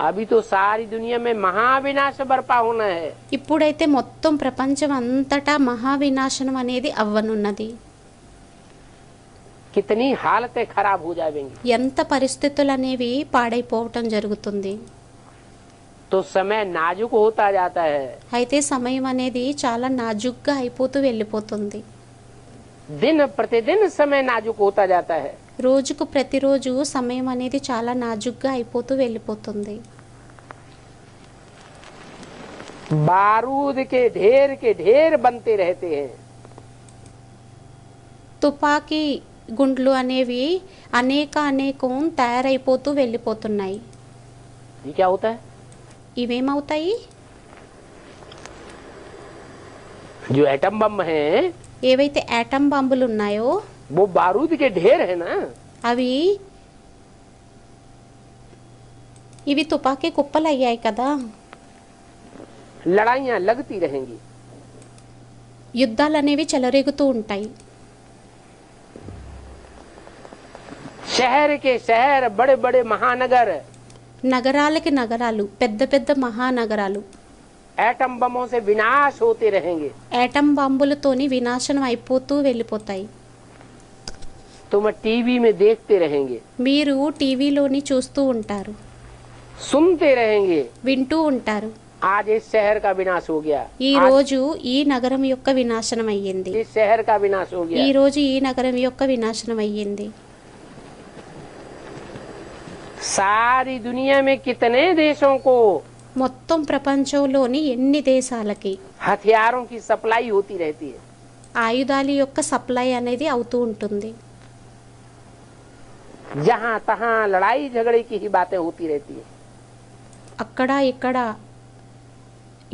अभी तो सारी दुनिया में महाविनाश बर्पा होना है. ఇప్పుడైతే మొత్తం ప్రపంచం అంతటా మహావినాశనం అనేది అవ్వనున్నది. कितनी हालतें खराब हो जाएंगी. ఎంత పరిస్థితులు అనేవి పాడైపోవటం జరుగుతుంది. तो समय नाजुक होता जाता है. అయితే సమయం అనేది చాలా నాజుగ్గా అయిపోతూ వెళ్ళిపోతుంది. दिन प्रतिदिन समय नाजुक होता जाता है. రోజుకు ప్రతిరోజు సమయం అనేది చాలా నాజుగ్గా అయిపోతూ వెళ్ళిపోతుంది. बारूद के ढेर बनते रहते हैं. తుపాకీ గుండ్లు అనేవి అనేకం తయారైపోతూ వెళ్ళిపోతున్నాయి. ये क्या होता है? ఇవేమవుతాయి? जो एटम बम है ఏవైతే యాటమ్ బాంబులు ఉన్నాయో वो बारूद के ढेर है ना. అవి ఇవి తుపాకీ కుప్పలు అయ్యాయి కదా. लड़ाइयां लगती रहेंगी. యుద్ధాలు అనేవి చెలరేగుతూ ఉంటాయి. शहर के शहर, बड़े बड़े महानगर నగరాలకి నగరాలు, పెద్ద పెద్ద మహానగరాలు एटम बमों से विनाश होते रहेंगे. యాటమ్ బాంబులతోని వినాశనం అయిపోతూ వెళ్ళిపోతాయి. तुम टीवी में देखते रहेंगे, మీరు టీవీలోని చూస్తూ ఉంటారు, सुनते रहेंगे. వింటూ ఉంటారు. आज इस शहर का विनाश हो गया, ఈ రోజు ఈ నగరం యొక్క వినాశనం అయ్యింది, इस शहर का विनाश हो ఈ गया. రోజు ఈ నగరం యొక్క వినాశనం అయ్యింది. सारी दुनिया में कितने देशों को మొత్తం ప్రపంచంలోని ఎన్ని దేశాలకి हथियारों की सप्लाई होती रहती है. ఆయుధాల యొక్క సప్లై అనేది అవుతూ ఉంటుంది. जहाँ तहाँ लड़ाई झगड़े की ही बातें होती रहती है. అక్కడ ఇక్కడ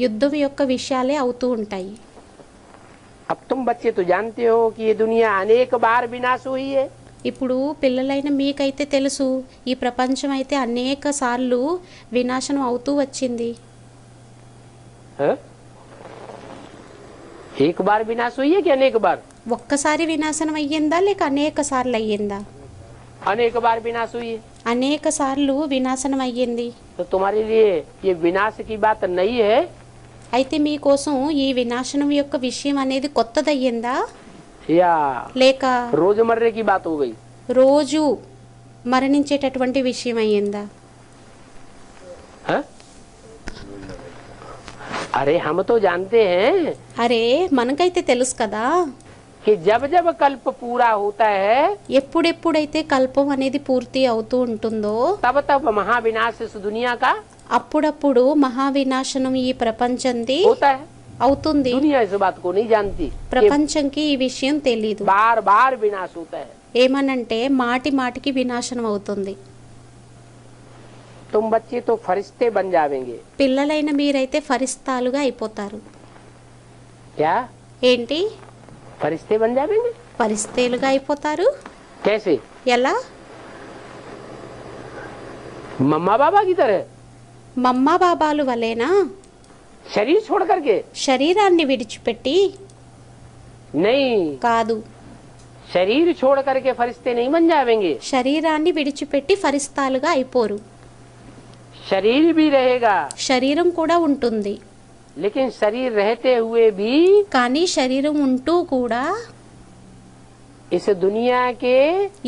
యుద్ధం యొక్క విషయాలే అవుతూ ఉంటాయి. अब तुम बच्चे तो जानते हो कि ये दुनिया अनेक बार विनाश हुई है. ఇప్పుడు పిల్లలైన మీకైతే తెలుసు, ఈ ప్రపంచం అయితే అనేక సార్లు వినాశనం అవుతూ వచ్చింది. हाँ? एक बार विनाश हुई है कि अनेक बार? ఒక్కసారి వినాశనం అయ్యిందా లేక అనేక సార్లు అయ్యిందా? अनेक बार विनाश हुई है. అనేక సార్లు వినాశనం అయ్యింది. तो तुम्हारे लिए ये विनाश की बात नहीं है. అయితే మీకోసం ఈ వినాశనం యొక్క విషయం అనేది కొత్తదయ్యిందా या లేక रोजमर्रे की बात हो गई? రోజు మరణించేటటువంటి విషయం అయ్యిందా? हाँ? अरे हम तो जानते हैं అరే మనకైతే తెలుసు కదా, कि जब जब कल्प पूरा होता है ఎప్పుడెప్పుడైతే కల్పం అనేది పూర్తి అవుతూ ఉంటుందో तब तब महाविनाश इस दुनिया का అప్పుడప్పుడు మహావినాశనం ఈ ప్రపంచంది होता है. అవుతుంది. दुनिया इस बात को नहीं जानती. ప్రపంచంకి ఈ విషయం తెలీదు. बार बार विनाश होता है. ఏమనంటే మాటి మాటికి వినాశనం అవుతుంది. तुम बच्चे तो फरिश्ते बन जावेंगे. పిల్లలైన మీరైతే ఫరిస్తాలుగా అయిపోతారు. क्या ఏంటి? फरिश्ते बन जावेंगे? ఫరిస్తేలుగా అయిపోతారు. कैसे? ఎలా? मम्मा बाबा की तरह మమ్మా బాబాలు వలేనా? शरीर छोड़ करके? శరీరాన్ని విడిచిపెట్టి नहीं, కాదు, शरीर छोड़ करके फरिश्ते नहीं बन जावेंगे. శరీరాన్ని విడిచిపెట్టి ఫరిస్తాలుగా అయిపోరు. शरीर भी रहेगा, శరీరం కూడా ఉంటుంది. लेकिन शरीर रहते हुए भी కానీ శరీరం ఉంటూ కూడా इस दुनिया के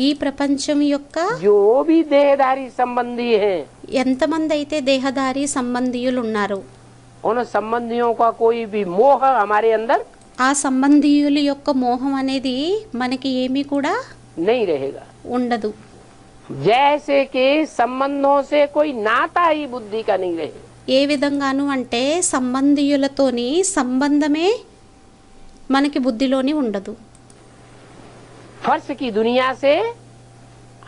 ఈ ప్రపంచం యొక్క जो भी देहधारी संबंधी हैं, ఎంతమంది అయితే దేహదారి సంబంధీయులు ఉన్నారో उन संबंधियों का कोई भी मोह हमारे अंदर ఆ సంబంధీయుల యొక్క మోహం అనేది మనకి ఏమీ కూడా नहीं रहेगा. ఉండదు. जैसे कि संबंधों से कोई नाता ही बुद्धि का नहीं रहे. ఏ విధంగాను అంటే సంబంధీయులతోని సంబంధమే మనకి బుద్ధిలోని ఉండదు. फर्श की दुनिया से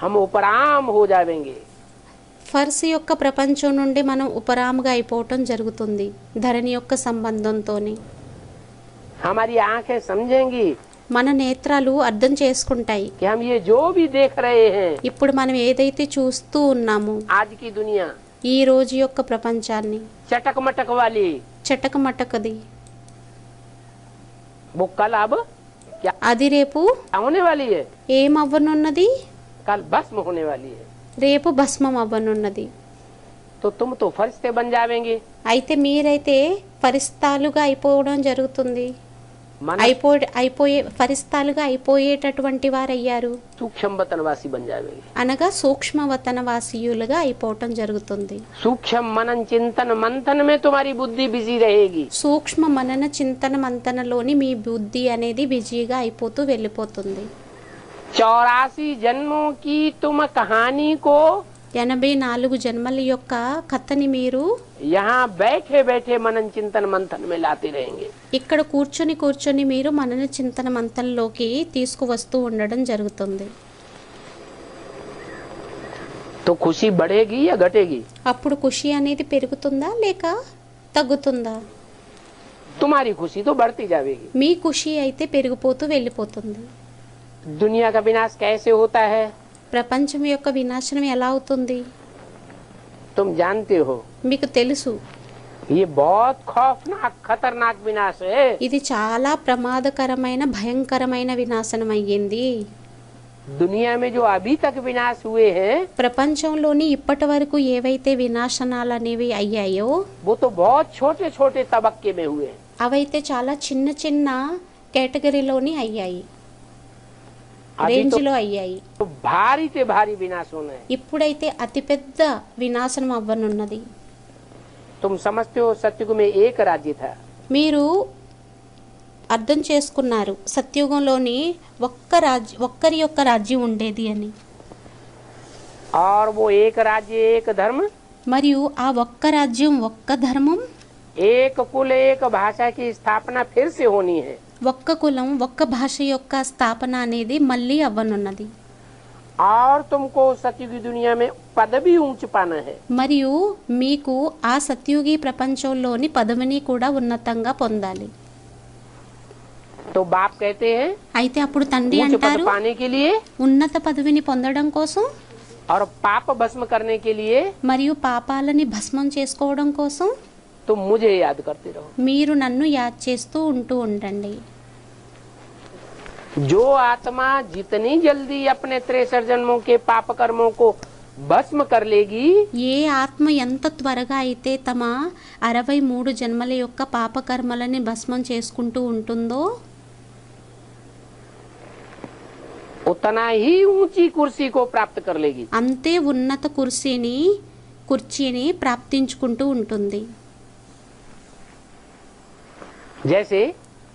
हम उपराम हो जाएंगे. ఫర్స్ యొక్క ప్రపంచం నుండి మనం ఉపరాముగా అయిపోవటం జరుగుతుంది ధరణి యొక్క సంబంధంతోని. हमारी आंखें समझेंगी మన నేత్రాలు అర్థం చేసుకుంటాయి. कि हम ये जो भी देख रहे हैं ఇప్పుడు మనం ఏదైతే చూస్తూ ఉన్నామో आज की दुनिया ఈ రోజు యొక్క ప్రపంచాన్ని चटक मटक वाली, చటక మటకది, वो कल अब क्या అది రేపు होने वाली है? ఏమవ్వనున్నది? कल भस्म होने वाली है। రేపు భస్మం అవ్వనున్నది. तो तुम तो फरिश्ते बन जावेंगे। అయితే మీరైతే ఫరిస్తాలుగా అయిపోవడం జరుగుతుంది. मन అయిపోయే ఫరిస్తాలుగా అయిపోయేటటువంటి వారయ్యారు. सूक्ष्म वतनवासी बन जावेंगे। అనగా సూక్ష్మవతనవాసీయులుగా అయిపోవటం జరుగుతుంది. सूक्ष्म मनन चिंतन मंथन में तुम्हारी बुद्धि बिजी रहेगी। సూక్ష్మ మనన చింతన మంతనలోని మీ బుద్ధి అనేది బిజీగా అయిపోతూ వెళ్ళిపోతుంది. 84 जन्मों की तुम कहानी को 84 జన్మల యొక్క కథని మీరు यहाँ बैठे बैठे मनन चिंतन मंथन में लाते रहेंगे। ఇక్కడ కూర్చొని మీరు మనన చింతన మంతనలోకి తీసుకువస్తూ ఉండడం జరుగుతుంది. तो खुशी बढ़ेगी या घटेगी? అప్పుడు ఖుషి అనేది పెరుగుతుందా లేక తగ్గుతుందా? तुम्हारी खुशी तो बढ़ती जाएगी। మీ ఖుషి అయితే పెరిగిపోతూ వెళ్ళిపోతుంది. दुनिया का विनाश कैसे होता है ప్రపంచం యొక్క వినాశనం ఎలా అవుతుంది? तुम जानते हो। మీకు తెలుసు. ये बहुत खौफनाक खतरनाक विनाश है। ఇది చాలా ప్రమాదకరమైన భయంకరమైన వినాశనం అయ్యింది. दुनिया में जो अभी तक विनाश हुए हैं ప్రపంచంలోని ఇప్పటి వరకు ఏవైతే వినాశనాలు అనేవి అయ్యాయో वो तो बहुत छोटे छोटे तबक्के में हुए हैं। అవైతే చాలా చిన్న చిన్న కేటగిరీలోని అయ్యాయి, अभी రేంజ్లో అయ్యాయి. तो भारी से भारी विनाश होना है। ఇప్పుడైతే అతిపెద్ద వినాశనం అవ్వనున్నది. तुम समझते हो सतयुग में एक राज्य था। మీరు అర్థం చేసుకున్నారు సత్యుగంలోని ఒక్కరి యొక్క రాజ్యం ఉండేది అని. और वो एक राज्य एक धर्म, మరియు ఆ ఒక్క రాజ్యం ఒక్క ధర్మం एक कुल एक भाषा की स्थापना फिर से होनी है। ఒక్క కులం ఒక్క భాష యొక్క స్థాపన అనేది మళ్ళీ అవ్వనున్నది. और तुमको सतयुगी दुनिया में पदवी ऊंच पाना है। మరియు మీకు ఆ సత్యుగి ప్రపంచంలోని పదవిని కూడా ఉన్నతంగా పొందాలి. तो बाप कहते हैं అయితే అప్పుడు తండ్రి ऊंच पद అంటారు पाने के लिए ఉన్నత పదవిని పొందడం కోసం और पाप भस्म करने के लिए మరియు పాపాలని భస్మం చేసుకోవడం కోసం तुम मुझे याद करते रहो। మీరు నన్ను యాద్ చేస్తూ ఉండండి. जो आत्मा जितनी जल्दी अपने 63 जन्मों के पाप कर्मों को भस्म कर लेगी ఏ ఆత్మ ఎంత త్వరగా అయితే తమ 63 జన్మల యొక్క పాపకర్మలని భస్మం చేసుకుంటూ ఉంటుందో उतना ही ऊंची कुर्सी को प्राप्त कर लेगी। అంతే ఉన్నత కుర్చీని ప్రాప్తించుకుంటూ ఉంటుంది. जैसे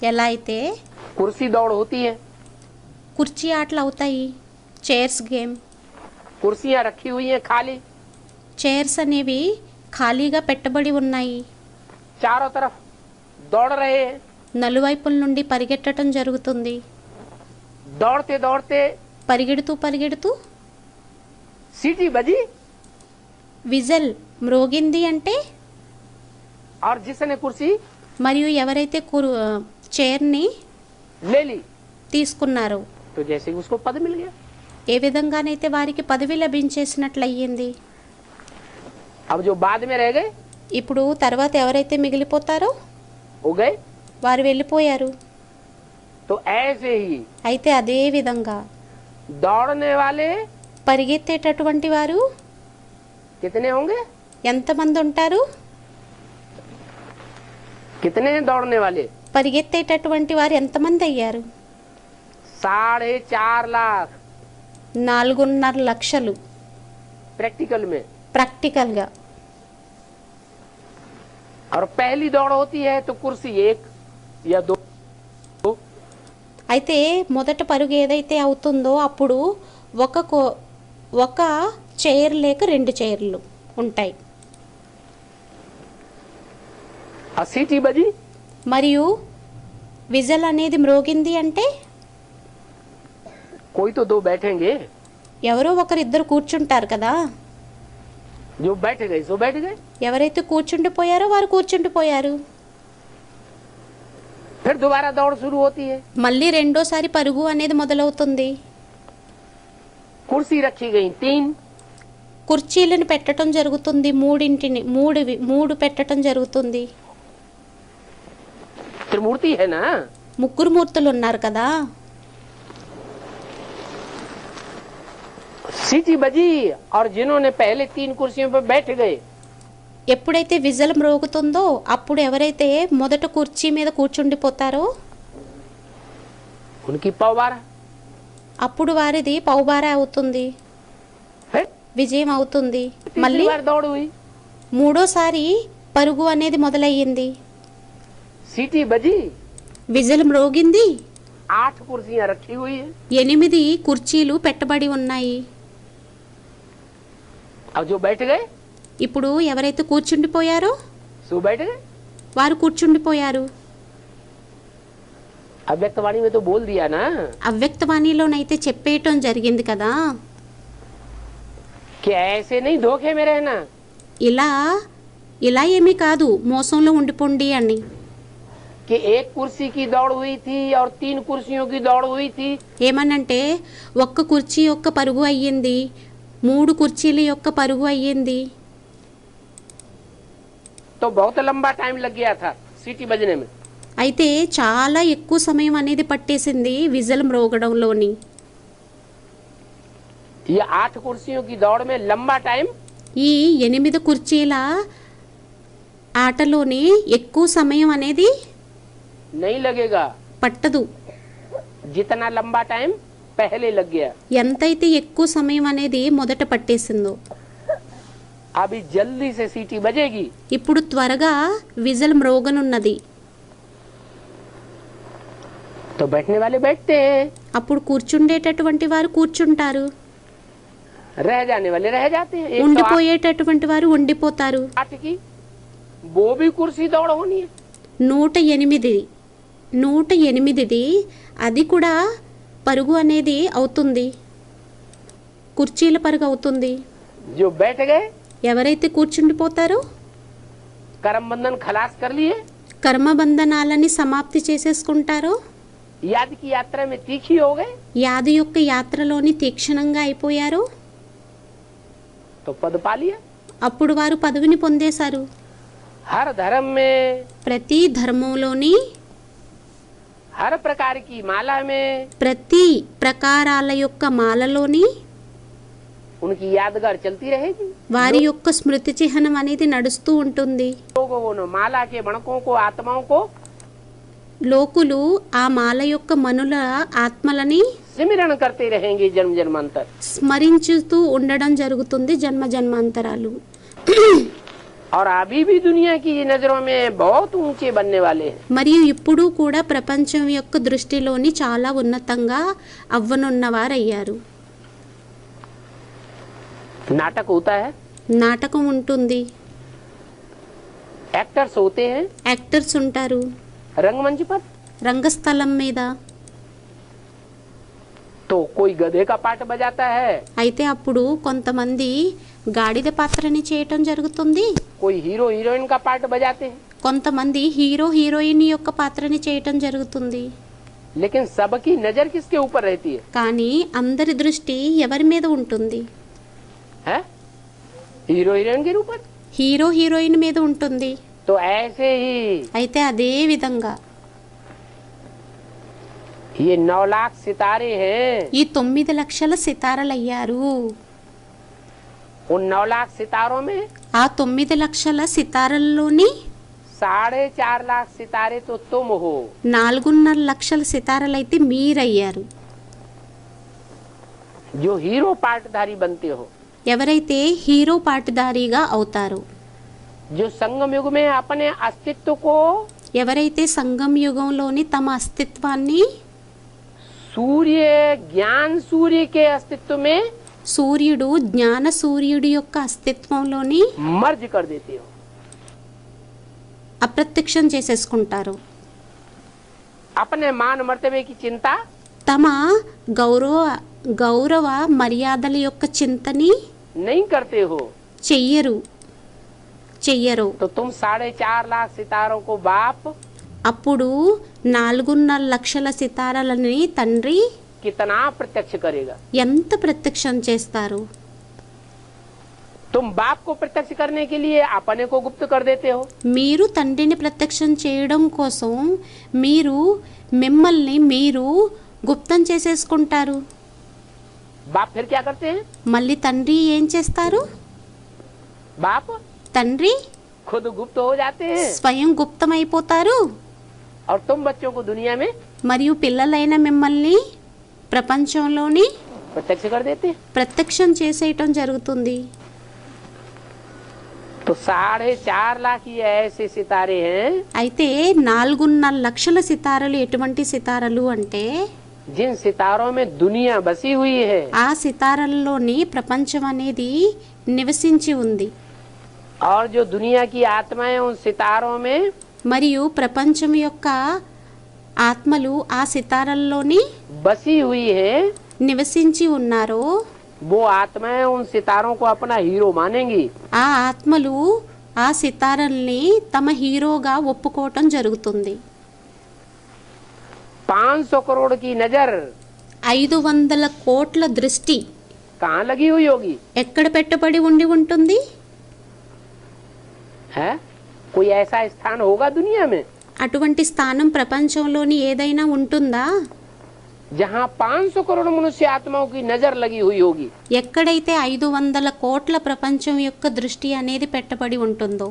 ఎలా అయితే कुर्सी दौड़ होती है, కుర్చీ ఆటలు అవుతాయి, చైర్స్ గేమ్. कुर्सियां रखी हुई हैं खाली, చైర్స్ అనేవి ఖాళీగా పెట్టబడి ఉన్నాయి. चारों तरफ दौड़ रहे हैं। నలువైపుల నుండి పరిగెట్టడం జరుగుతుంది. दौड़ते दौड़ते పరిగెడుతూ सीटी बजी విజల్ మ్రోగింది అంటే और जिसने कुर्सी మరియు ఎవరైతే చైర్ని ले ली తీసుకున్నారో तो जैसे उसको पद मिल गया। ఏ విధంగానైతే వారికి పదవి లభించేసినట్లయింది. अब जो बाद में रह गए ఇప్పుడు తర్వాత ఎవరైతే మిగిలిపోతారో हो गए। వారు వెళ్ళిపోయారు. तो ऐसे ही అయితే అదే విధంగా दौड़ने वाले పరిగెత్తేటటువంటి వారు कितने होंगे? ఎంతమంది ఉంటారు? कितने हैं दौड़ने वाले? పరిగెత్తేటటువంటి వారు ఎంతమంది అయ్యారు? 4.5 लाख 4.5 లక్షలు प्रैक्टिकल में। ప్రాక్టికల్గా. और पहली दौड़ होती है तो कुर्सी 1 या 2। అయితే మొదట పరుగు ఏదైతే అవుతుందో అప్పుడు ఒక చైర్ లేక 2 చైర్లు ఉంటాయి. और सीटी बजी మరియు విజల్ అనేది మ్రోగింది అంటే कोई तो 2 बैठेंगे, ఎవరో ఒకరిద్దరు కూర్చుంటారు కదా. जो बैठ गए सो बैठ गए। ఎవరైతే కూర్చుండిపోయారో వారు కూర్చుండిపోయారు. फिर दोबारा दौड़ शुरू होती है। మళ్ళీ రెండోసారి పరుగు అనేది మొదలవుతుంది. कुर्सी रखी गई 3, కుర్చీలను పెట్టడం జరుగుతుంది. మూడు పెట్టడం జరుగుతుంది. त्रिमूर्ति है ना। ముగ్గురు మూర్తులు ఉన్నారు కదా, सीटी बजी और जिन्होंने पहले 3 कुर्सियों पर बैठ गए, ఎప్పుడైతే విజల్ మ్రోగుతుందో అప్పుడు ఎవరైతే మొదట కుర్చీ మీద కూర్చుండిపోతారో उनकी पौवारा అప్పుడు వారిది పౌబారా అవుతుంది, फिर విజయం అవుతుంది. तीसरी మళ్ళీ बार दौड़ हुई, మూడోసారి పరుగు అనేది మొదలయ్యింది. सीटी बजी, విజల్ మ్రోగింది, 8 कुर्सियां रखी हुई है। 8 కుర్చీలు పెట్టబడి ఉన్నాయి. अब जो बैठ गए ఇప్పుడు ఎవరైతే కూర్చుండిపోయారో सो बैठ गए। వారు కూర్చుండిపోయారు. अव्यक्तवाणी में तो बोल दिया ना అవ్యక్తవాణిలోనైతే చెప్పేయటం జరిగింది కదా, कि ऐसे नहीं धोखे में रहना, ఇలా ఏమీ కాదు మోసంలో ఉండిపోండి అని. कि एक कुर्सी की दौड़ हुई थी और 3 कुर्सियों की दौड़ हुई थी, ఏమనంటే ఒక్క కుర్చీ యొక్క పరుగు అయ్యింది, 3 కుర్చీల యొక్క పరుగు అయ్యింది. तो बहुत लंबा टाइम लग गया था सीटी बजने में। అయితే చాలా ఎక్కువ సమయం అనేది పట్టేసింది విజల్ మ్రోగడంలోని. ये 8 कुर्सियों की दौड़ में लंबा टाइम ఈ 8 కుర్చీల ఆటలోని ఎక్కువ సమయం అనేది नहीं लगेगा, పట్టదు. जितना लंबा टाइम पहले लग गया। ఎంతైతే ఎక్కువ సమయం అనేది మొదట పట్టేసిందో अभी जल्दी से सीटी बजेगी, ఇప్పుడు త్వరగా విజల్ మ్రోగనున్నది. तो बैठने वाले बैठते हैं, అప్పుడు కూర్చుండేటటువంటి వారు కూర్చుంటారు, रह जाने वाले रह जाते हैं। 108 ఉండిపోయేటటువంటి వారు ఉండిపోతారు. की वो भी कुर्सी दौड़ होनी है। 108ది అది కూడా పరుగు అనేది అవుతుంది, కుర్చీల పరుగు అవుతుంది. जो बैठ गए ఎవరైతే కూర్చుండిపోతారో कर्म बंधन खलास कर लिए, కర్మబంధనాలని సమాప్తి చేసేసుకుంటారో, याद की यात्रा में तीखी हो गए, యాది యొక్క యాత్రలోని తీక్షణంగా అయిపోయారో तो पद पा लिया। అప్పుడు వారు పదవిని పొందేశారు. हर धर्म में, ప్రతి ధర్మంలోని हर प्रकार की माला में ప్రతి ప్రకారాల యొక్క మాలలోని उनकी यादगार चलती रहेगी। వారి యొక్క స్మృతి చిహ్నం అనేది నడుస్తూ ఉంటుంది. लोगों को माला के मणकों को, आत्माओं को లోకులు ఆ మాల యొక్క మనుల ఆత్మలని सिमरण करते रहेंगे जन्म जन्मांतर। స్మరించుతూ ఉండడం జరుగుతుంది జన్మ జన్మాంతరాలు. और अभी भी दुनिया की नजरों में बहुत ऊंचे बनने वाले हैं। మరియు ఇప్పుడు కూడా ప్రపంచం యొక్క దృష్టిలోని చాలా ఉన్నతంగా అవ్వనున్నవారయ్యారు. नाटक होता है, నాటకం ఉంటుంది, एक्टर्स होते हैं యాక్టర్స్ ఉంటారు रंगमंच पर, రంగస్థలం మీద. तो कोई गधे का पार्ट बजाता है, అయితే అప్పుడు కొంతమంది గాడిద పాత్రని చేయటం జరుగుతుంది, कोई हीरो हीरोइन का पार्ट बजाते हैं, కొంతమంది హీరో హీరోయిన్ యొక్క పాత్రని చేయటం జరుగుతుంది. लेकिन सबकी नजर किसके ऊपर रहती है? కానీ అందరి దృష్టి ఎవరి మీద ఉంటుంది? हैं? हीरो हीरोइन के ऊपर। హీరో హీరోయిన్ మీద ఉంటుంది. तो ऐसे ही అయితే అదే విధంగా ये 9 लाख सितारे हैं। ఈ 9 లక్షల సితారలయ్యారు. उन 9 लाख सितारों में ఆ 9 లక్షల సితారల్లోని 4.5 लाख सितारे तो तुम हो। 4.5 లక్షల సితారలైతే మీరయ్యారు. जो हीरो पार्टधारी बनते हो, ఎవరైతే హీరో పాటుదారిగా అవుతారో, जो संगम युग में अपने अस्तित्व को ఎవరైతే సంగం యుగంలోని తమ అస్తిత్వాన్ని सूर्य ज्ञान सूर्य के अस्तित्व में సూర్యుడు జ్ఞాన సూర్యుడి యొక్క అస్తిత్వంలోని मर्ज कर देते हो। అప్రత్యక్షం చేసేసుకుంటారు. अपने मान मर्तबे की चिंता తమ గౌరవ మర్యాదల యొక్క చింతని नहीं करते हो, చెయ్యరు. तो तुम 4.5 लाख सितारों को बाप అప్పుడు 4.5 లక్షల సితారలని తండ్రి कितना प्रत्यक्ष करेगा? ఎంత ప్రత్యక్షం చేస్తారు? तुम बाप को प्रत्यक्ष करने के लिए अपने को गुप्त कर देते हो। మీరు తండ్రిని ప్రత్యక్షం చేయడం కోసం మీరు మిమ్మల్ని మీరు గుప్తం చేసేసుకుంటారు. बाप फिर क्या करते हैं? మళ్ళీ తండ్రి ఏం చేస్తారు? बाप తండ్రి खुद गुप्त हो जाते हैं స్వయం గుప్తమైపోతారు. और तुम बच्चों को दुनिया में మరియు పిల్లలైన మిమ్మల్ని ప్రపంచంలోని प्रत्यक्ष कर देते हैं। ప్రత్యక్షం చేసేయటం జరుగుతుంది. तो 4.5 लाख ये ऐसे सितारे हैं అయితే 4.5 లక్షల సితారలు ఎటువంటి సితారలు అంటే जिन सितारों में दुनिया बसी हुई है ఆ సితారల్లోని ప్రపంచం అనేది నివసించి ఉంది. और जो दुनिया की आत्माएं उन सितारों में మరియు ప్రపంచం యొక్క ఆత్మలు ఆ సితారల్లోని बसी हुई है, నివసించి ఉన్నారో वो आत्माएं उन सितारों को अपना हीरो मानेंगी। ఆ ఆత్మలు ఆ సితారల్ని తమ హీరోగా ఒప్పుకోవటం జరుగుతుంది. 500 करोड़ की नजर 500 కోట్ల దృష్టి कहाँ लगी हुई होगी? ఎక్కడ పెట్టుబడి ఉండి ఉంటుంది? है कोई ऐसा स्थान होगा दुनिया में అటువంటి స్థానం ప్రపంచంలోని ఏదైనా ఉంటుందా? जहाँ 500 करोड़ मनुष्य आत्माओं की नजर लगी हुई होगी? ఎక్కడైతే 500 కోట్ల ప్రపంచం యొక్క దృష్టి అనేది పెట్టబడి ఉంటుందో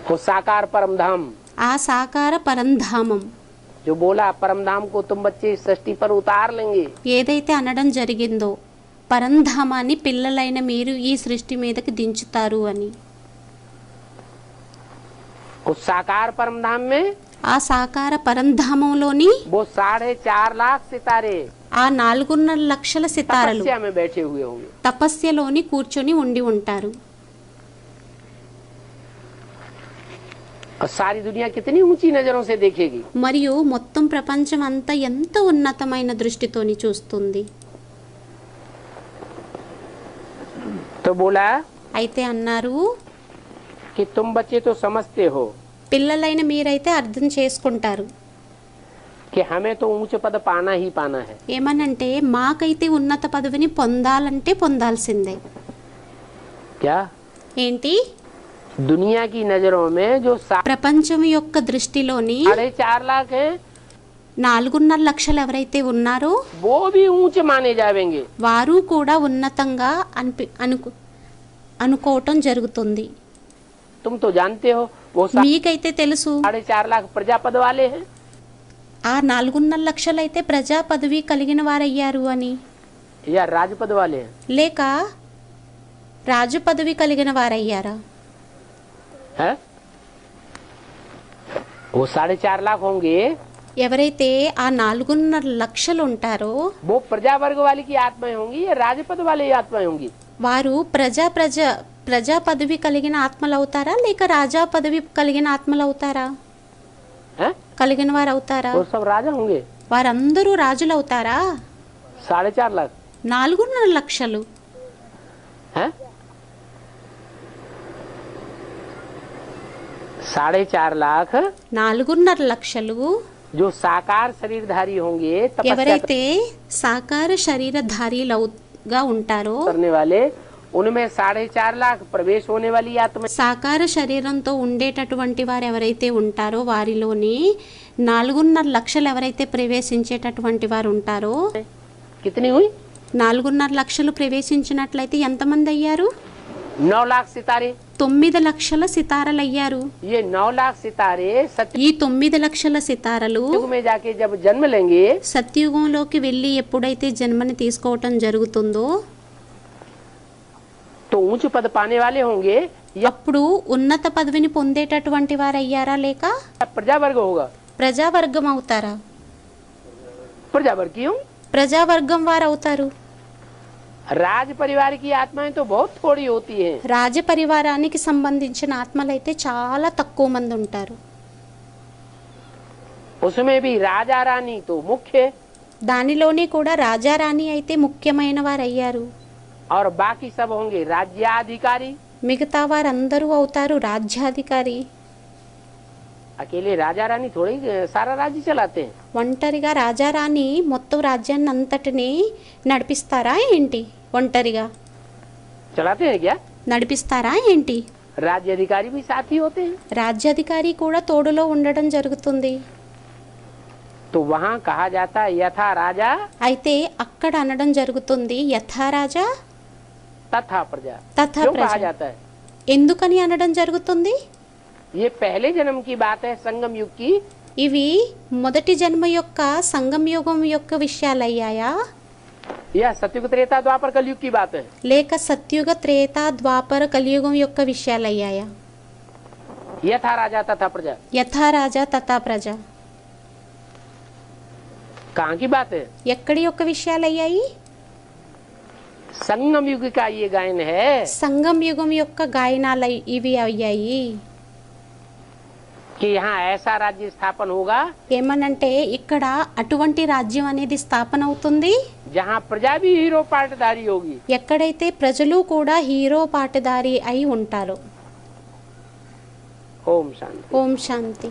वो साकार परम धाम ఆ సాకార పరంధామం जो बोला परम धाम को तुम बच्चे इस सृष्टि पर उतार लेंगे, ఏదైతే అనడం జరిగిందో పరంధామాన్ని పిల్లలైన మీరు ఈ సృష్టి మీదకి దించుతారు అని. उस साकार परम धाम में ఆ సాకార పరంధామంలోని वो 4.5 लाख सितारे ఆ 4.5 లక్షల సితారలు तपस्या में बैठे हुए होंगे। తపస్యలోని కూర్చొని ఉండి ఉంటారు. और सारी दुनिया कितनी ऊंची नजरों से देखेगी। మరియు మొత్తం ప్రపంచం అంతా ఎంత ఉన్నతమైన దృష్టితోని చూస్తుంది. तो बोला అయితే అన్నారు, कि तुम बच्चे तो समझते हो పిల్లలైన మీరైతే అర్థం చేసుకుంటారు. कि हमें तो ऊंच पद पाना ही पाना है। ఏమనంటే మాకైతే ఉన్నత పదవిని పొందాలంటే పొందాల్సిందే. क्या ఏంటి? दुनिया की नजरों में जो ప్రపంచం యొక్క దృష్టిలోని 4.5 लाख है 4.5 లక్షలు ఎవరైతే ఉన్నారో वो भी ऊंचे माने जाएंगे। వారు కూడా ఉన్నతంగా అనుకోవటం జరుగుతుంది. तुम तो जानते हो वो మీకైతే తెలుసు 4.5 लाख प्रजापद वाले हैं ఆ 4.5 లక్షలైతే ప్రజా పదవి కలిగిన వారయ్యారు అని, या राजपद वाले हैं? లేక రాజు పదవి కలిగిన వారయ్యారా? है? वो 4.5 लाख होंगे, ఎవరైతే ఆ 4.5 లక్షలు ఉంటారో वो प्रजा वर्ग वाली की आत्माएं होंगी या राजपद वाले की आत्माएं होंगी? వారు ప్రజా పదవి కలిగిన ఆత్మలు అవుతారా లేక రాజా పదవి కలిగిన ఆత్మలు అవుతారా? हैं? కలిగిన వారు అవుతారా? वो सब राजा होंगे। వారందరూ రాజులు అవుతారా? 4.5 लाख 4.5 లక్షలు है? 4.5 लाख 4.5 లక్షలు जो साकार शरीरधारी होंगे, तपस्या ఎవరైతే సాకార శరీరధారీలుగా ఉంటారో करने वाले, उनमें 4.5 लाख प्रवेश होने वाली आत्मा సాకార శరీరంతో ఉండేటటువంటి వారు ఎవరైతే ఉంటారో వారిలోని 4.5 లక్షలు ఎవరైతే ప్రవేశించేటటువంటి వారు ఉంటారో कितनी हुई? 4.5 లక్షలు ప్రవేశించినట్లయితే ఎంతమంది అయ్యారు? 9 लाख सितारे। 9 లక్షల సితారలు అయ్యారు. ये 9 लाख सितारे सत्युग ఈ 9 లక్షల సితారలు में जाके जब जन्म लेंगे సత్యుగంలోకి వెళ్ళి ఎప్పుడైతే జన్మని తీసుకోవటం జరుగుతుందో तो ऊंच पद पाने वाले होंगे या అప్పుడు ఉన్నత పదవిని పొందేటటువంటి వారు అయ్యారా లేక प्रजा वर्ग होगा? ప్రజావర్గం అవుతారా? प्रजा वर्ग क्यों? ప్రజావర్గం వారు అవుతారు. राज परिवार की आत्माएं तो बहुत थोड़ी होती हैं। రాజ పరివారానికి సంబంధించిన ఆత్మలైతే చాలా తక్కువ మంది ఉంటారు. उसमें भी राजा रानी तो मुख्य, దానిలోనే కూడా రాజారాణి అయితే ముఖ్యమైన వారు అయ్యారు. और बाकी सब होंगे राज्याधिकारी। మిగతా వారందరూ అవుతారు రాజ్యాధికారి. अकेले राजा रानी थोड़ी सारा राज्य चलाते हैं। ఒంటరిగా రాజారాణి మొత్తం రాజ్యాన్ని అంతటిని నడిపిస్తారా ఏంటి? ఒంటరిగా चलाते हैं क्या? నడిపిస్తారా ఏంటి? राज्य अधिकारी भी साथी होते हैं। రాజ్యాధికారి కూడా తోడులో ఉండడం జరుగుతుంది. तो वहाँ कहा जाता है यथा राजा అయితే అక్కడ అనడం జరుగుతుంది యథా రాజా तथा प्रजा। తథా क्यों कहा ప్రజ. जाता है? ఎందుకని అనడం జరుగుతుంది? ये पहले जन्म की बात है, संगम युग की। ఇవి మొదటి జన్మ యొక్క సంగమ యుగం యొక్క విషయాలయ్యాయా यह सतयुग त्रेता द्वापर कलयुग की बात है। లేక సత్యుగ త్రేత ద్వాపర కలియుగం యొక్క విషయాలయ్యాయా? यथा राजा तथा प्रजा యథా రాజా తథా ప్రజ कहाँ की बात है? ఎక్కడి యొక్క విషయాలయ్యాయి? संगम युग का ये गायन है। సంగం యుగం యొక్క గాయనాలు ఇవి అయ్యాయి. कि यहाँ ऐसा राज्य स्थापन होगा ఏమనంటే ఇక్కడ అటువంటి రాజ్యం అనేది స్థాపన అవుతుంది जहाँ प्रजा भी हीरो पाटधारी होगी। ఎక్కడైతే ప్రజలు కూడా హీరో పాటదారి అయి ఉంటారు. ओम शांति। ఓం శాంతి.